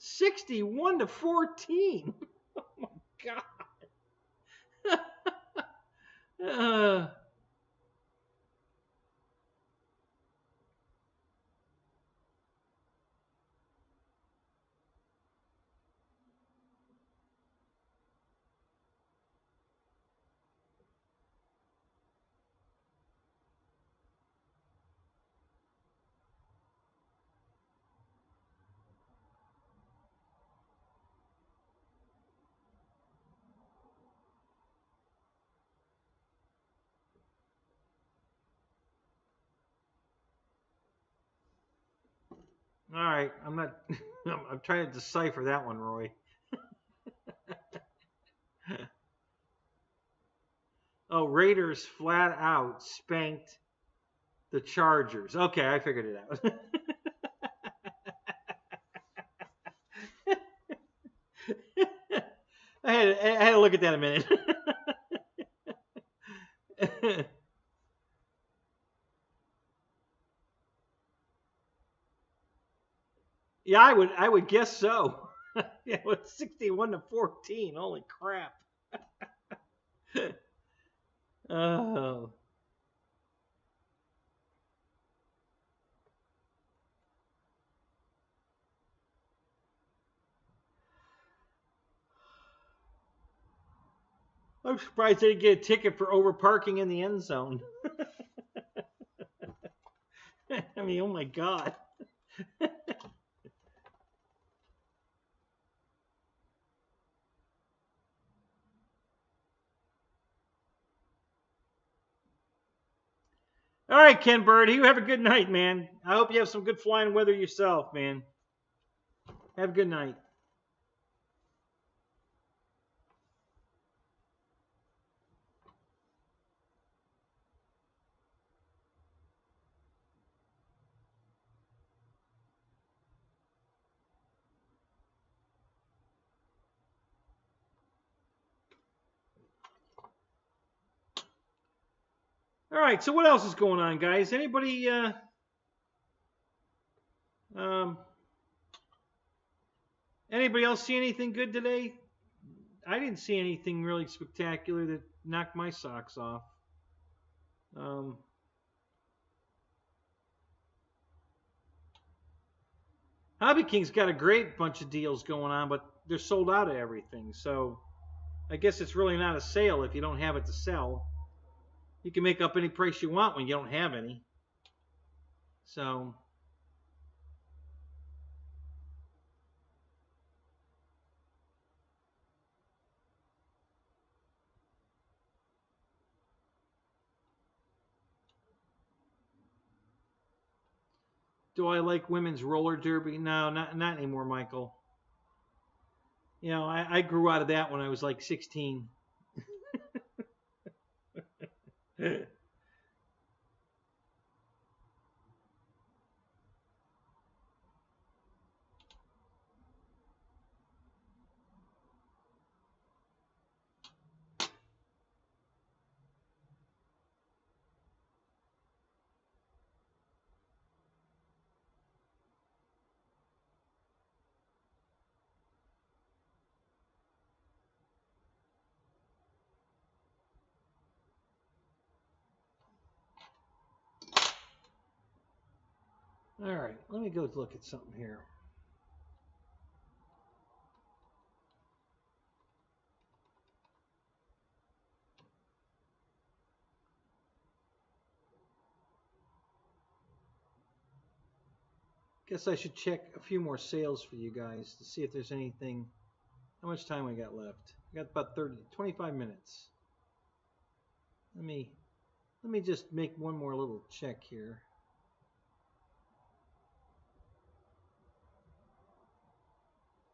61-14. Oh my God. All right, I'm not. I'm trying to decipher that one, Roy. Oh, Raiders flat out spanked the Chargers. Okay, I figured it out. I had to look at that a minute. Yeah, I would guess so. Yeah, it was 61-14. Holy crap. Oh. I'm surprised they didn't get a ticket for over parking in the end zone. I mean, oh my God. All right, Ken Bird, you have a good night, man. I hope you have some good flying weather yourself, man. Have a good night. All right, so what else is going on, guys? Anybody um, anybody else see anything good today? I didn't see anything really spectacular that knocked my socks off. Hobby King's got a great bunch of deals going on, but they're sold out of everything. So I guess it's really not a sale if you don't have it to sell. You can make up any price you want when you don't have any. So do I like women's roller derby? No, not anymore, Michael. You know, I grew out of that when I was like 16. All right, let me go look at something here. Guess I should check a few more sales for you guys to see if there's anything. How much time we got left? We got about 25 minutes. Let me just make one more little check here.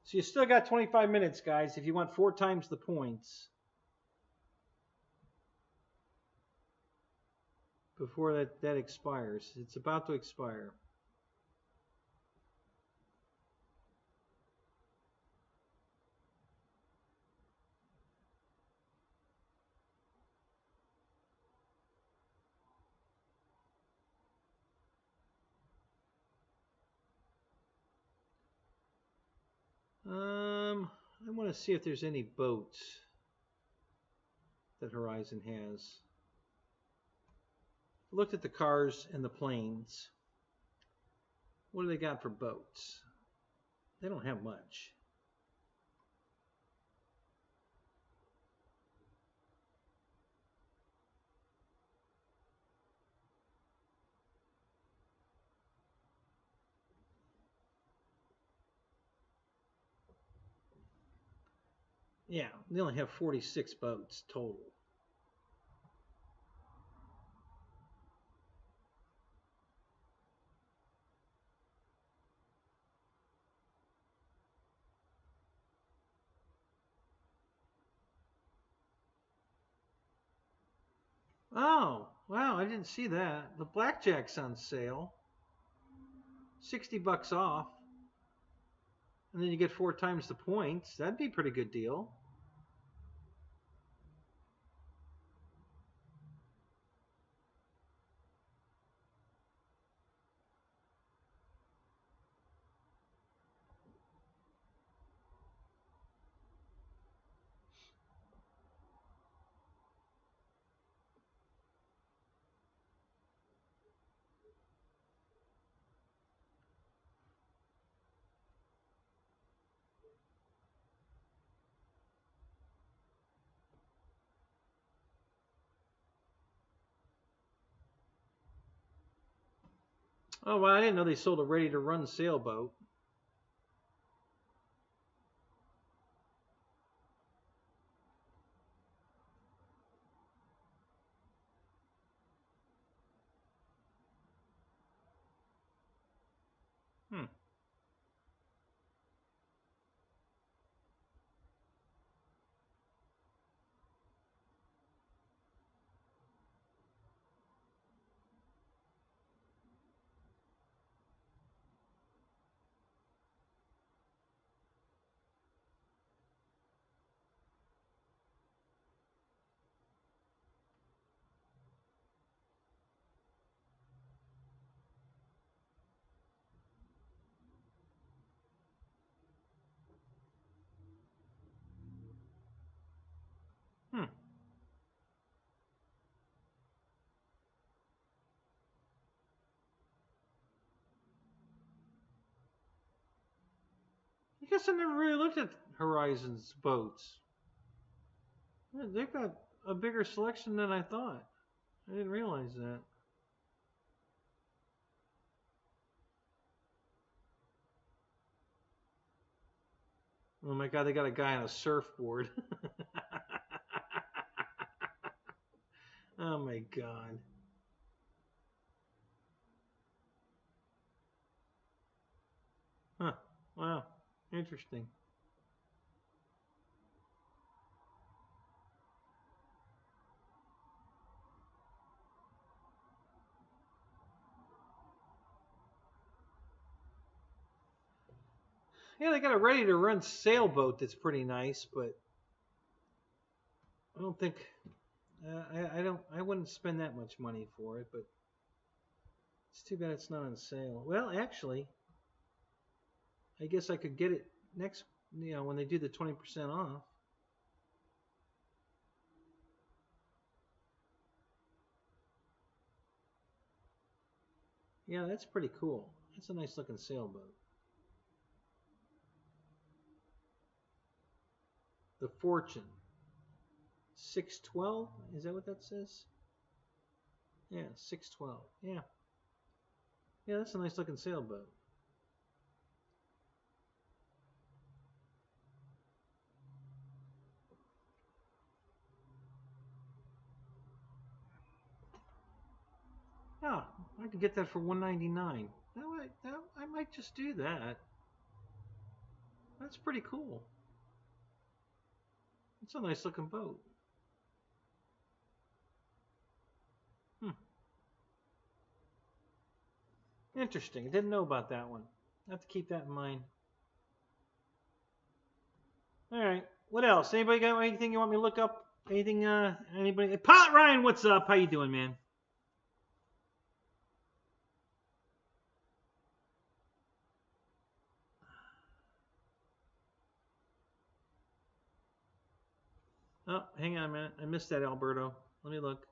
So you still got 25 minutes, guys, if you want 4 times the points before that expires. It's about to expire. I want to see if there's any boats that Horizon has. I looked at the cars and the planes. What do they got for boats? They don't have much. Yeah, they only have 46 boats total. Oh, wow, I didn't see that. The blackjack's on sale. $60 off. And then you get 4 times the points. That'd be a pretty good deal. Oh, well, I didn't know they sold a ready-to-run sailboat. Hmm. Hmm. I guess I never really looked at Horizon's boats. Yeah, they've got a bigger selection than I thought. I didn't realize that. Oh my god, they got a guy on a surfboard. Oh my god. Huh. Wow. Interesting. Yeah, they got a ready to run sailboat that's pretty nice, but I don't think I wouldn't spend that much money for it, but it's too bad it's not on sale. Well, actually, I guess I could get it next, when they do the 20% off. Yeah, that's pretty cool. That's a nice looking sailboat. The Fortune 612, is that what that says? Yeah, 612. Yeah. Yeah, that's a nice looking sailboat. Oh, I could get that for $199. I might just do that. That's pretty cool. It's a nice looking boat. Hmm. Interesting. I didn't know about that one. I have to keep that in mind. All right. What else? Anybody got anything you want me to look up? Anything? Anybody? Pot Ryan, what's up? How you doing, man? Oh, hang on a minute. I missed that, Alberto. Let me look.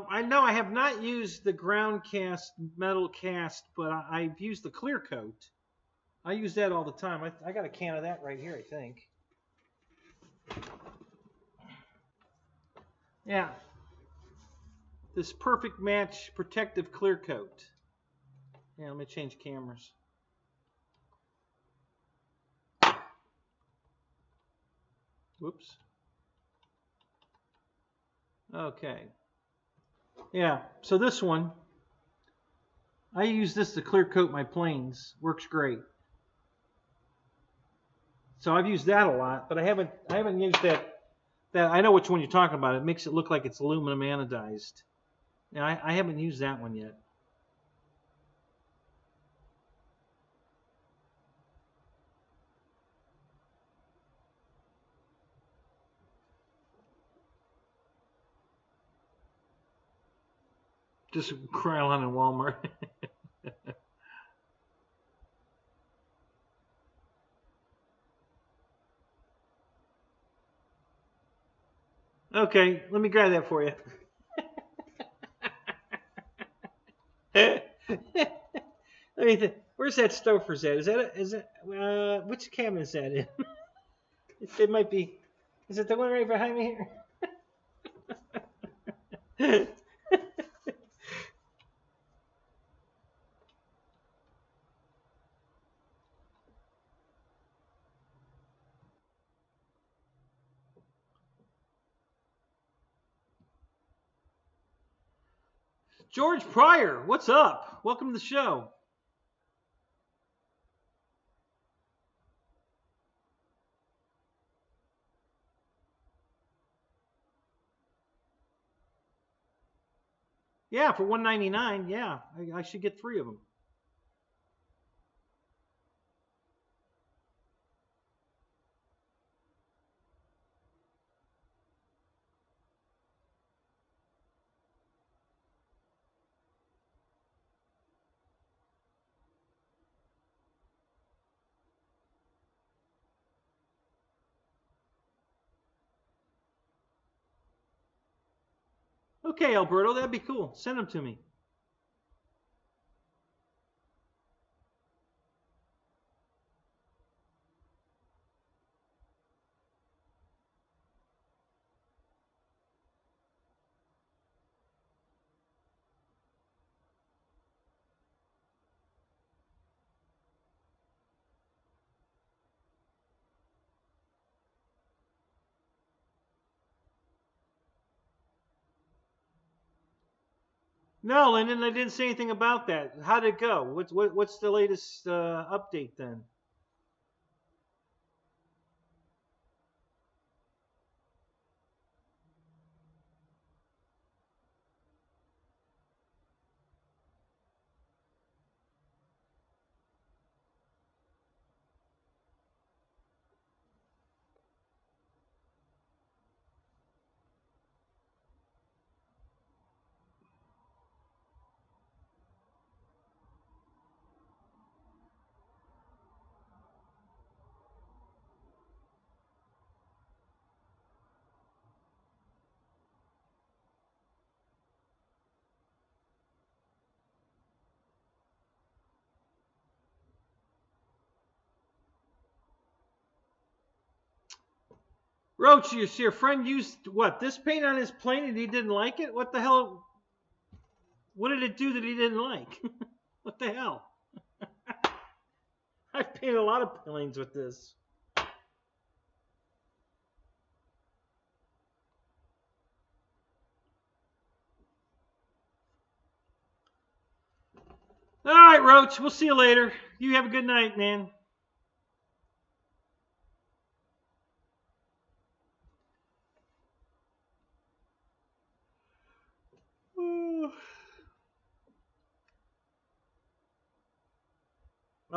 I know I have not used the ground cast metal cast, but I've used the clear coat. I use that all the time. I got a can of that right here, I think. Yeah. This Perfect Match Protective Clear Coat. Yeah, let me change cameras. Whoops. Okay. Yeah, so this one, I use this to clear coat my planes. Works great. So I've used that a lot, but I haven't used that. I know which one you're talking about. It makes it look like it's aluminum anodized. Yeah, I haven't used that one yet. Just Krylon and Walmart. Okay, let me grab that for you. Let me think. Where's that Stouffer's at? Is it which cabin is that in? It might be. Is it the one right behind me here? George Pryor, what's up? Welcome to the show. Yeah, for $199. Yeah, I should get 3 of them. Okay, Alberto, that'd be cool. Send them to me. No, Lyndon, I didn't say anything about that. How'd it go? What's the latest update then? Roach, your friend used what? This paint on his plane and he didn't like it? What the hell? What did it do that he didn't like? What the hell? I've painted a lot of planes with this. All right, Roach, we'll see you later. You have a good night, man.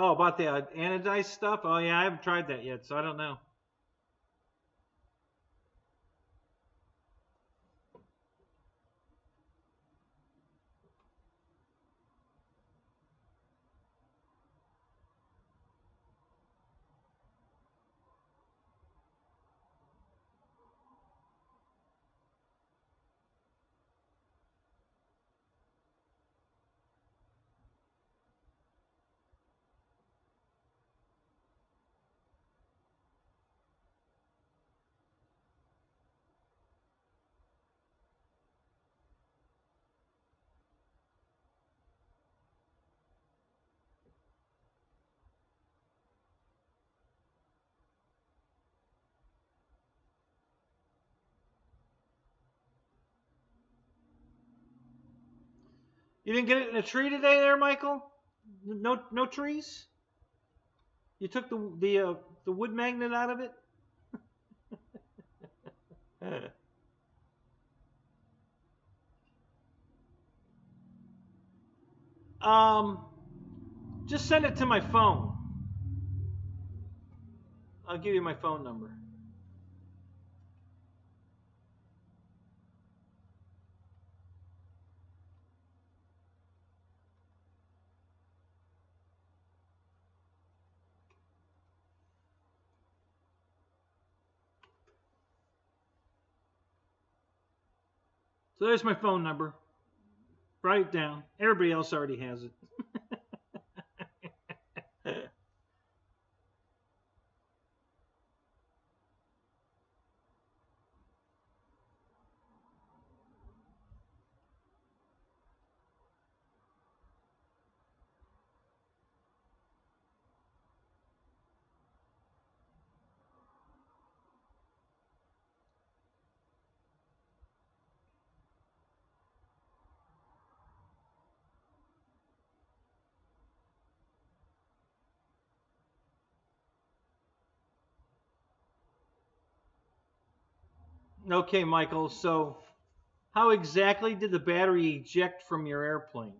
Oh, about the anodized stuff? Oh, yeah, I haven't tried that yet, so I don't know. You didn't get it in a tree today, there, Michael? No trees. You took the wood magnet out of it. Just send it to my phone. I'll give you my phone number. So there's my phone number. Write it down. Everybody else already has it. Okay, Michael, so how exactly did the battery eject from your airplane?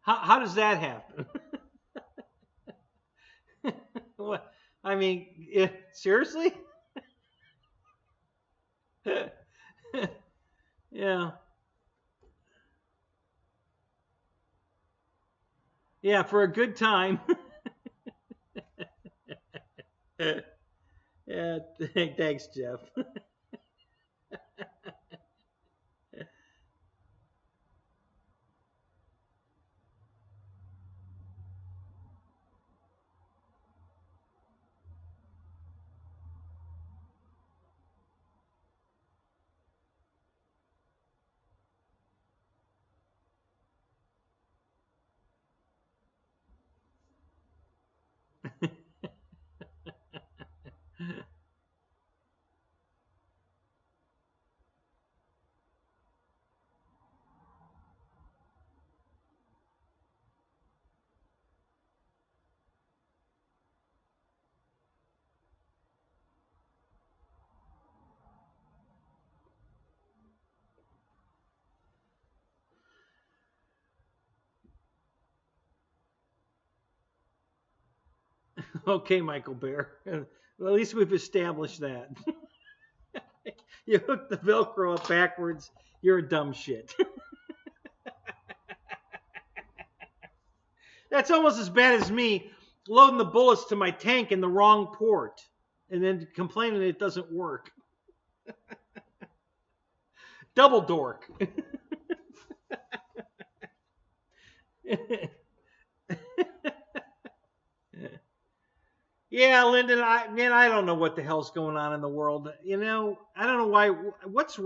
How does that happen? What? I mean, seriously? Yeah. Yeah, for a good time. Yeah, thanks, Jeff. Okay, Michael Bear. Well, at least we've established that. You hook the Velcro up backwards, you're a dumb shit. That's almost as bad as me loading the bullets to my tank in the wrong port and then complaining it doesn't work. Double dork. Yeah, Lyndon, I don't know what the hell's going on in the world. You know, I don't know why. What's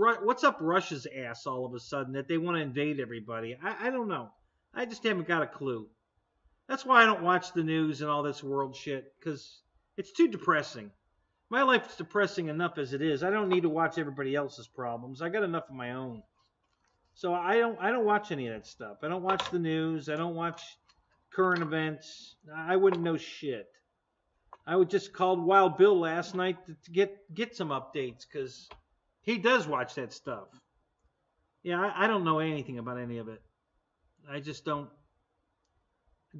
up Russia's ass all of a sudden that they want to invade everybody? I don't know. I just haven't got a clue. That's why I don't watch the news and all this world shit, because it's too depressing. My life's depressing enough as it is. I don't need to watch everybody else's problems. I got enough of my own. So I don't watch any of that stuff. I don't watch the news. I don't watch current events. I wouldn't know shit. I would just called Wild Bill last night to get some updates, because he does watch that stuff. Yeah, I don't know anything about any of it. I just don't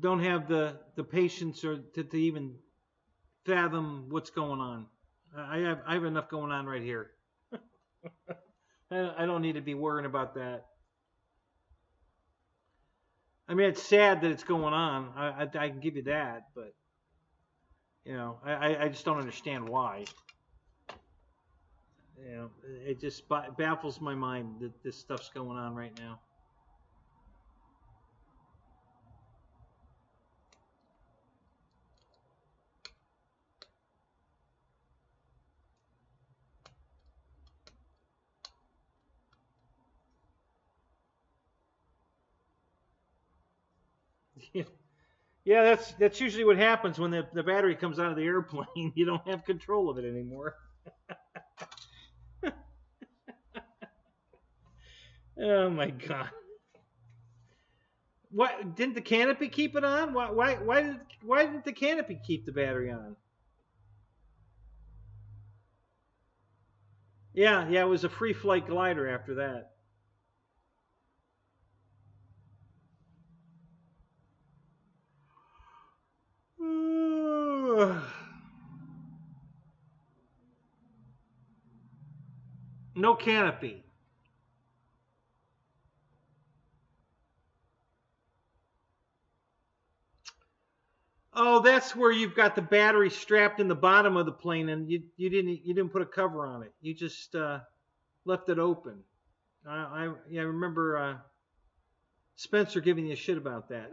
have the patience or to even fathom what's going on. I have enough going on right here. I don't need to be worrying about that. I mean, it's sad that it's going on. I can give you that, but you know, I just don't understand why. You know, it just baffles my mind that this stuff's going on right now. Yeah, that's usually what happens when the battery comes out of the airplane. You don't have control of it anymore. Oh my god. What didn't the canopy keep it on? Why didn't the canopy keep the battery on? Yeah, it was a free flight glider after that. No canopy. Oh, that's where you've got the battery strapped in the bottom of the plane, and you didn't put a cover on it. You just left it open. I remember Spencer giving you shit about that.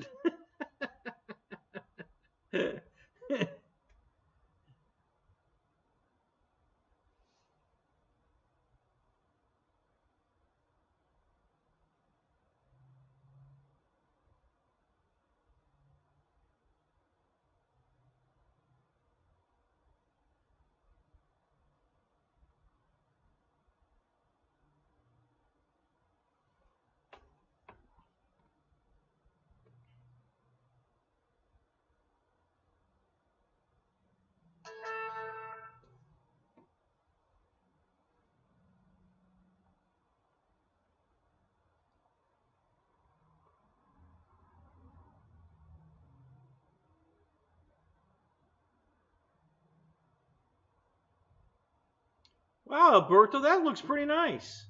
Wow, Alberto, that looks pretty nice.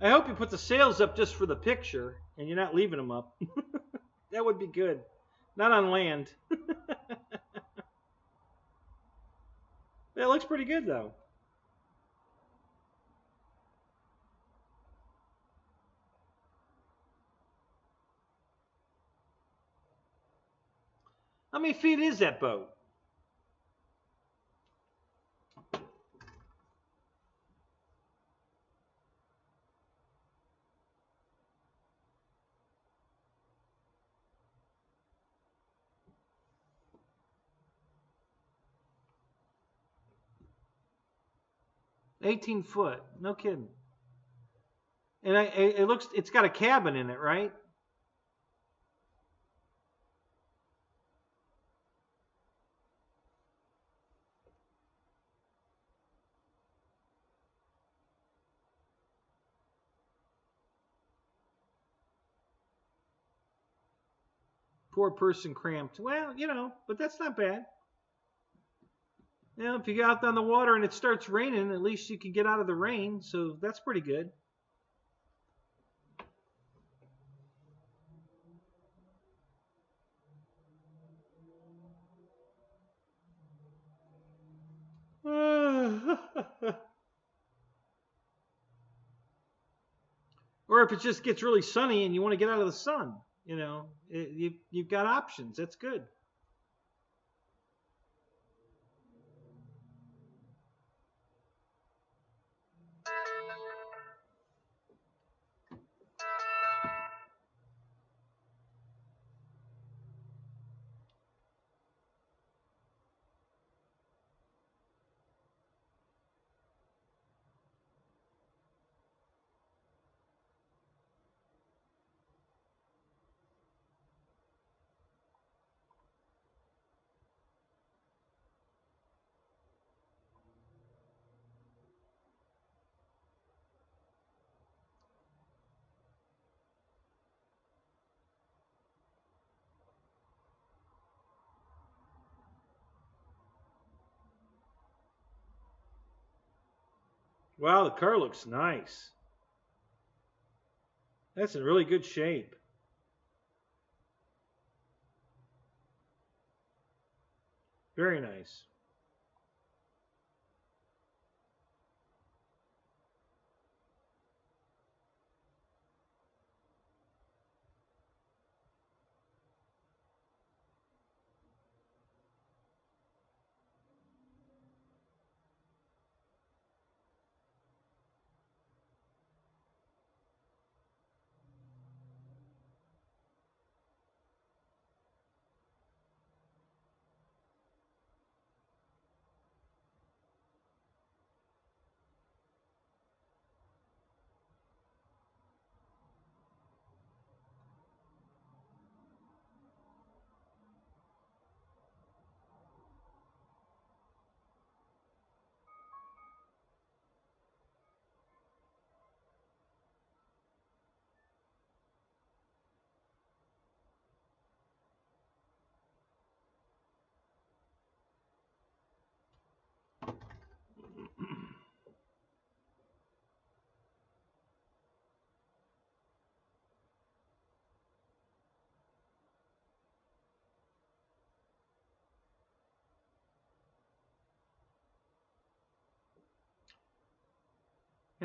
I hope you put the sails up just for the picture and you're not leaving them up. That would be good. Not on land. That looks pretty good though. How many feet is that boat? $18 no kidding. And it's got a cabin in it, right? Poor person cramped. Well, but that's not bad. If you get out on the water and it starts raining, at least you can get out of the rain, so that's pretty good. Or if it just gets really sunny and you want to get out of the sun, you've got options. That's good. Wow, the car looks nice. That's in really good shape. Very nice.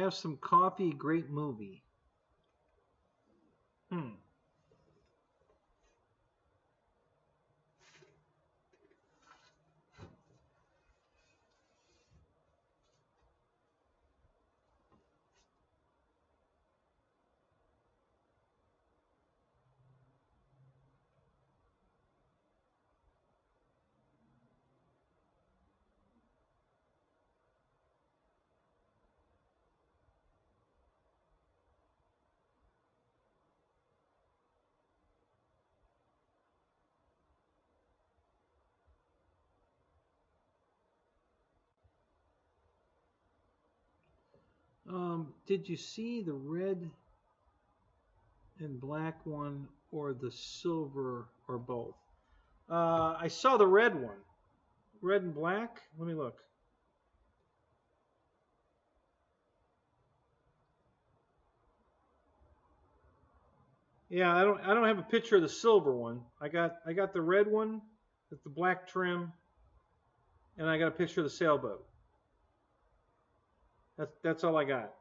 Have some coffee, great movie. Hmm. Did you see the red and black one or the silver or both? I saw the red one. Red and black? Let me look. Yeah, I don't have a picture of the silver one. I got the red one with the black trim, and I got a picture of the sailboat. That's all I got.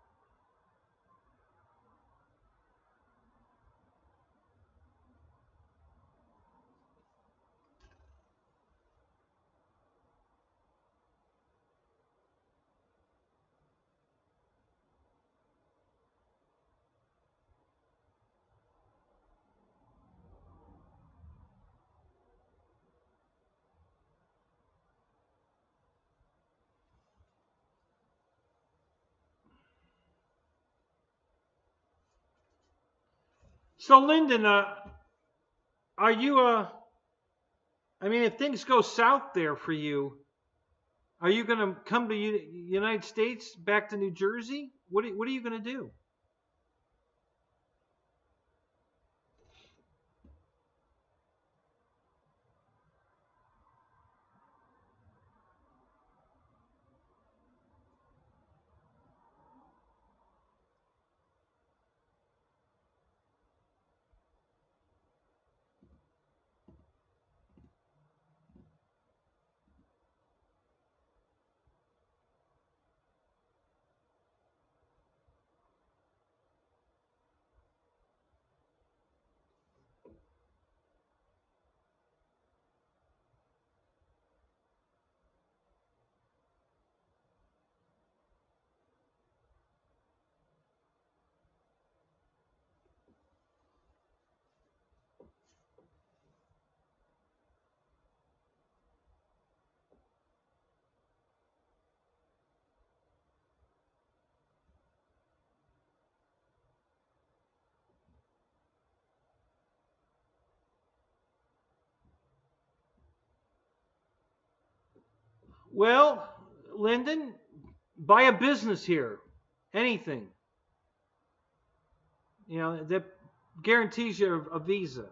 So Lyndon, are you I mean, if things go south there for you, are you going to come to United States, back to New Jersey? What are you going to do? Well, Lyndon, buy a business here. Anything. That guarantees you a visa.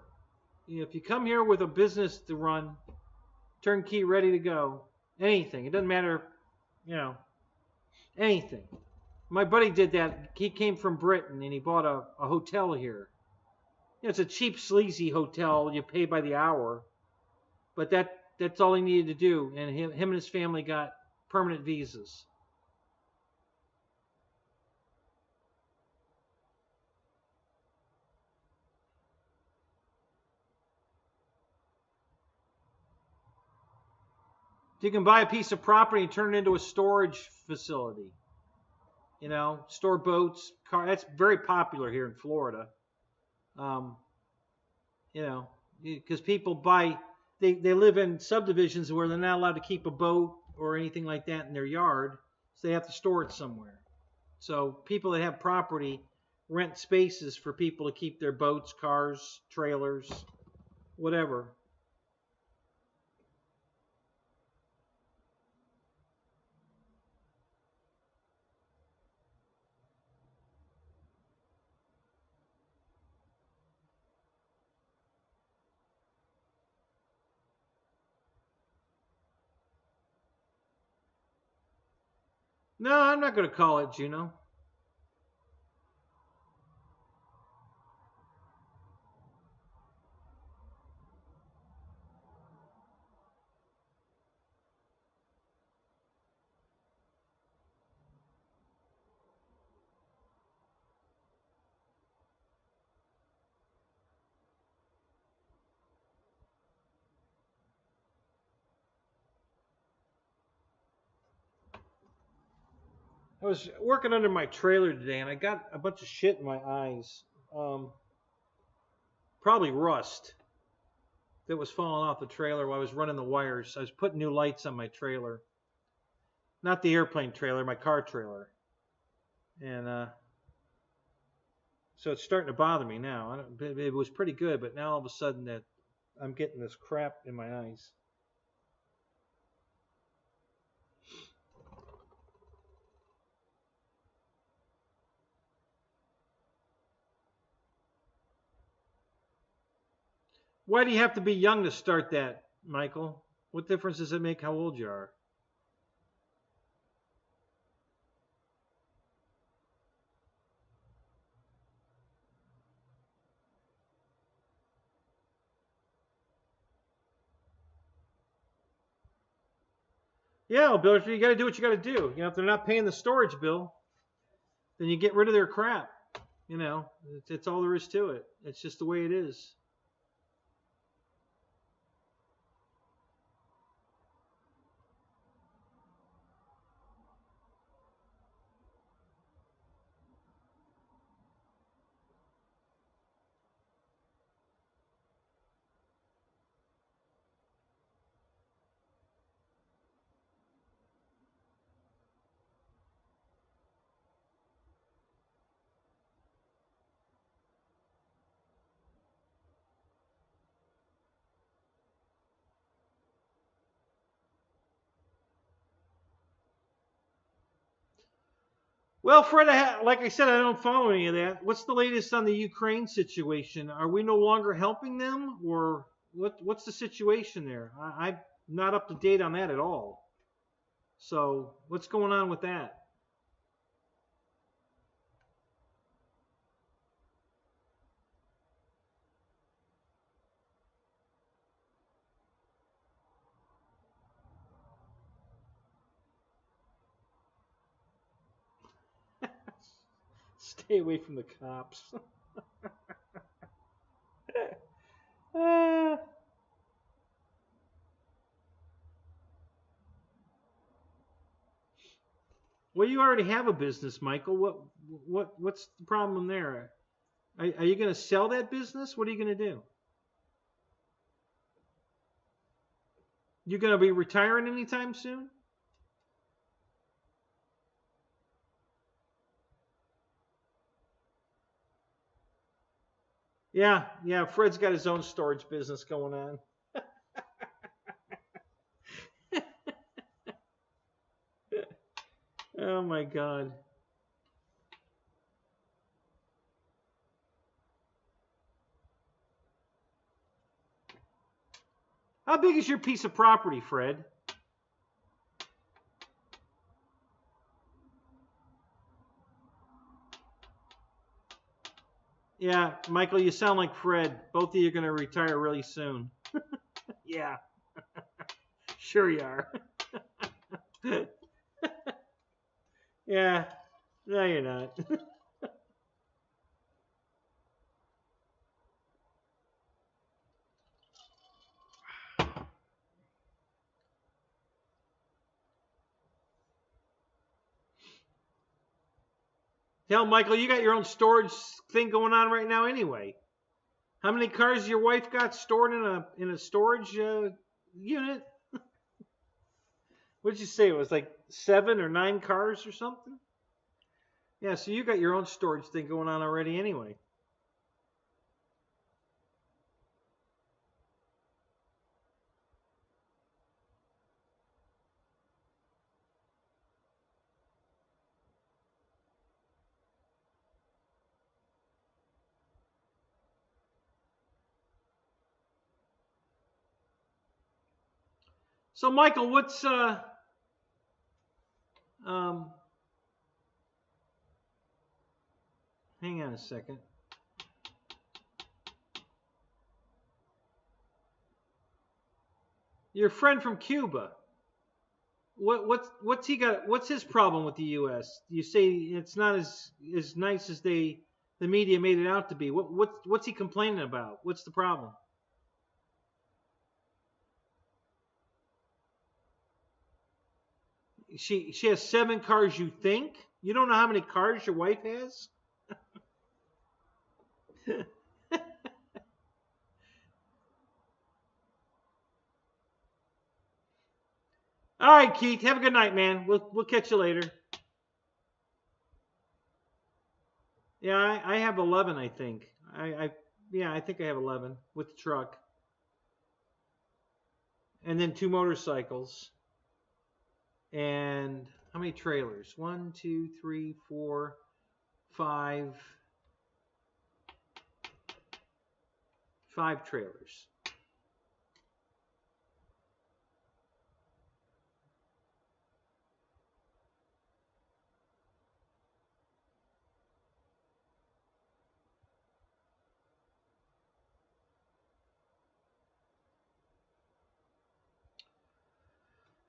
If you come here with a business to run, turnkey, ready to go, anything. It doesn't matter, you know, anything. My buddy did that. He came from Britain and he bought a hotel here. It's a cheap, sleazy hotel. You pay by the hour, but that's all he needed to do. And him and his family got permanent visas. You can buy a piece of property and turn it into a storage facility. Store boats, car. That's very popular here in Florida. Um, because people they live in subdivisions where they're not allowed to keep a boat or anything like that in their yard, so they have to store it somewhere. So people that have property rent spaces for people to keep their boats, cars, trailers, whatever. No, I'm not going to call it Juno. was working under my trailer today, and I got a bunch of shit in my eyes. Probably rust that was falling off the trailer while I was running the wires. I was putting new lights on my trailer. Not the airplane trailer, my car trailer. And so it's starting to bother me now. It was pretty good, but now all of a sudden that I'm getting this crap in my eyes. Why do you have to be young to start that, Michael? What difference does it make how old you are? Yeah, well, Bill, you got to do what you got to do. You know, if they're not paying the storage bill, then you get rid of their crap. You know, it's all there is to it. It's just the way it is. Well, Fred, like I said, I don't follow any of that. What's the latest on the Ukraine situation? Are we no longer helping them, or what's the situation there? I'm not up to date on that at all. So what's going on with that? Stay away from the cops. Well, you already have a business, Michael. What's the problem there? Are you going to sell that business? What are you going to do? You going to be retiring anytime soon? Yeah. Fred's got his own storage business going on. Oh my God. How big is your piece of property, Fred? Yeah, Michael, you sound like Fred. Both of you are going to retire really soon. Yeah. Sure you are. Yeah. No, you're not. Hell, Michael, you got your own storage thing going on right now anyway. How many cars your wife got stored in a storage unit? What did you say? It was like 7 or 9 cars or something? Yeah, so you got your own storage thing going on already anyway. So, Michael, what's hang on a second. Your friend from Cuba. What's he got? What's his problem with the U.S.? You say it's not as nice as the media made it out to be. What's he complaining about? What's the problem? She has 7 cars, you think? You don't know how many cars your wife has? All right, Keith. Have a good night, man. We'll catch you later. Yeah, I have 11, I think. Yeah, I think I have 11 with the truck. And then 2 motorcycles. And how many trailers? 1, 2, 3, 4, 5. 5 trailers.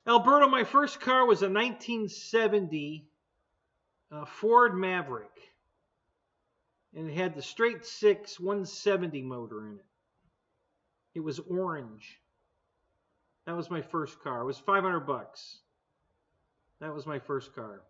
Alberto, my first car was a 1970 Ford Maverick. And it had the straight 6 170 motor in it. It was orange. That was my first car. It was $500. That was my first car.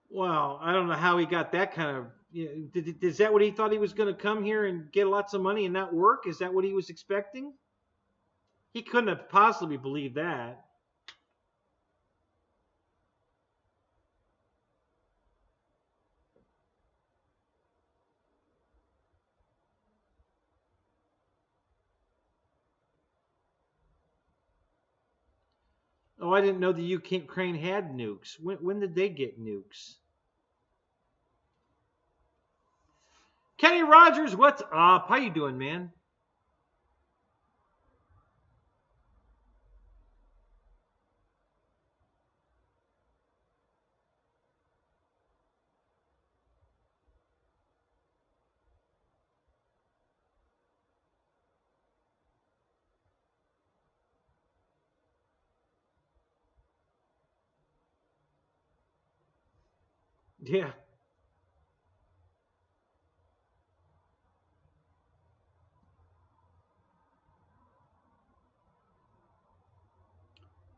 Well, I don't know how he got that kind of. Is that what he thought he was going to come here and get lots of money and not work? Is that what he was expecting? He couldn't have possibly believed that. Oh, I didn't know the Ukraine had nukes. When did they get nukes? Kenny Rogers, what's up? How you doing, man? Yeah.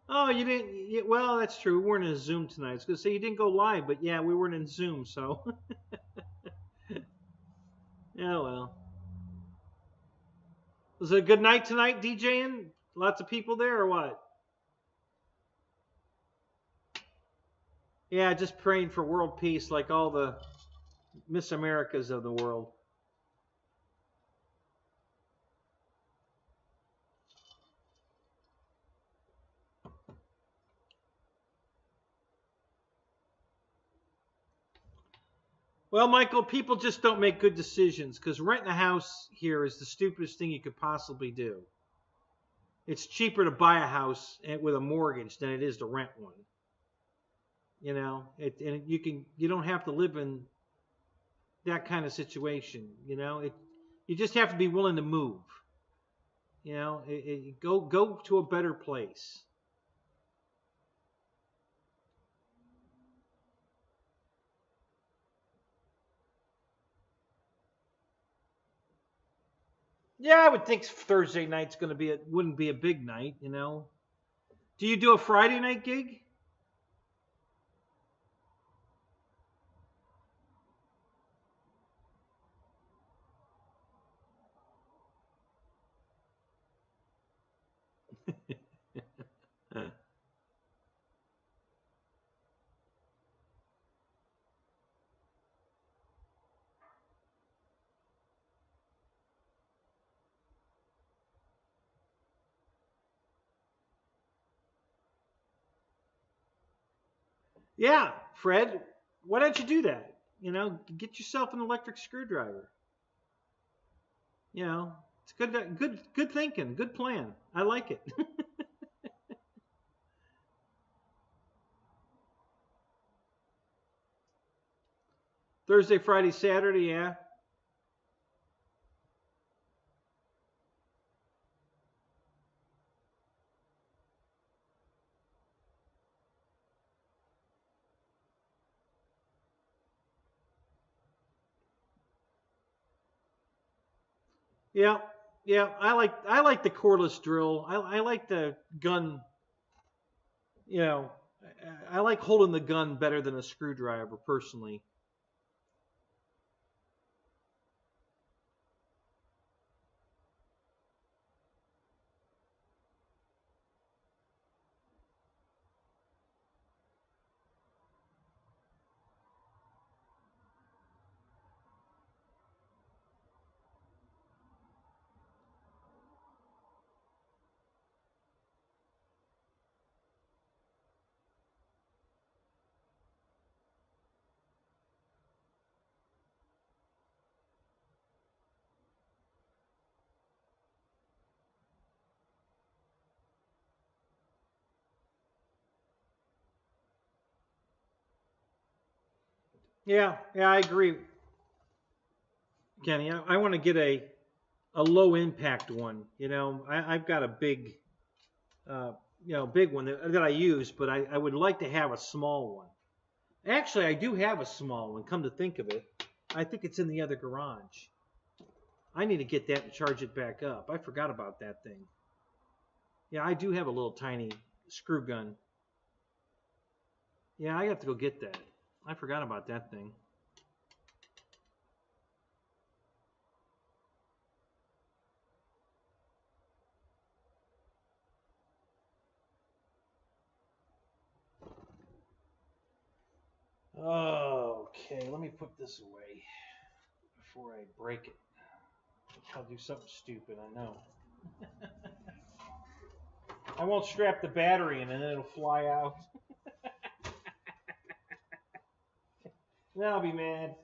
Oh, you didn't. Well, that's true. We weren't in Zoom tonight. I was going to say you didn't go live, but yeah, we weren't in Zoom, so. Yeah, well. Was it a good night tonight, DJing? Lots of people there or what? Yeah, just praying for world peace like all the Miss Americas of the world. Well, Michael, people just don't make good decisions because renting a house here is the stupidest thing you could possibly do. It's cheaper to buy a house with a mortgage than it is to rent one. You know, and you don't have to live in that kind of situation. You know, you just have to be willing to move. You know, go to a better place. Yeah, I would think Thursday night's wouldn't be a big night. You know, do you do a Friday night gig? Yeah, Fred, why don't you do that? You know, get yourself an electric screwdriver. You know, it's good thinking, good plan. I like it. Thursday, Friday, Saturday, yeah. Yeah, yeah. I like the cordless drill. I like the gun. You know, I like holding the gun better than a screwdriver personally. Yeah, yeah, I agree, Kenny. I want to get a low impact one. I've got a big, uh, big one that I use, but I would like to have a small one. Actually, I do have a small one. Come to think of it, I think it's in the other garage. I need to get that and charge it back up. I forgot about that thing. Yeah, I do have a little tiny screw gun. Yeah, I have to go get that. I forgot about that thing. Okay, let me put this away before I break it. I'll do something stupid, I know. I won't strap the battery in and then it'll fly out. Then I'll be mad.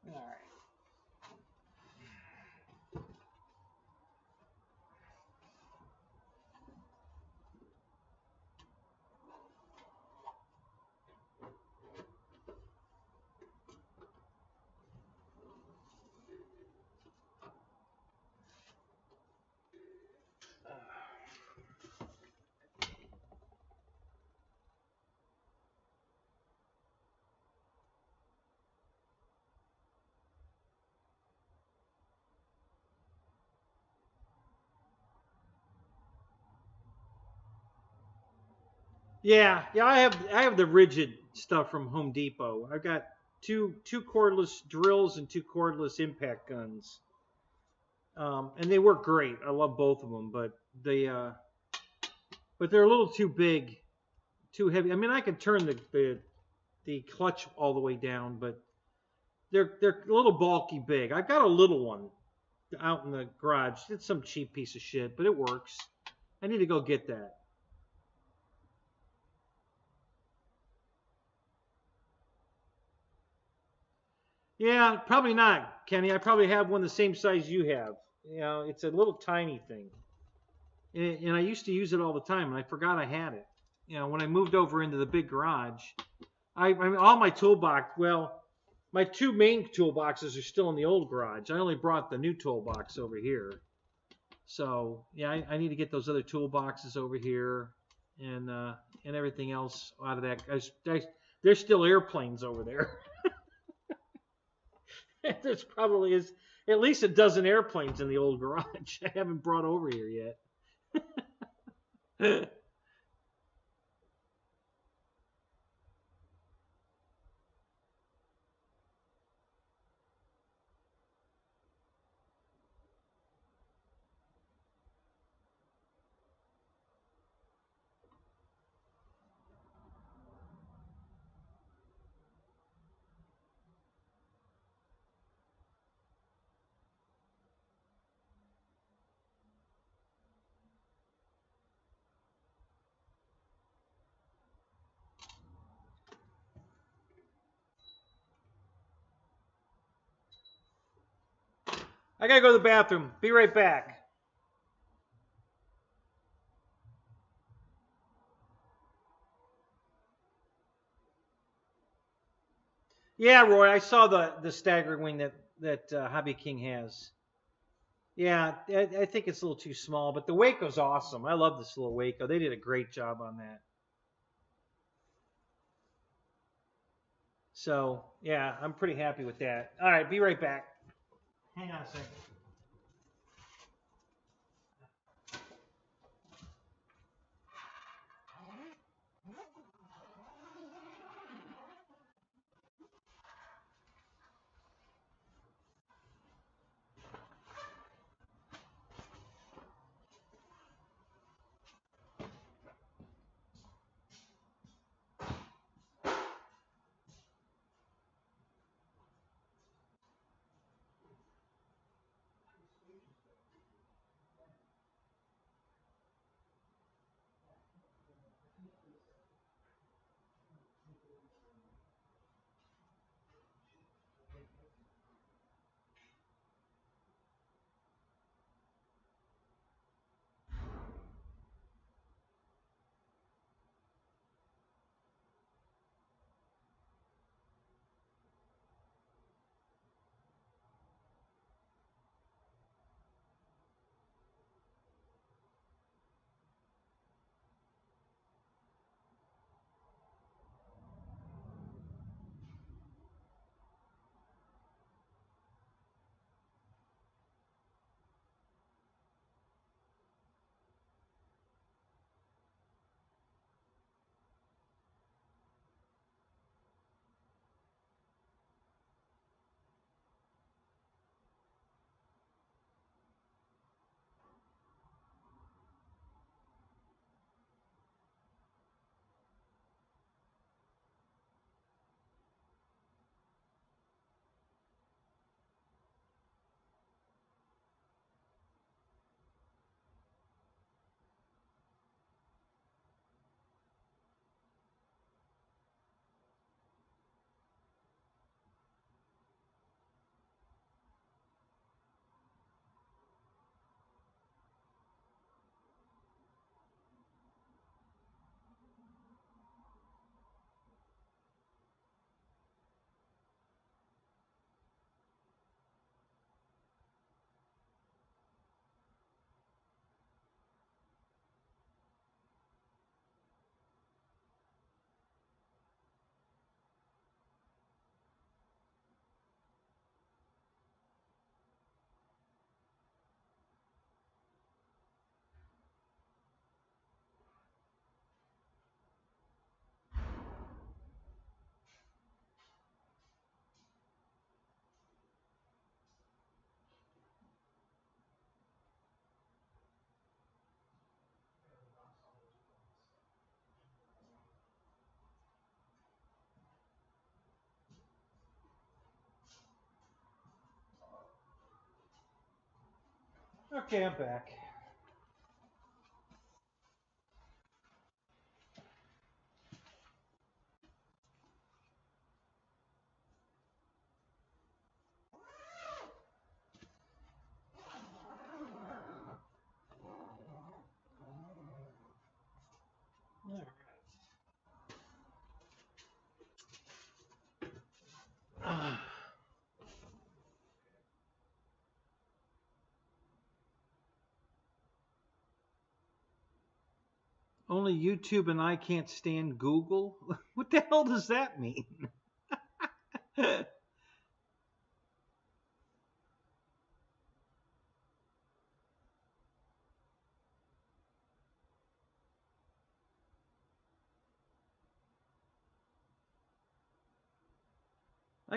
All right. Yeah, yeah. I have the rigid stuff from Home Depot. I've got two cordless drills and two cordless impact guns, and they work great. I love both of them, but they're a little too big, too heavy. I mean, I can turn the clutch all the way down, but they're a little bulky big. I've got a little one out in the garage. It's some cheap piece of shit, but it works. I need to go get that. Yeah, probably not, Kenny. I probably have one the same size you have. It's a little tiny thing, and I used to use it all the time, and I forgot I had it. When I moved over into the big garage, I mean, all my toolbox. Well, my two main toolboxes are still in the old garage. I only brought the new toolbox over here. So yeah, I need to get those other toolboxes over here, and everything else out of that. There's still airplanes over there. There's probably is at least a dozen airplanes in the old garage I haven't brought over here yet. I gotta go to the bathroom. Be right back. Yeah, Roy, I saw the staggered wing that Hobby King has. Yeah, I think it's a little too small, but the Waco's awesome. I love this little Waco. They did a great job on that. So yeah, I'm pretty happy with that. All right, be right back. Hang on a second. Okay, I'm back. Only YouTube and I can't stand Google? What the hell does that mean? I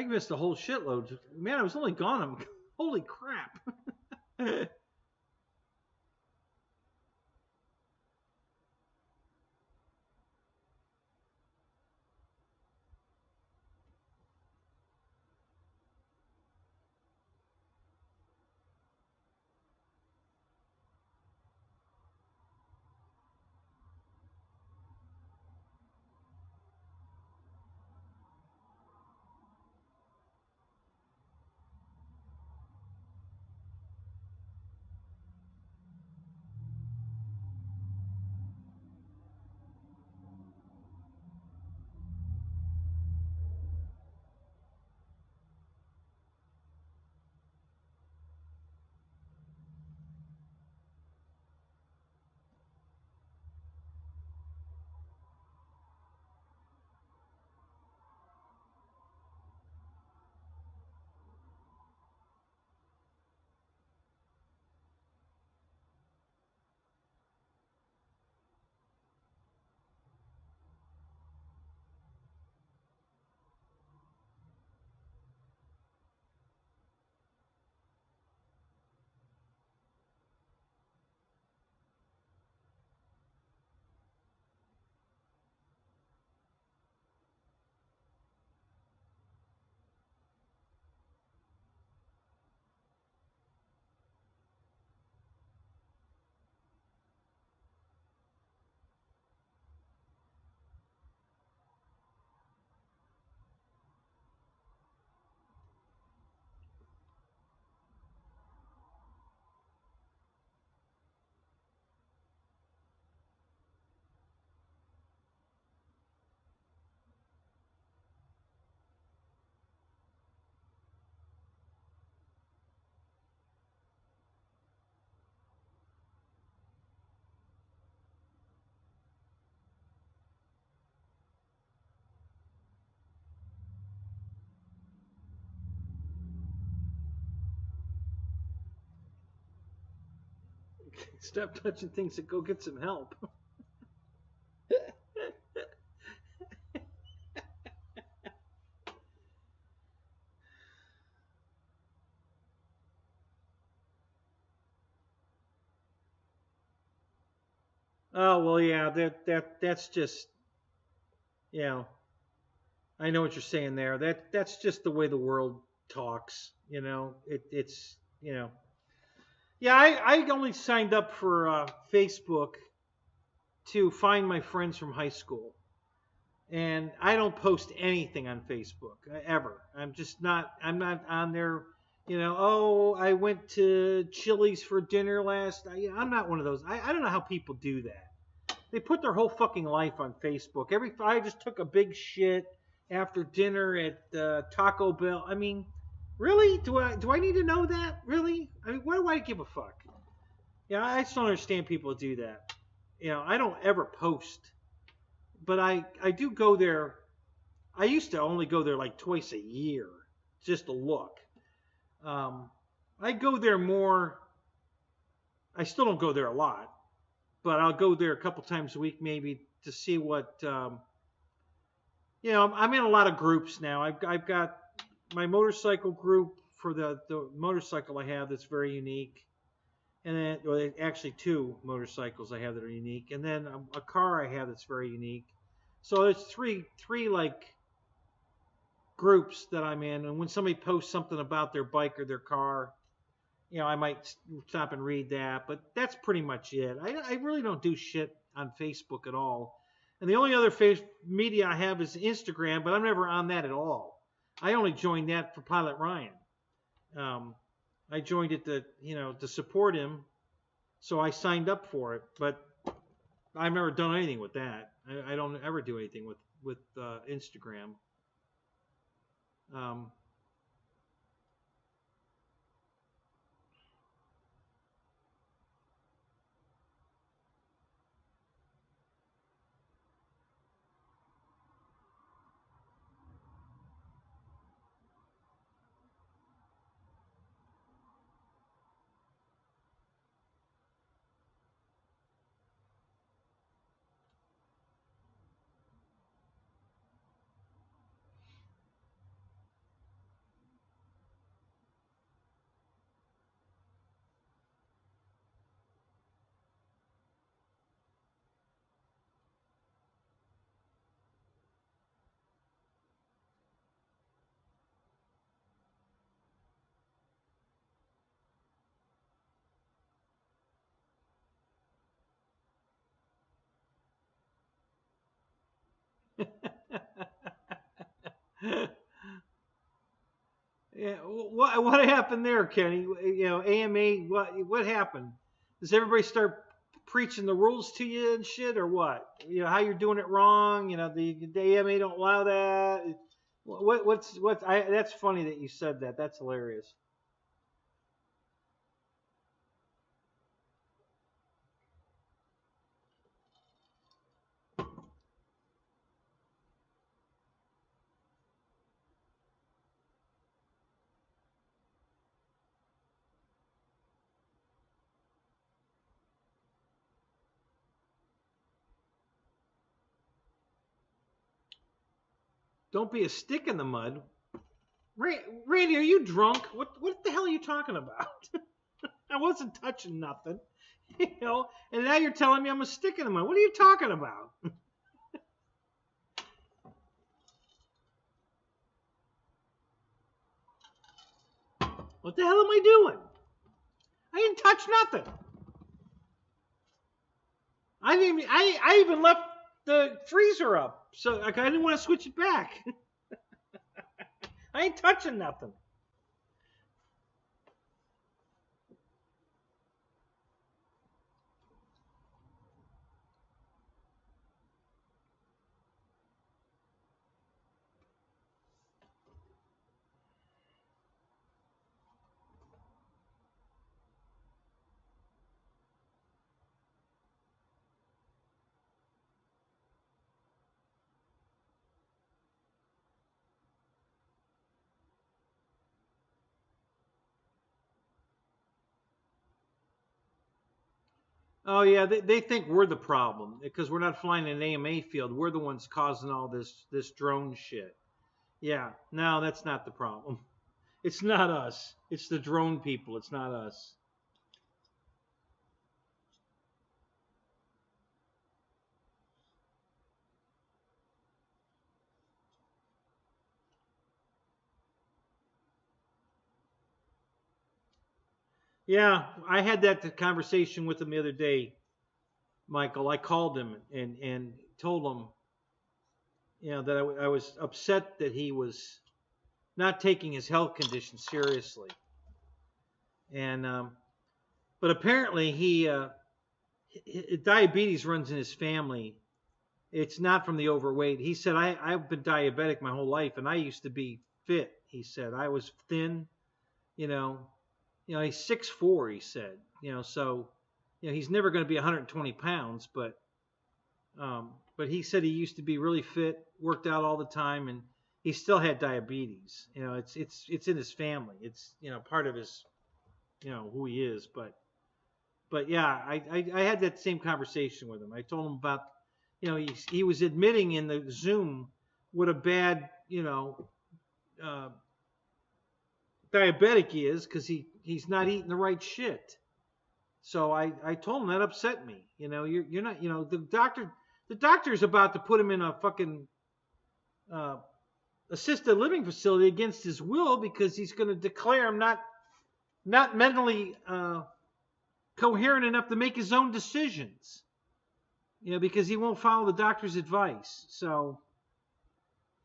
missed a whole shitload. Man, I was only gone. Holy crap. Stop touching things and go get some help. Oh well, yeah. That's just, you know. I know what you're saying there. That's just the way the world talks. It's Yeah, I only signed up for Facebook to find my friends from high school, and I don't post anything on Facebook ever. I'm not on there. Oh, I went to Chili's for dinner last night. I'm not one of those. I don't know how people do that. They put their whole fucking life on Facebook. I just took a big shit after dinner at Taco Bell. I mean, really? Do I need to know that? Really? I mean, why do I give a fuck? Yeah, I just don't understand people who do that. I don't ever post, but I do go there. I used to only go there like twice a year just to look. I go there more. I still don't go there a lot, but I'll go there a couple times a week maybe to see what. I'm in a lot of groups now. I've got my motorcycle group for the motorcycle I have that's very unique. And then, well, actually 2 motorcycles I have that are unique. And then a car I have that's very unique. So there's three like groups that I'm in. And when somebody posts something about their bike or their car, I might stop and read that. But that's pretty much it. I really don't do shit on Facebook at all. And the only other media I have is Instagram, but I'm never on that at all. I only joined that for Pilot Ryan. I joined it to support him, so I signed up for it. But I've never done anything with that. I don't ever do anything with Instagram. Yeah, what happened there, Kenny? AMA. What happened? Does everybody start preaching the rules to you and shit, or what? How you're doing it wrong. The AMA don't allow that. What's that's funny that you said that. That's hilarious. Don't be a stick in the mud. Randy, are you drunk? What the hell are you talking about? I wasn't touching nothing. And now you're telling me I'm a stick in the mud. What are you talking about? What the hell am I doing? I didn't touch nothing. I even left the freezer up, so I didn't want to switch it back. I ain't touching nothing. Oh yeah, they think we're the problem because we're not flying an AMA field. We're the ones causing all this drone shit. Yeah, no, that's not the problem. It's not us. It's the drone people. It's not us. Yeah, I had that conversation with him the other day, Michael. I called him and told him, that I was upset that he was not taking his health condition seriously, and but apparently diabetes runs in his family. It's not from the overweight. He said, I've been diabetic my whole life, and I used to be fit. He said I was thin, you know, he's 6'4", he said, so, he's never going to be 120 pounds, but he said he used to be really fit, worked out all the time, and he still had diabetes. It's in his family. It's, part of his, who he is. But yeah, I had that same conversation with him. I told him about, he was admitting in the Zoom what a bad, diabetic he is because he's not eating the right shit. So I told him that upset me. You're not, the doctor's about to put him in a fucking assisted living facility against his will because he's going to declare him not mentally coherent enough to make his own decisions. Because he won't follow the doctor's advice. So,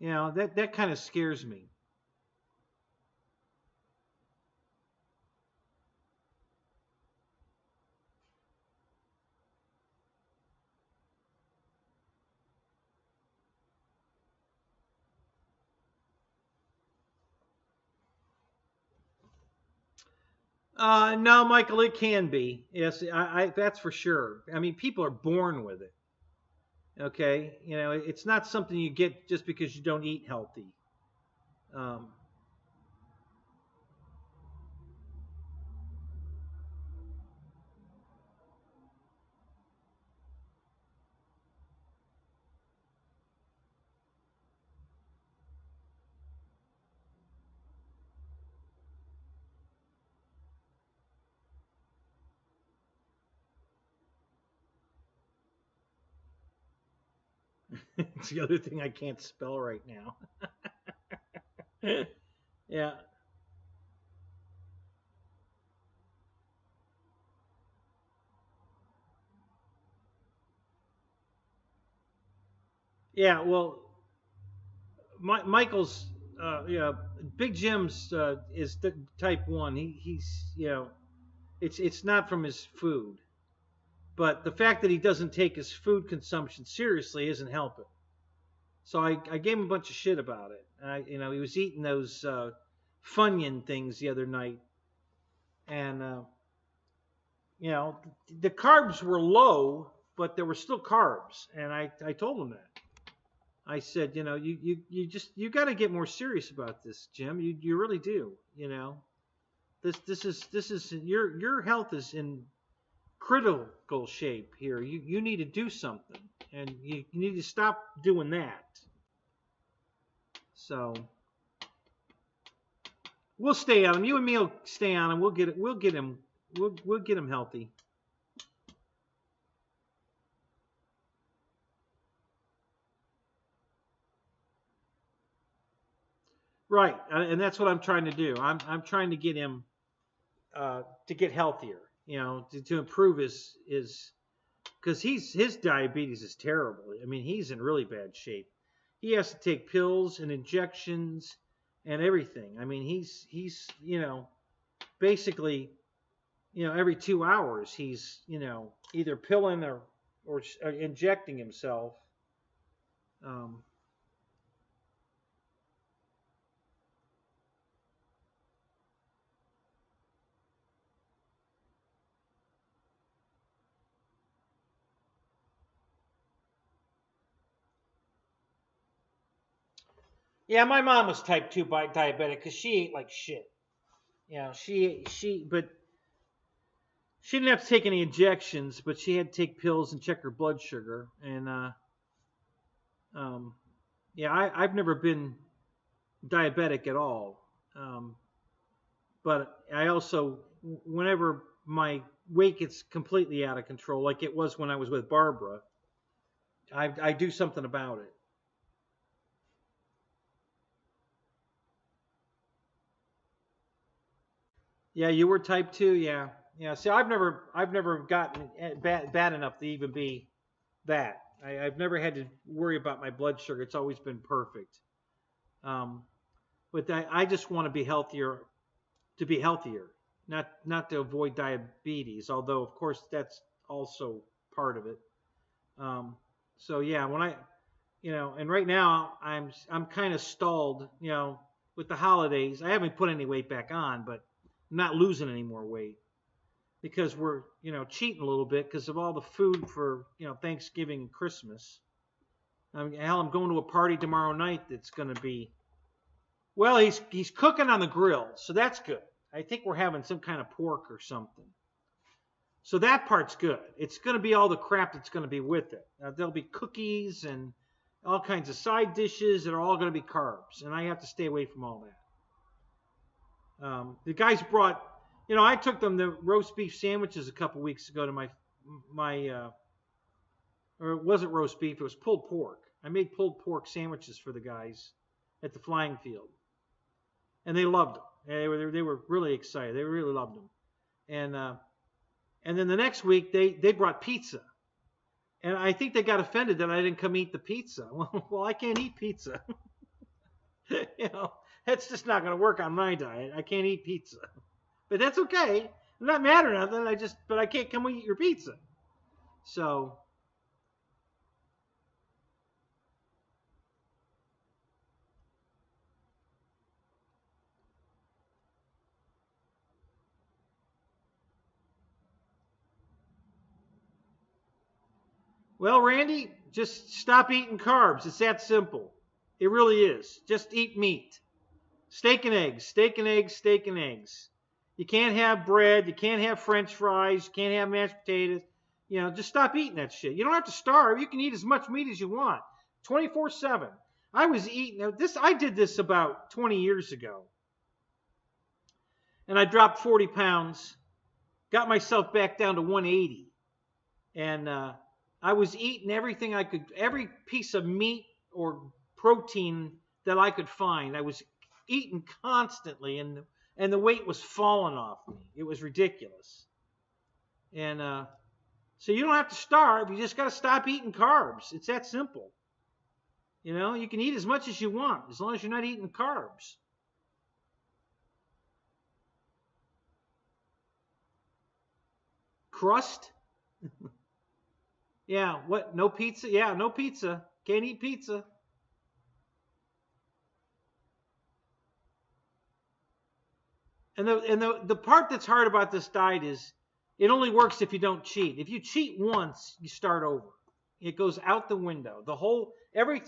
that kind of scares me. No, Michael, it can be. Yes, that's for sure. I mean, people are born with it. Okay, it's not something you get just because you don't eat healthy. Um, it's the other thing I can't spell right now. Yeah, yeah. Well, Michael's, Big Jim's is type 1. He's, it's not from his food, but the fact that he doesn't take his food consumption seriously isn't helping. So I gave him a bunch of shit about it. He was eating those Funyun things the other night, and you know, the carbs were low, but there were still carbs, and I told him that. I said, you got to get more serious about this, Jim. You really do. This is your health is in critical shape here. You need to do something, and you need to stop doing that. So we'll stay on him. You and me will stay on him. We'll get it. We'll get him. We'll get him healthy. Right, and that's what I'm trying to do. I'm trying to get him to get healthier. To improve his because his diabetes is terrible. I mean, he's in really bad shape. He has to take pills and injections and everything. I mean, he's basically every 2 hours he's either pilling or injecting himself. Um, yeah, my mom was type 2 diabetic because she ate like shit. But She didn't have to take any injections, but she had to take pills and check her blood sugar. And yeah, I've never been diabetic at all. But I also, whenever my weight gets completely out of control, like it was when I was with Barbara, I do something about it. Yeah, you were type 2, yeah. Yeah, see, I've never gotten bad enough to even be that. I've never had to worry about my blood sugar. It's always been perfect. Um, but I just want to be healthier, not to avoid diabetes. Although, of course, that's also part of it. Um, so yeah, when and right now I'm kind of stalled, with the holidays. I haven't put any weight back on, but I'm not losing any more weight because we're, cheating a little bit because of all the food for, Thanksgiving and Christmas. Hell, I'm going to a party tomorrow night that's going to be, well, he's cooking on the grill, so that's good. I think we're having some kind of pork or something. So that part's good. It's going to be all the crap that's going to be with it. There'll be cookies and all kinds of side dishes that are all going to be carbs, and I have to stay away from all that. The guys brought, I took them the roast beef sandwiches a couple weeks ago to or it wasn't roast beef, it was pulled pork. I made pulled pork sandwiches for the guys at the flying field, and they loved them. They were really excited. They really loved them, and then the next week they brought pizza, and I think they got offended that I didn't come eat the pizza. Well, I can't eat pizza. That's just not going to work on my diet. I can't eat pizza, but that's okay. I'm not mad or nothing. But I can't come eat your pizza. So. Well, Randy, just stop eating carbs. It's that simple. It really is. Just eat meat. Steak and eggs, steak and eggs, steak and eggs. You can't have bread. You can't have French fries. You can't have mashed potatoes. Just stop eating that shit. You don't have to starve. You can eat as much meat as you want, 24/7. I was eating this. I did this about 20 years ago, and I dropped 40 pounds, got myself back down to 180, and I was eating everything I could, every piece of meat or protein that I could find. I was eating constantly, and the weight was falling off me. It was ridiculous. And so you don't have to starve. You just got to stop eating carbs. It's that simple. You can eat as much as you want as long as you're not eating carbs. Crust? Yeah, what? No pizza? Yeah, no pizza. Can't eat pizza. And the part that's hard about this diet is it only works if you don't cheat. If you cheat once, you start over. It goes out the window.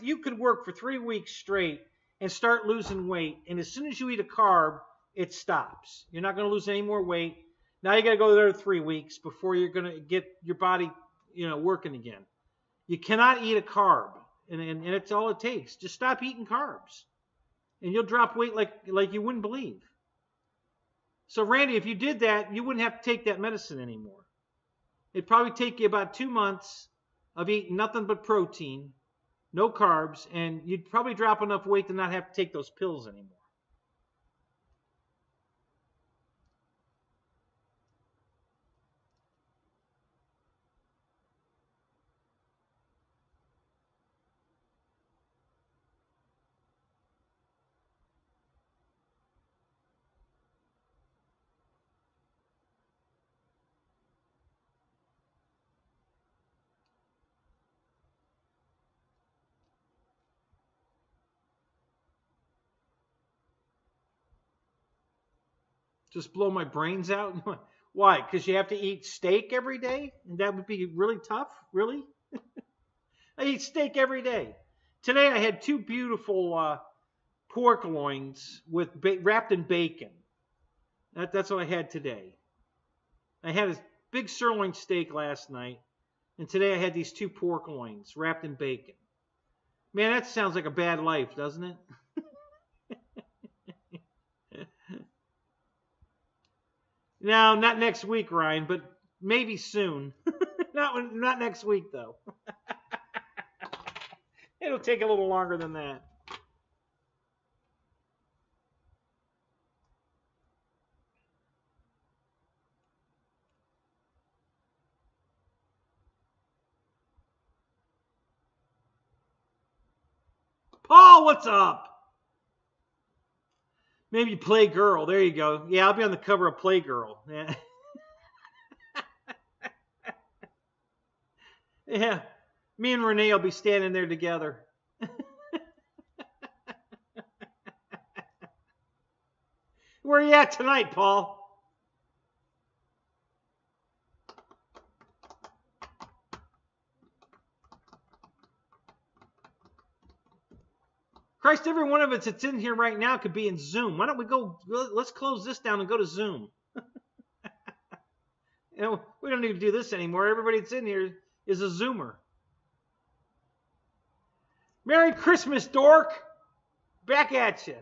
You could work for 3 weeks straight and start losing weight, and as soon as you eat a carb, it stops. You're not going to lose any more weight. Now you got to go there 3 weeks before you're going to get your body, working again. You cannot eat a carb, and it's all it takes. Just stop eating carbs, and you'll drop weight like you wouldn't believe. So Randy, if you did that, you wouldn't have to take that medicine anymore. It'd probably take you about 2 months of eating nothing but protein, no carbs, and you'd probably drop enough weight to not have to take those pills anymore. Just blow my brains out? Why? Because you have to eat steak every day? And that would be really tough? Really? I eat steak every day. Today I had 2 beautiful pork loins wrapped in bacon. That's what I had today. I had big sirloin steak last night, and today I had these 2 pork loins wrapped in bacon. Man, that sounds like a bad life, doesn't it? No, not next week, Ryan, but maybe soon. Not next week, though. It'll take a little longer than that. Paul, what's up? Maybe Playgirl. There you go. Yeah, I'll be on the cover of Playgirl. Yeah. Yeah. Me and Renee will be standing there together. Where are you at tonight, Paul? Christ, every one of us that's in here right now could be in Zoom. Why don't we go, let's close this down and go to Zoom. You know, we don't need to do this anymore. Everybody that's in here is a Zoomer. Merry Christmas, dork. Back at you.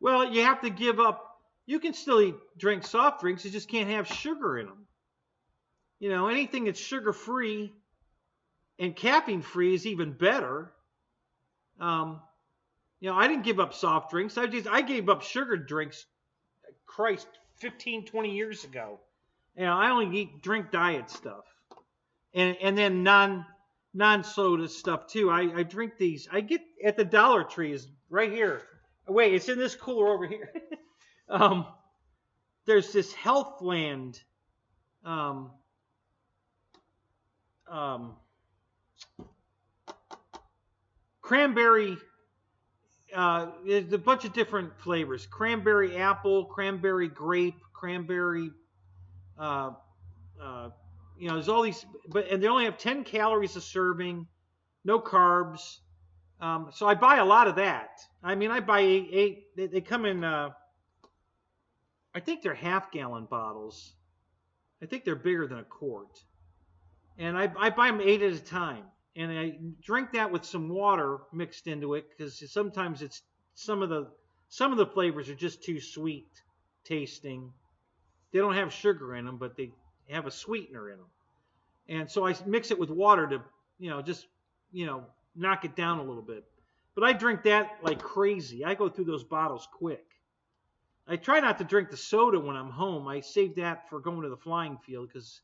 Well, you have to give up. You can still drink soft drinks. You just can't have sugar in them. You know, anything that's sugar-free and caffeine-free is even better. You know, I didn't give up soft drinks. I gave up sugar drinks, Christ, 15, 20 years ago. You know, I only drink diet stuff. And then non-soda stuff, too. I drink these. I get at the Dollar Tree is right here. Wait, it's in this cooler over here. There's this Healthland cranberry. There's a bunch of different flavors: cranberry apple, cranberry grape, cranberry. You know, there's all these, and they only have 10 calories a serving, no carbs. So I buy a lot of that. I mean, I buy 8. They come in, I think they're half-gallon bottles. I think they're bigger than a quart. And I buy them 8 at a time. And I drink that with some water mixed into it because sometimes it's some of the flavors are just too sweet tasting. They don't have sugar in them, but they have a sweetener in them. And so I mix it with water to, just, knock it down a little bit. But I drink that like crazy. I go through those bottles quick. I try not to drink the soda when I'm home. I save that for going to the flying field because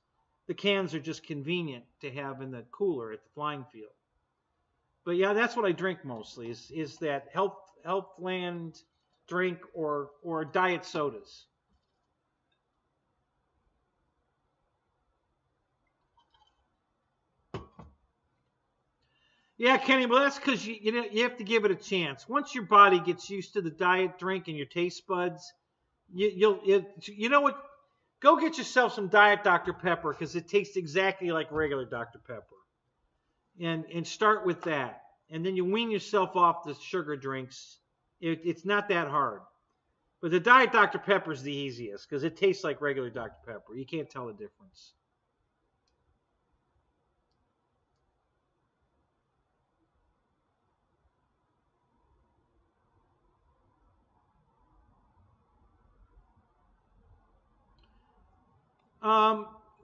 the cans are just convenient to have in the cooler at the flying field. But yeah, that's what I drink mostly is that Healthland drink or diet sodas. Yeah, Kenny, well, that's because you have to give it a chance. Once your body gets used to the diet drink and your taste buds, you know what? Go get yourself some Diet Dr. Pepper because it tastes exactly like regular Dr. Pepper. And start with that. And then you wean yourself off the sugar drinks. It's not that hard. But the Diet Dr. Pepper is the easiest because it tastes like regular Dr. Pepper. You can't tell the difference.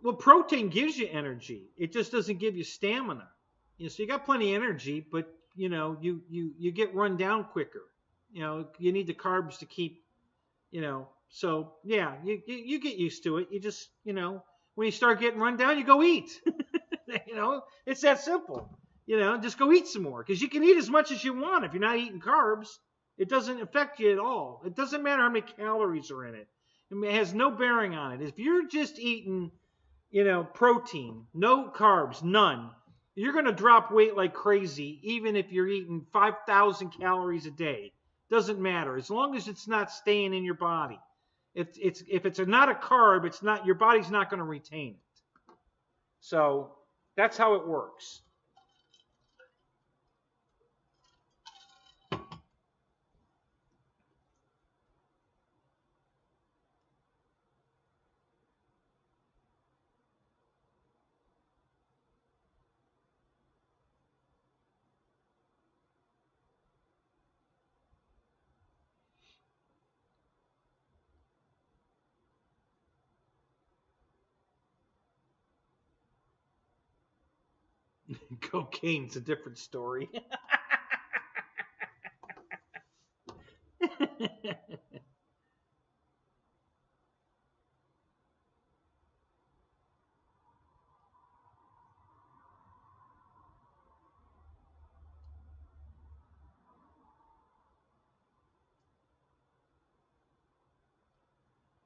Well, protein gives you energy. It just doesn't give you stamina. So you got plenty of energy, but you get run down quicker. You need the carbs to keep. So yeah, you get used to it. You just when you start getting run down, you go eat. It's that simple. Just go eat some more because you can eat as much as you want if you're not eating carbs. It doesn't affect you at all. It doesn't matter how many calories are in it. It has no bearing on it. If you're just eating, protein, no carbs, none, you're going to drop weight like crazy, even if you're eating 5,000 calories a day. Doesn't matter. As long as it's not staying in your body. If it's not a carb, it's not, your body's not going to retain it. So that's how it works. Cocaine's a different story.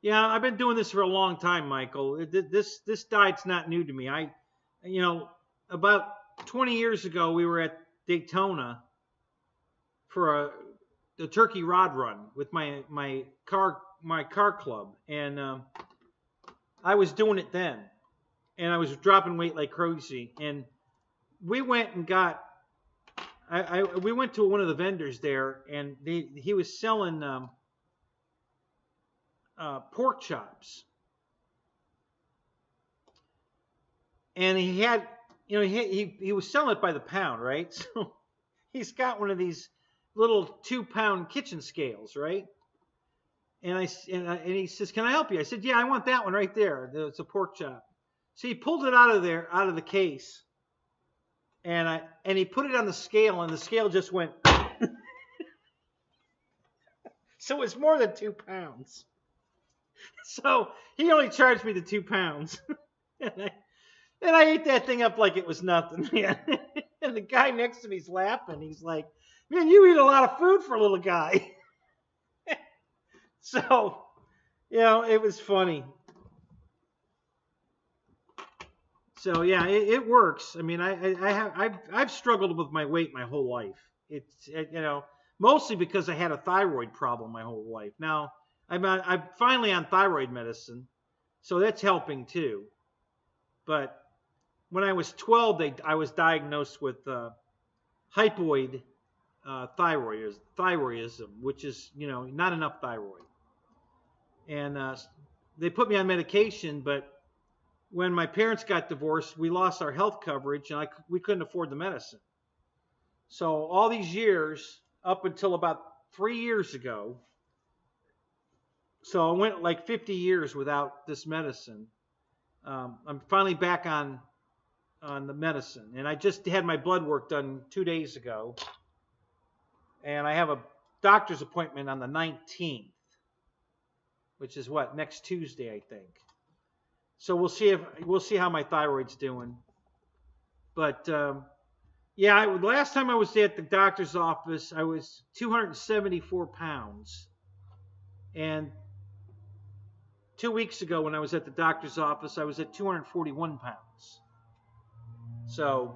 Yeah, I've been doing this for a long time, Michael. This diet's not new to me. You know, about 20 years ago, we were at Daytona for a turkey rod run with my car club, and I was doing it then, and I was dropping weight like crazy. And we went and got, we went to one of the vendors there, and he was selling pork chops, and he had, you know, he was selling it by the pound, right? So he's got one of these little 2-pound kitchen scales, right? And he says, "Can I help you?" I said, "Yeah, I want that one right there. It's a pork chop." So he pulled it out of there, out of the case, and he put it on the scale, and the scale just went. So it's more than 2 pounds. So he only charged me the 2 pounds, and I ate that thing up like it was nothing, man. And the guy next to me's laughing. He's like, "Man, you eat a lot of food for a little guy." So, you know, it was funny. So yeah, it works. I mean, I've struggled with my weight my whole life. It's, you know, mostly because I had a thyroid problem my whole life. Now I'm finally on thyroid medicine, so that's helping too. But when I was 12, I was diagnosed with hypoid thyroidism, which is, you know, not enough thyroid. And they put me on medication, but when my parents got divorced, we lost our health coverage, and we couldn't afford the medicine. So all these years, up until about 3 years ago, so I went like 50 years without this medicine. I'm finally back on the medicine, and I just had my blood work done 2 days ago, and I have a doctor's appointment on the 19th, which is what, next Tuesday, I think. So we'll see how my thyroid's doing. But yeah, last time I was at the doctor's office, I was 274 pounds, and 2 weeks ago when I was at the doctor's office, I was at 241 pounds. So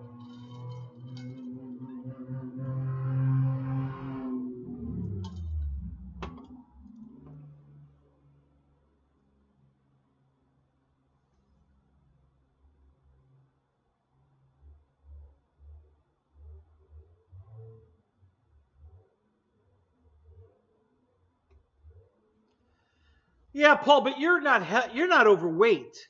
yeah, Paul, but you're not overweight.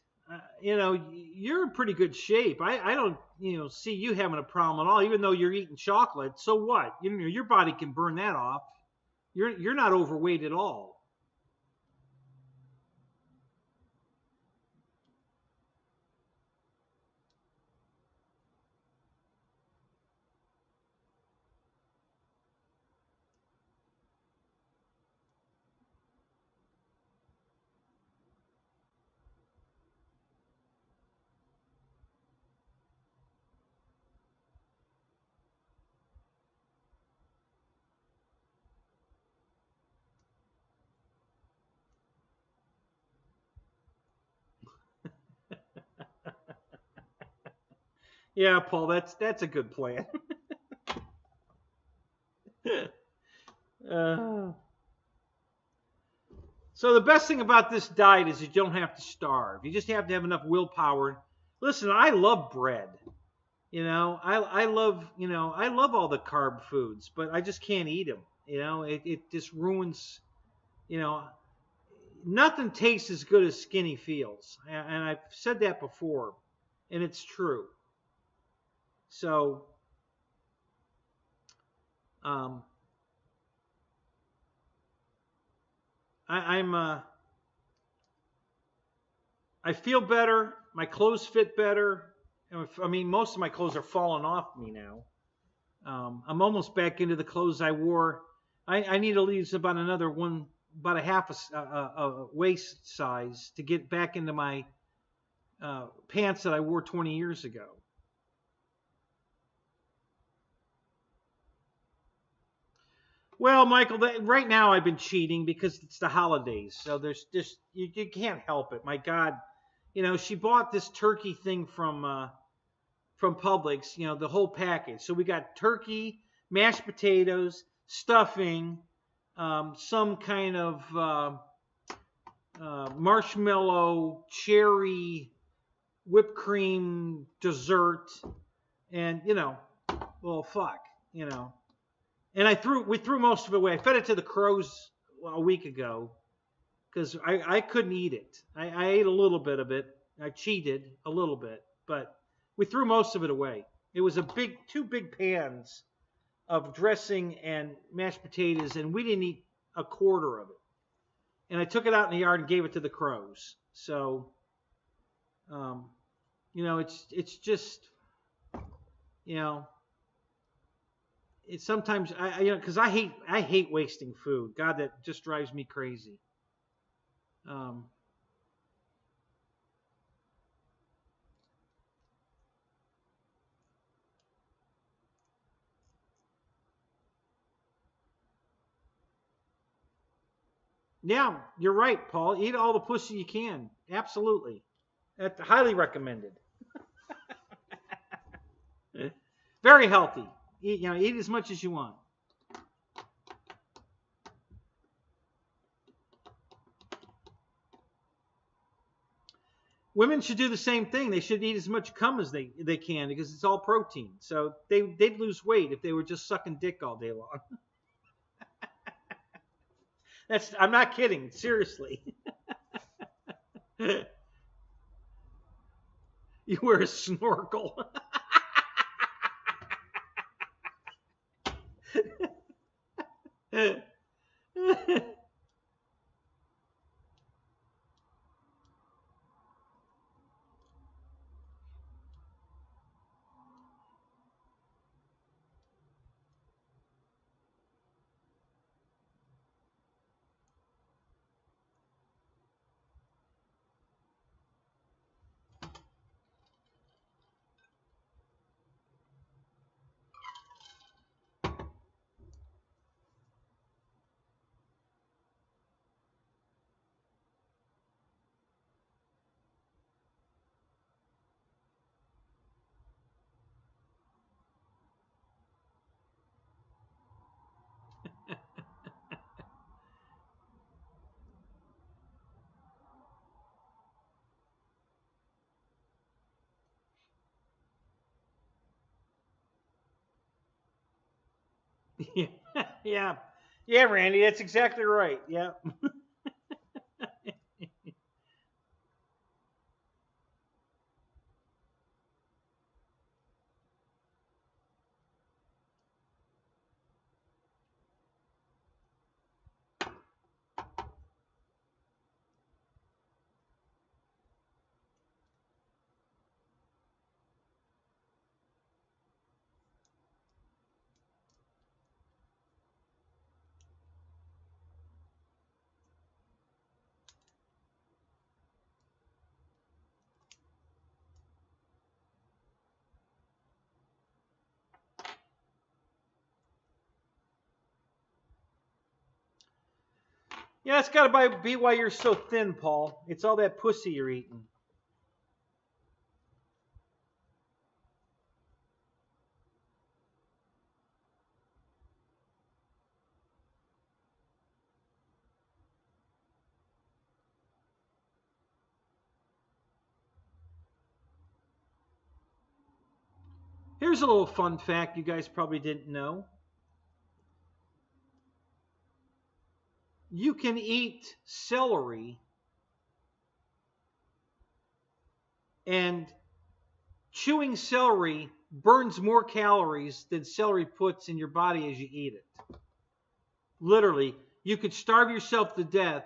You know, you're in pretty good shape. I don't, you know, see you having a problem at all, even though you're eating chocolate. So what? You know, your body can burn that off. You're not overweight at all. Yeah, Paul, that's a good plan. uh, So the best thing about this diet is you don't have to starve. You just have to have enough willpower. Listen, I love bread. I love, I love all the carb foods, but I just can't eat them. It just ruins, you know, nothing tastes as good as skinny feels. And I've said that before, and it's true. So, I feel better. My clothes fit better. I mean, most of my clothes are falling off me now. I'm almost back into the clothes I wore. I need to lose about about a half a waist size to get back into my pants that I wore 20 years ago. Well, Michael, right now I've been cheating because it's the holidays. So there's just, you can't help it. My God, she bought this turkey thing from Publix, the whole package. So we got turkey, mashed potatoes, stuffing, some kind of marshmallow, cherry, whipped cream dessert, and well, fuck, And we threw most of it away. I fed it to the crows a week ago because I couldn't eat it. I ate a little bit of it. I cheated a little bit, but we threw most of it away. It was two big pans of dressing and mashed potatoes, and we didn't eat a quarter of it. And I took it out in the yard and gave it to the crows. So, it's just, it's sometimes because I hate wasting food. God, that just drives me crazy. Yeah, you're right, Paul. Eat all the pussy you can. Absolutely. That's highly recommended. Very healthy. Eat as much as you want. Women should do the same thing. They should eat as much cum as they can because it's all protein. So they'd lose weight if they were just sucking dick all day long. I'm not kidding. Seriously. You wear a snorkel. Yeah. Yeah, Randy, that's exactly right. Yeah. Yeah, that's got to be why you're so thin, Paul. It's all that pussy you're eating. Here's a little fun fact you guys probably didn't know. You can eat celery and chewing celery burns more calories than celery puts in your body as you eat it. Literally, you could starve yourself to death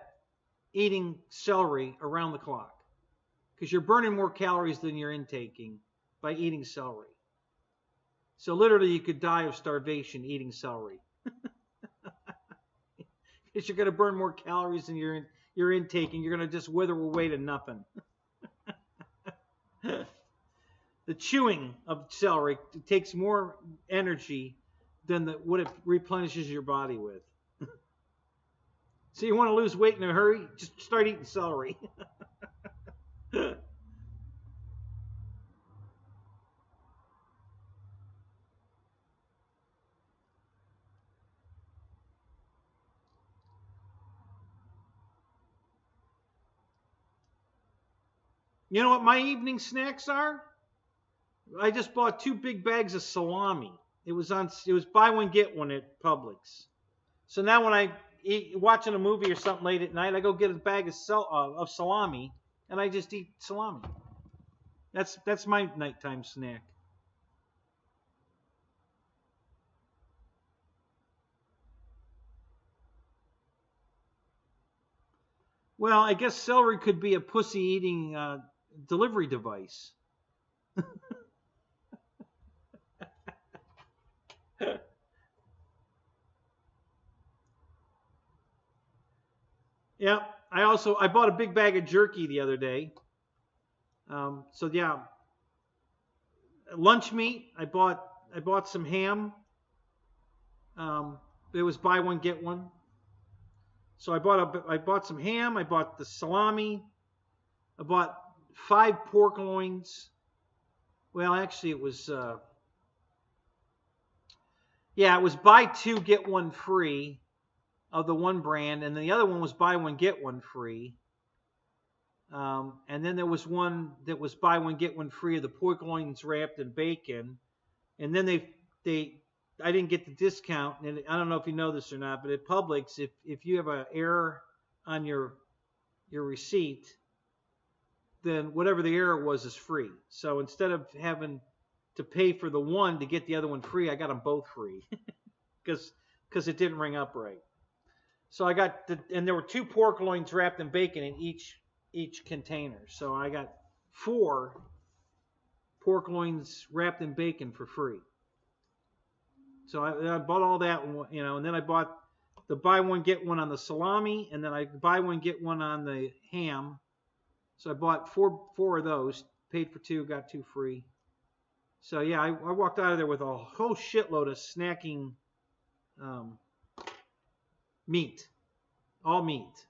eating celery around the clock because you're burning more calories than you're intaking by eating celery. So literally, you could die of starvation eating celery. Because you're going to burn more calories than you're intaking. You're going to just wither away to nothing. The chewing of celery takes more energy than what it replenishes your body with. So you want to lose weight in a hurry? Just start eating celery. You know what my evening snacks are? I just bought 2 big bags of salami. It was buy one get one at Publix. So now when I watching a movie or something late at night, I go get a bag of salami and I just eat salami. That's my nighttime snack. Well, I guess celery could be a pussy eating delivery device. Yeah, I bought a big bag of jerky the other day. So yeah, lunch meat. I bought some ham. It was buy one get one. So I bought some ham. I bought the salami. I bought 5 pork loins. Well, actually, it was it was buy 2 get 1 free of the one brand, and the other one was buy 1 get 1 free. And then there was one that was buy 1 get 1 free of the pork loins wrapped in bacon. And then I didn't get the discount, and I don't know if you know this or not, but at Publix, if you have an error on your receipt, then whatever the error was is free. So instead of having to pay for the one to get the other one free, I got them both free because it didn't ring up right. So I got and there were 2 pork loins wrapped in bacon in each container. So I got 4 pork loins wrapped in bacon for free. So I bought all that, and then I bought the buy one get one on the salami, and then I buy one get one on the ham. So I bought four of those, paid for 2, got 2 free. So yeah, I walked out of there with a whole shitload of snacking meat, all meat.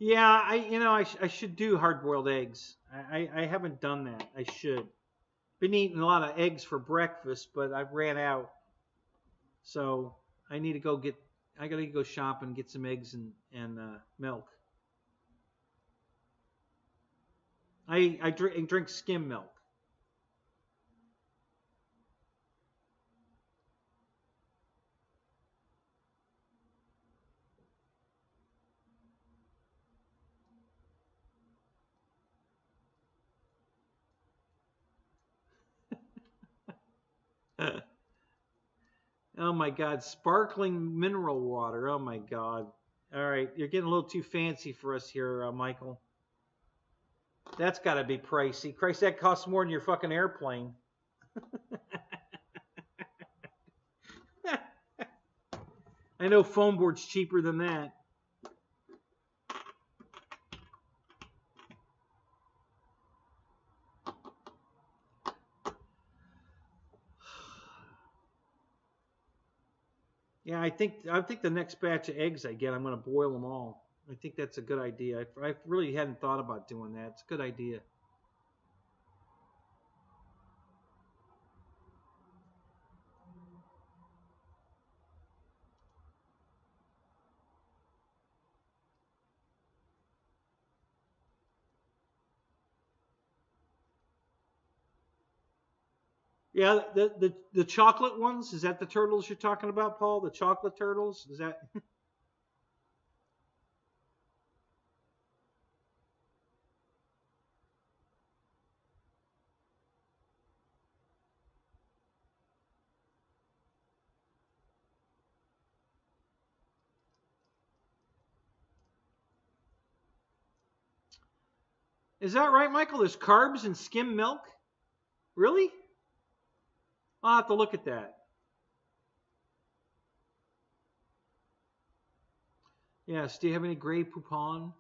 Yeah, I should do hard-boiled eggs. I haven't done that. I should. Been eating a lot of eggs for breakfast, but I've ran out. So I need to I gotta go shop and get some eggs and milk. I drink skim milk. Oh my God, sparkling mineral water. Oh my God. All right, you're getting a little too fancy for us here, Michael. That's got to be pricey. Christ, that costs more than your fucking airplane. I know foam board's cheaper than that. Yeah, I think the next batch of eggs I get, I'm going to boil them all. I think that's a good idea. I really hadn't thought about doing that. It's a good idea. Yeah, the chocolate ones, is that the turtles you're talking about, Paul? The chocolate turtles? Is that Is that right, Michael? There's carbs in skim milk? Really? I'll have to look at that. Yes, do you have any gray poupon?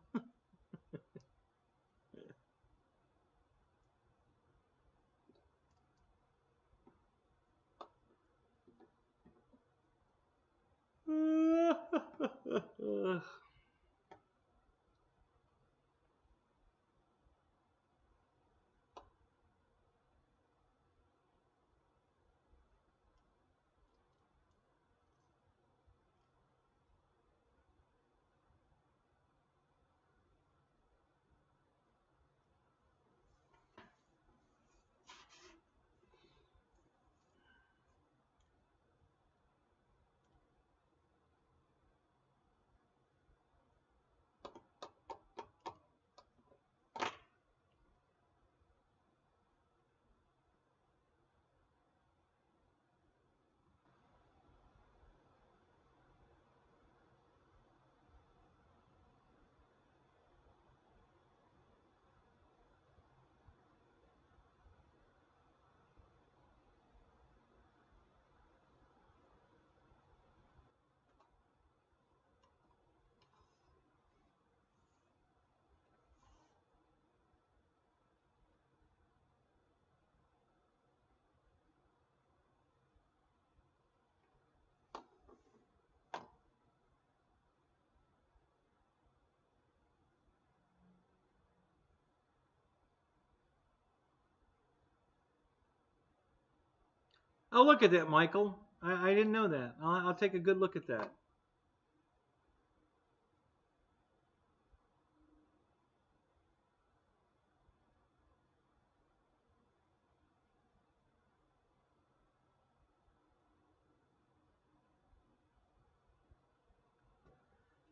I'll look at that, Michael. I didn't know that. I'll take a good look at that.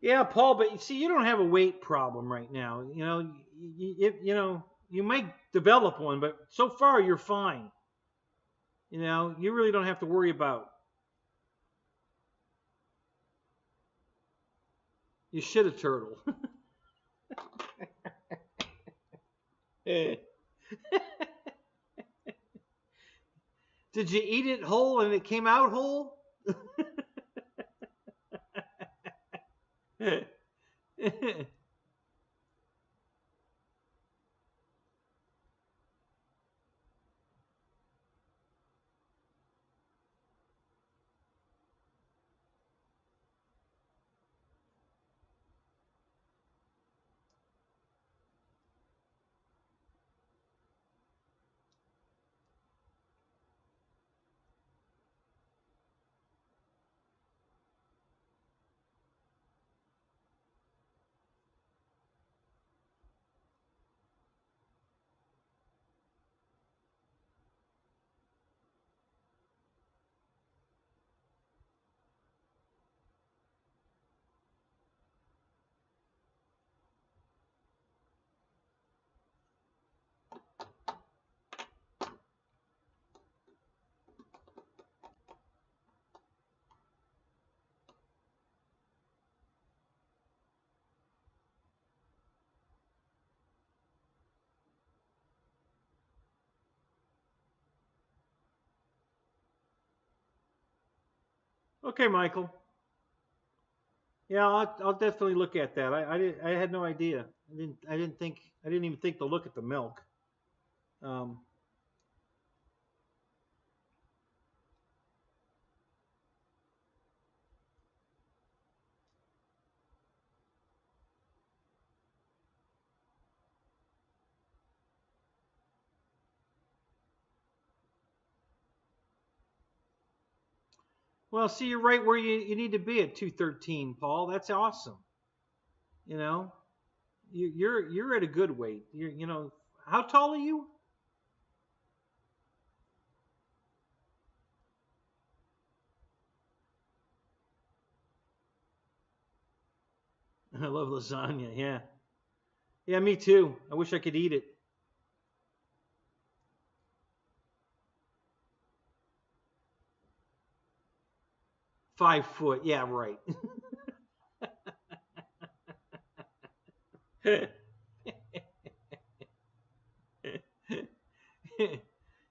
Yeah, Paul, but you see, you don't have a weight problem right now. You might develop one, but so far you're fine. You really don't have to worry about. You shit a turtle. Did you eat it whole and it came out whole? Okay, Michael. Yeah, I'll definitely look at that. I had no idea. I didn't even think to look at the milk. Um, Well, see, you're right where you need to be at 213, Paul. That's awesome. You know, you're at a good weight. How tall are you? I love lasagna. Yeah, yeah, me too. I wish I could eat it. 5 foot. Yeah, right.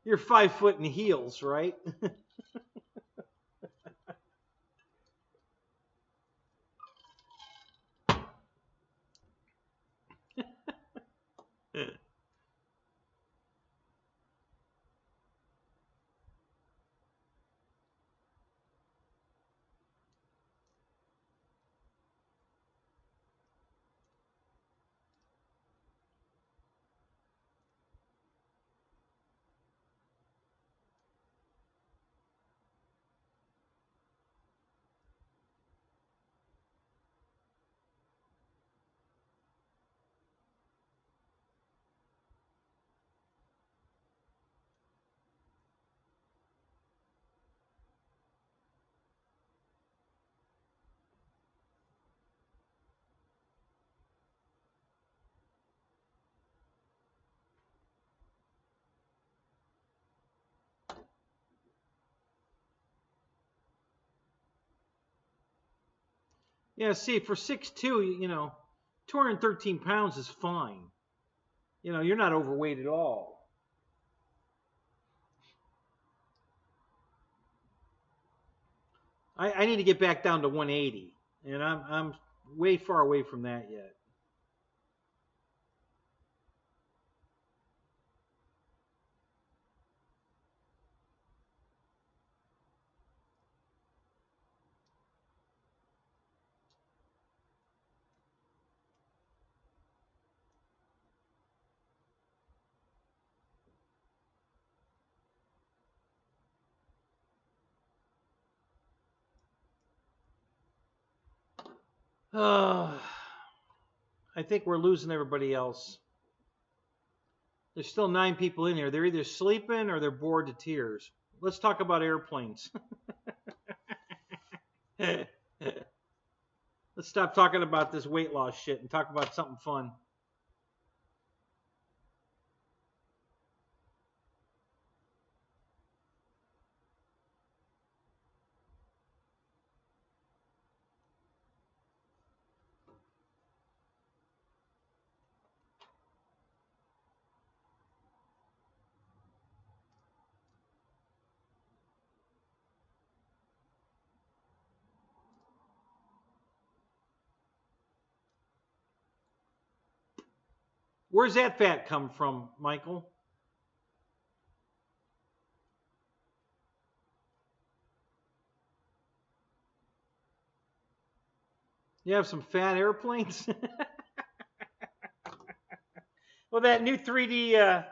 You're 5 foot in heels, right? Yeah, see, for 6'2", 213 pounds is fine. You're not overweight at all. I need to get back down to 180, and I'm way far away from that yet. I think we're losing everybody else. There's still 9 people in here. They're either sleeping or they're bored to tears. Let's talk about airplanes. Let's stop talking about this weight loss shit and talk about something fun. Where's that fat come from, Michael? You have some fat airplanes? Well, that new 3D,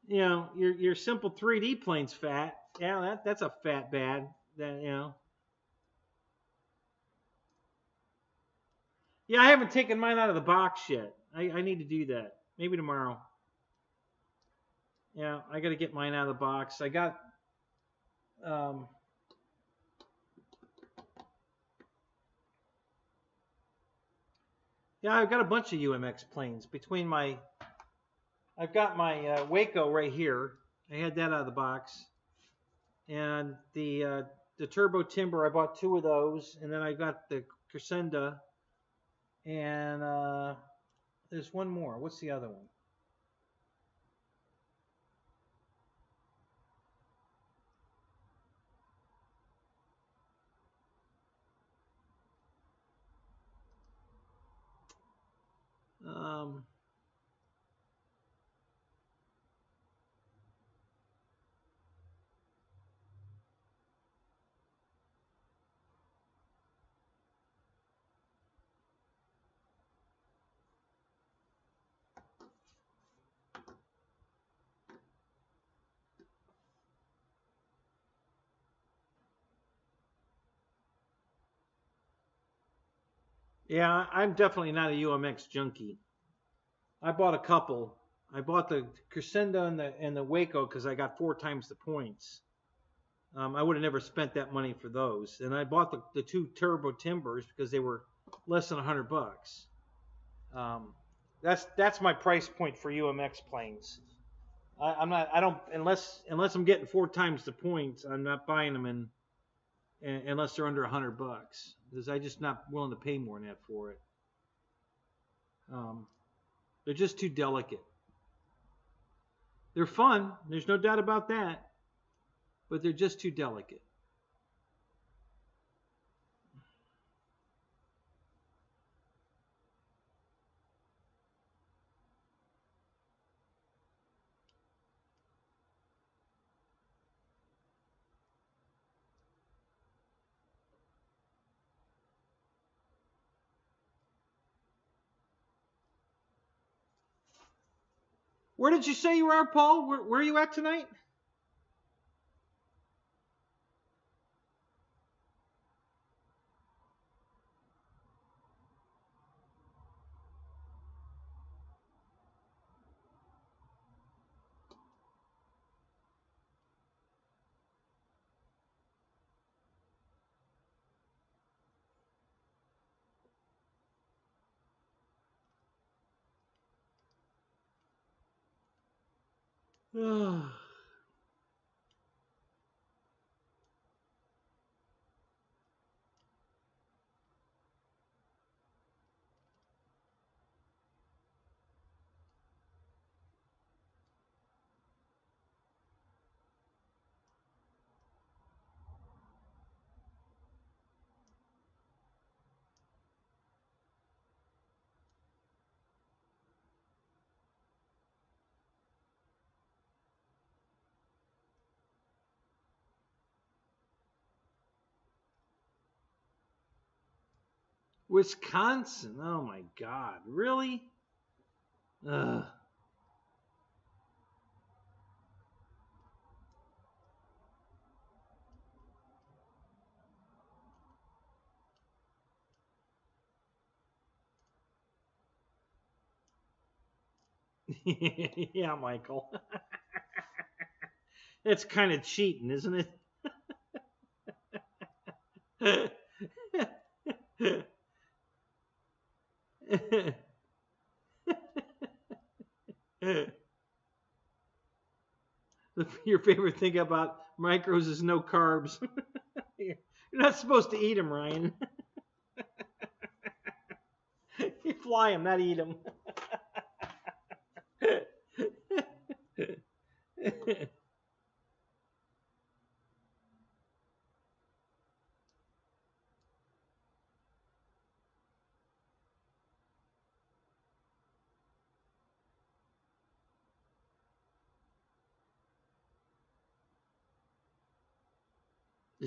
your simple 3D plane's fat. Yeah, that's a fat bad. Yeah, I haven't taken mine out of the box yet. I need to do that. Maybe tomorrow. Yeah, I got to get mine out of the box. I got. Yeah, I've got a bunch of UMX planes between my. I've got my Waco right here. I had that out of the box, and the Turbo Timber. I bought 2 of those, and then I got the Crescenda, and there's one more. What's the other one? Um, Yeah, I'm definitely not a UMX junkie. I bought a couple. I bought the Crescendo and the Waco because I got 4 times the points. I would have never spent that money for those. And I bought the 2 Turbo Timbers because they were less than $100. That's my price point for UMX planes. I'm not. I don't unless I'm getting 4 times the points. I'm not buying them unless they're under $100 because I'm just not willing to pay more than that for it. They're just too delicate. They're fun. There's no doubt about that. But they're just too delicate. Where did you say you are, Paul? Where are you at tonight? Wisconsin. Oh my God. Really? Ugh. Yeah, Michael. It's kind of cheating, isn't it? Your favorite thing about micros is no carbs. You're not supposed to eat them, Ryan. You fly them, not eat them.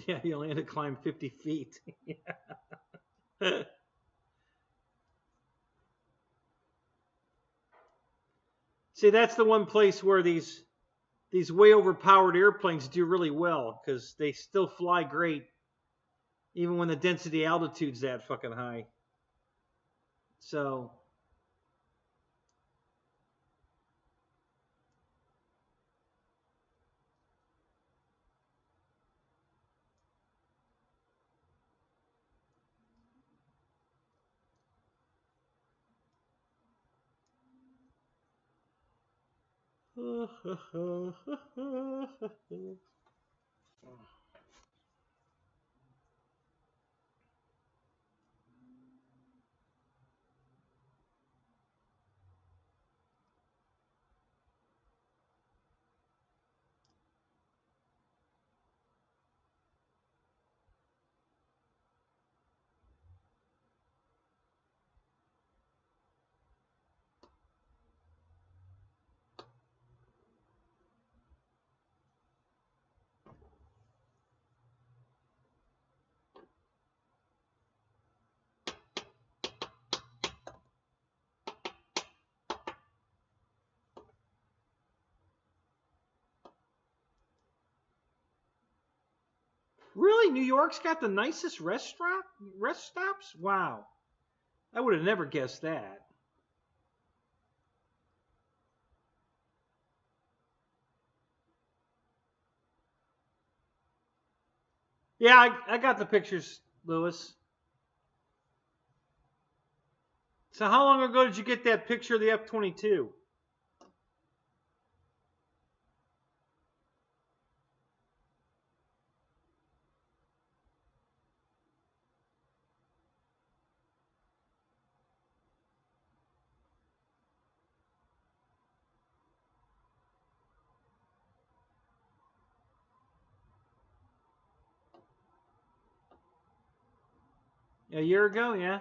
Yeah, you only had to climb 50 feet. See, that's the one place where these way overpowered airplanes do really well because they still fly great even when the density altitude's that fucking high. So really, New York's got the nicest rest stops? Wow. I would have never guessed that. Yeah, I got the pictures, Lewis. So how long ago did you get that picture of the F-22? A year ago, yeah.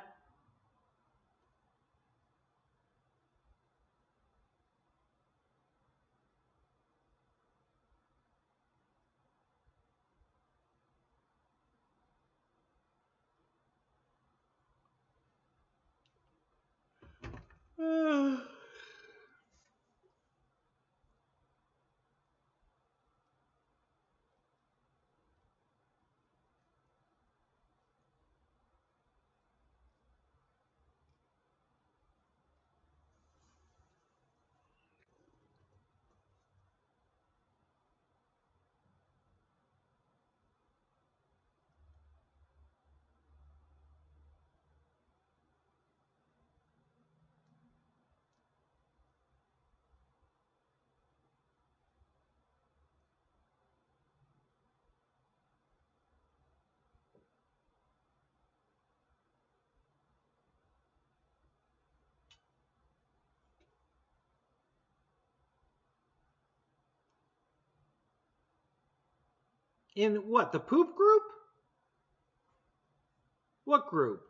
In what, the poop group? What group?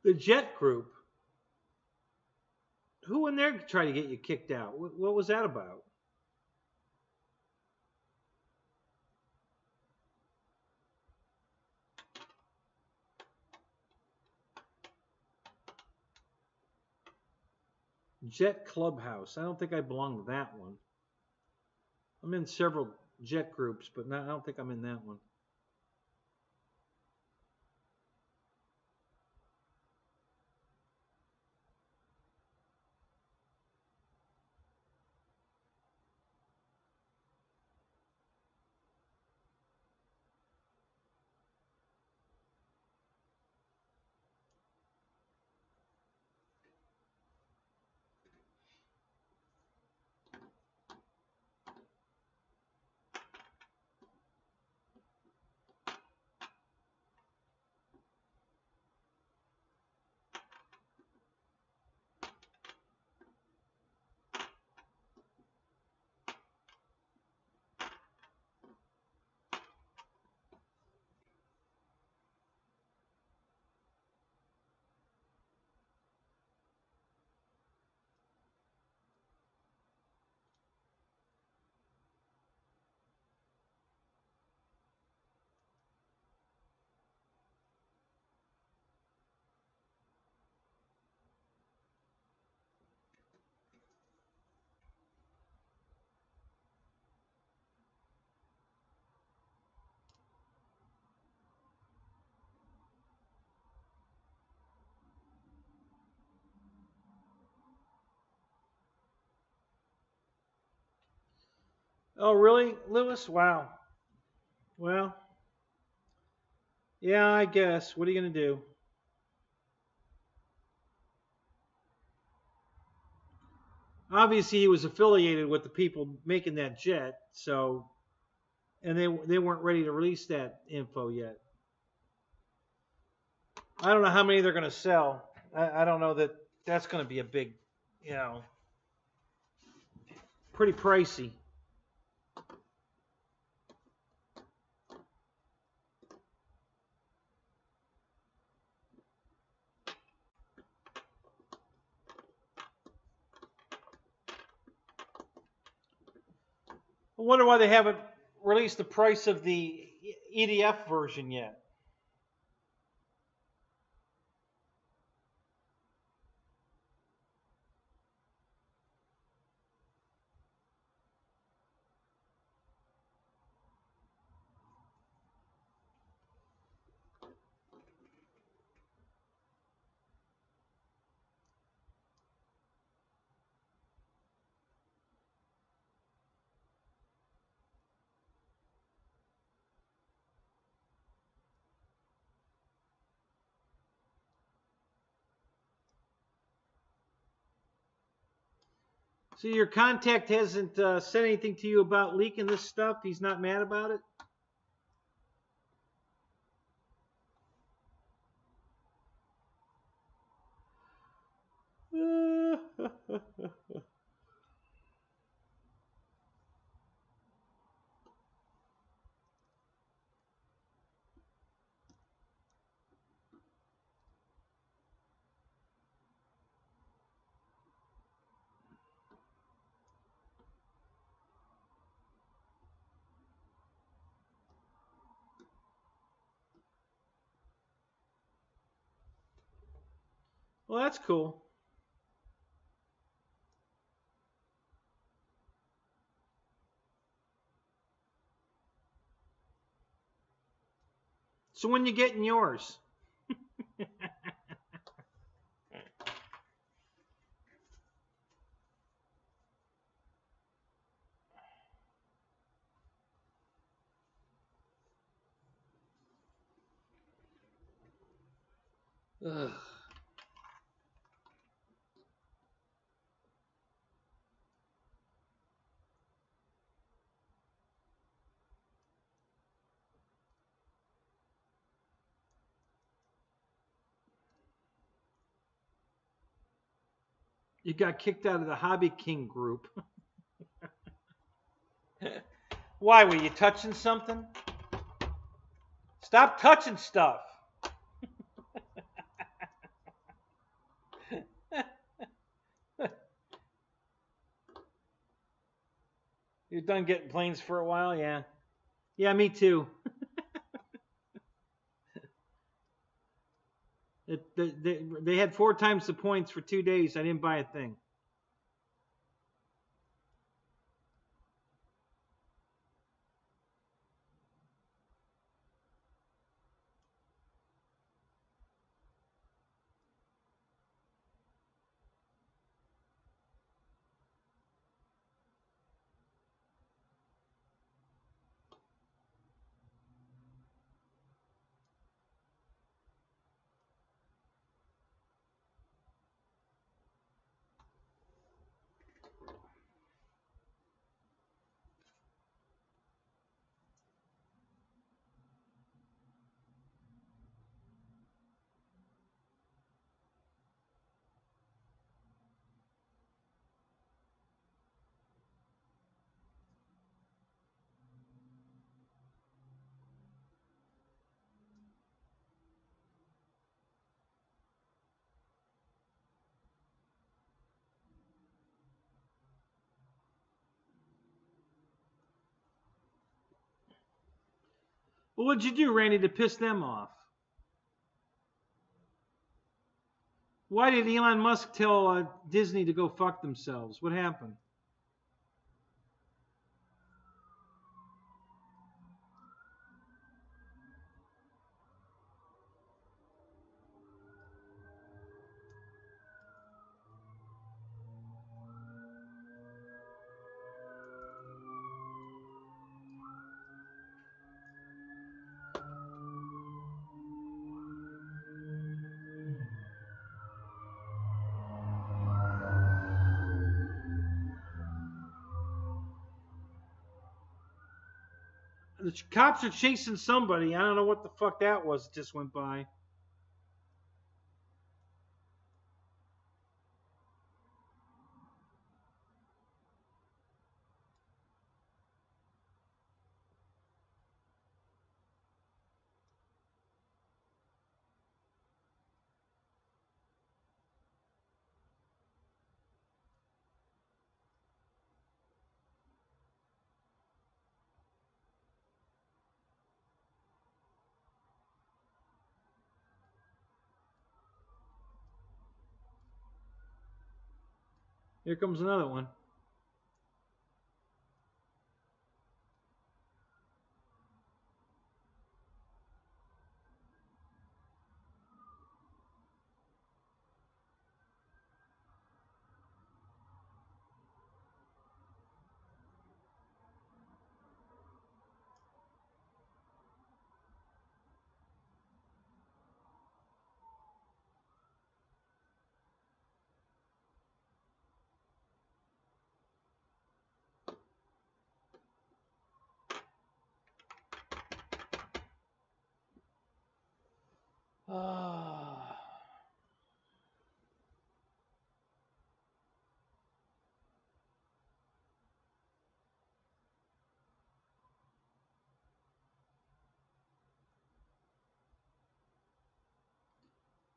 The jet group? Who in there tried to get you kicked out? What was that about? Jet Clubhouse. I don't think I belong to that one. I'm in several jet groups, but I don't think I'm in that one. Oh, really, Lewis? Wow. Well, yeah, I guess. What are you going to do? Obviously, he was affiliated with the people making that jet, so, and they weren't ready to release that info yet. I don't know how many they're going to sell. I don't know that that's going to be a big, pretty pricey. I wonder why they haven't released the price of the EDF version yet. So your contact hasn't said anything to you about leaking this stuff? He's not mad about it? Well, that's cool. So when you getting yours? Ugh. You got kicked out of the Hobby King group. Why, were you touching something? Stop touching stuff. You're done getting planes for a while? Yeah. Yeah, me too. They had 4 times the points for 2 days. I didn't buy a thing. Well, what'd you do, Randy, to piss them off? Why did Elon Musk tell Disney to go fuck themselves? What happened? The cops are chasing somebody. I don't know what the fuck that was that just went by. Here comes another one.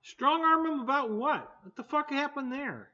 Strong arm him about what? What the fuck happened there?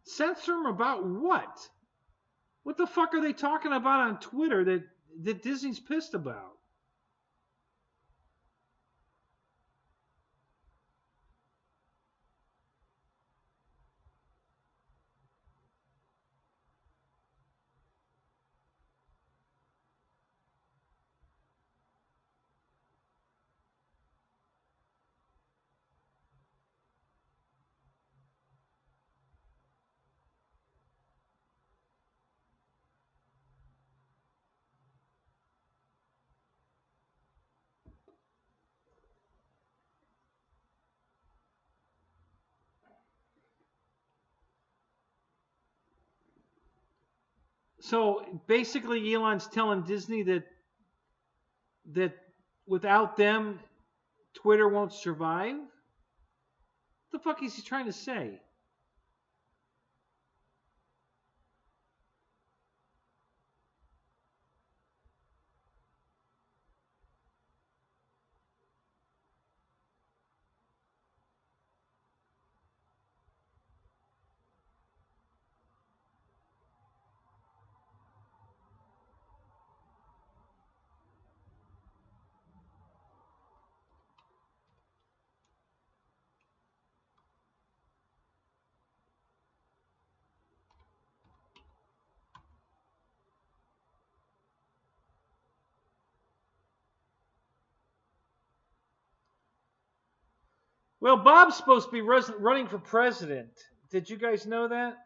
Censor him about what? What the fuck are they talking about on Twitter that Disney's pissed about? So basically, Elon's telling Disney that without them, Twitter won't survive. What the fuck is he trying to say? Well, Bob's supposed to be running for president. Did you guys know that?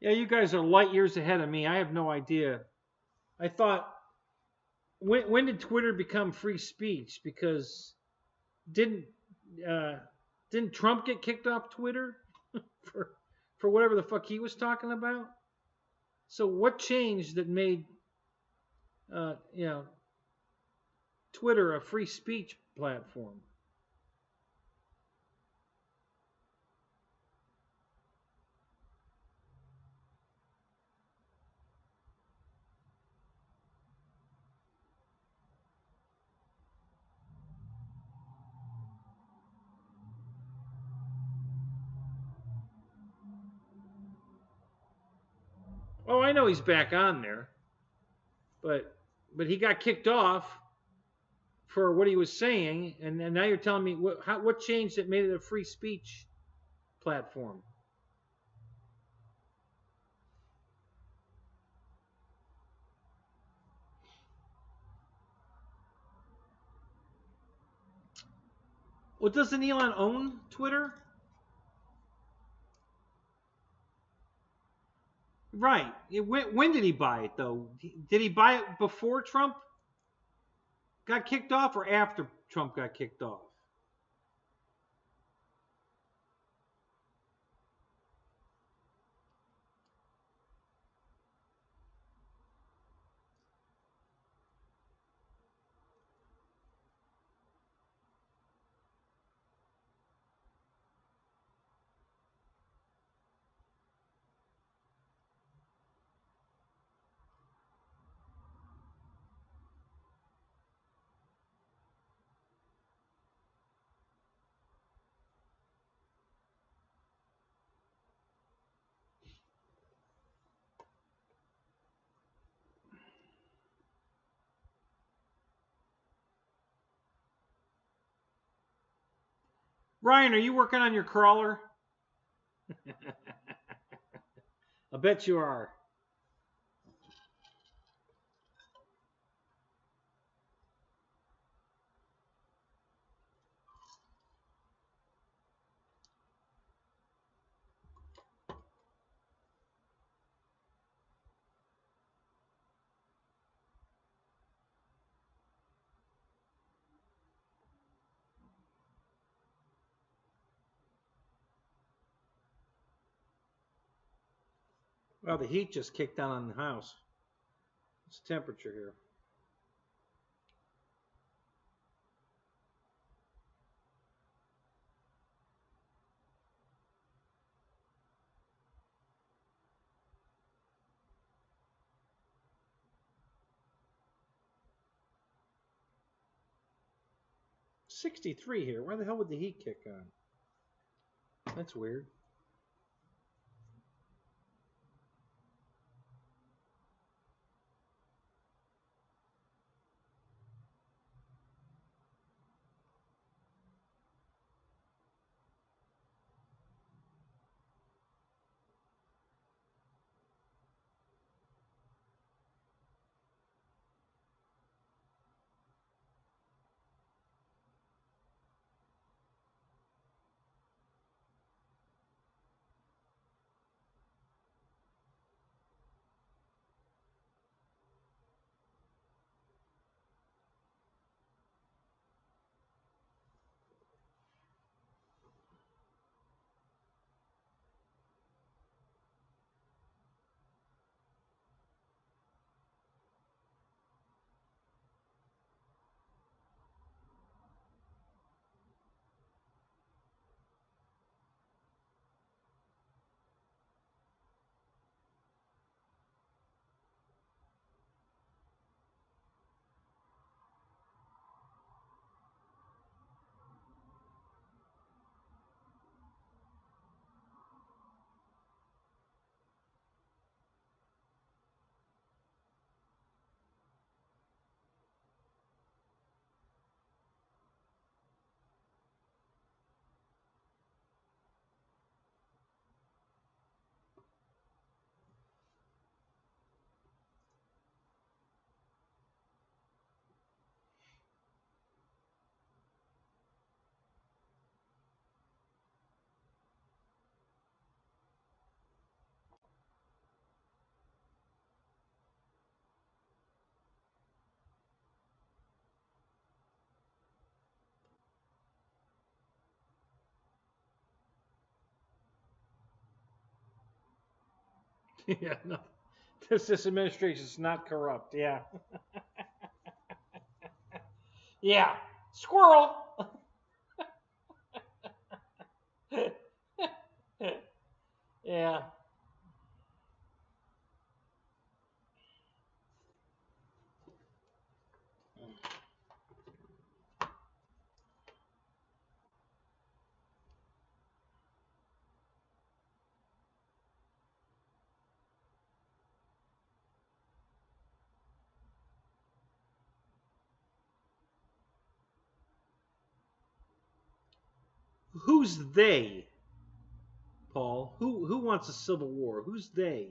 Yeah, you guys are light years ahead of me. I have no idea. I thought, when did Twitter become free speech? Because didn't uh, didn't Trump get kicked off Twitter for whatever the fuck he was talking about? So what changed that made you know, Twitter a free speech platform? Oh, I know he's back on there, but he got kicked off for what he was saying, and now you're telling me what changed that made it a free speech platform? Well, doesn't Elon own Twitter? Right. When did he buy it, though? Did he buy it before Trump got kicked off or after Trump got kicked off? Ryan, are you working on your crawler? I bet you are. Well, the heat just kicked down on the house. It's temperature here. $63 here. Why the hell would the heat kick on? That's weird. Yeah, no. This administration is not corrupt. Yeah. Yeah. Squirrel. Yeah. Who's they, Paul? Who wants a civil war? Who's they?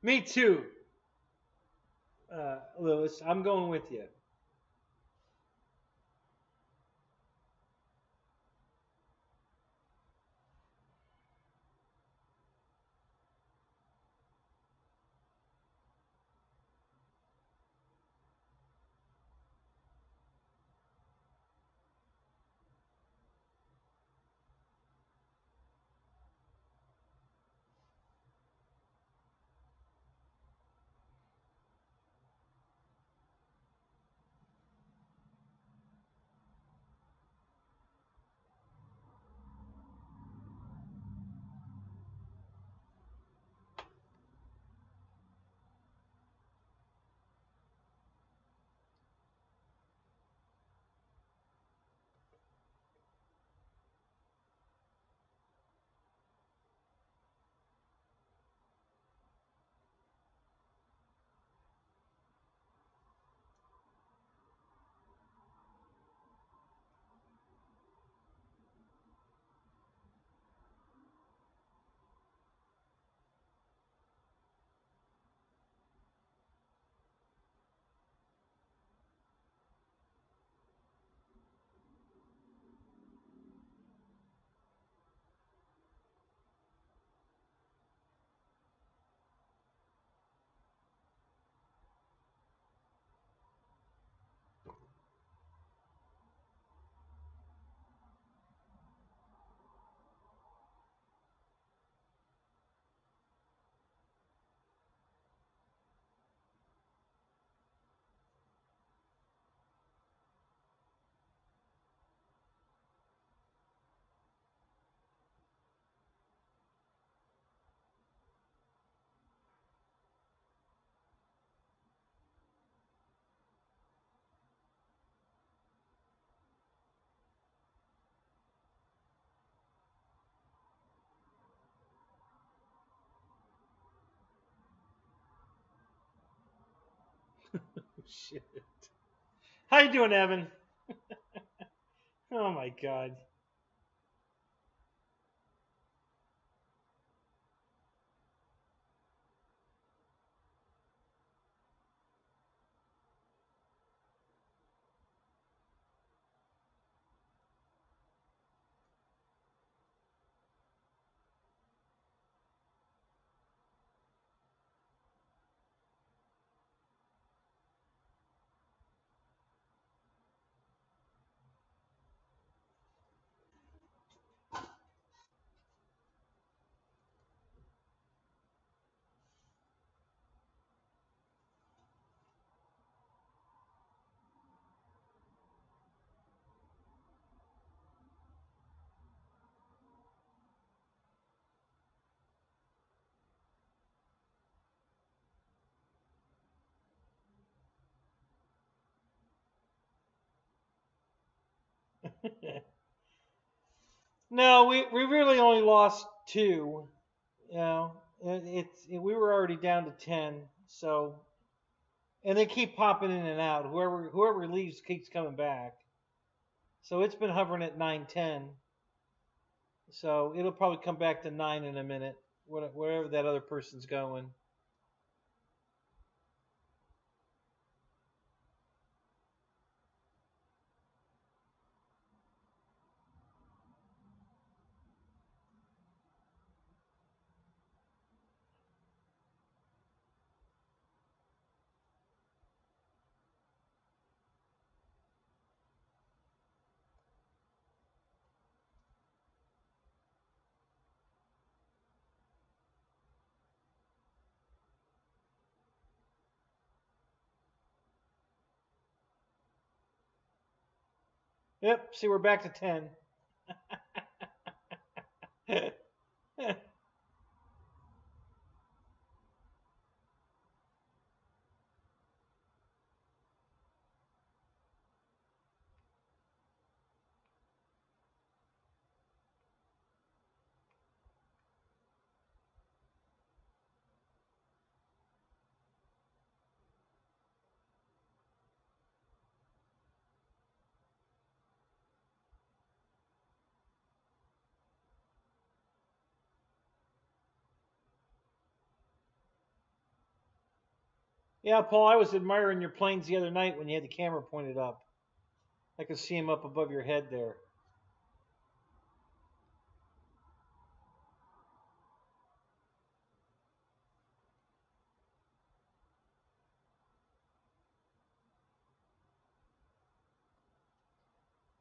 Me too, Lewis. I'm going with you. Shit. How you doing, Evan? Oh my God. No, we really only lost 2. You know, we were already down to 10. So, and they keep popping in and out. Whoever leaves keeps coming back. So it's been hovering at 9-10. So it'll probably come back to 9 in a minute, wherever that other person's going. Yep, see, we're back to 10. Yeah, Paul, I was admiring your planes the other night when you had the camera pointed up. I could see them up above your head there.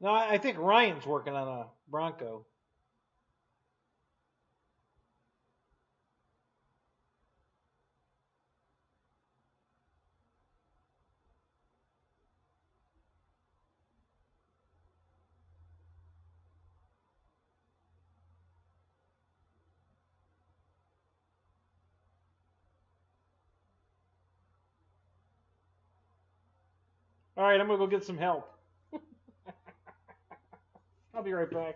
No, I think Ryan's working on a Bronco. All right, I'm going to go get some help. I'll be right back.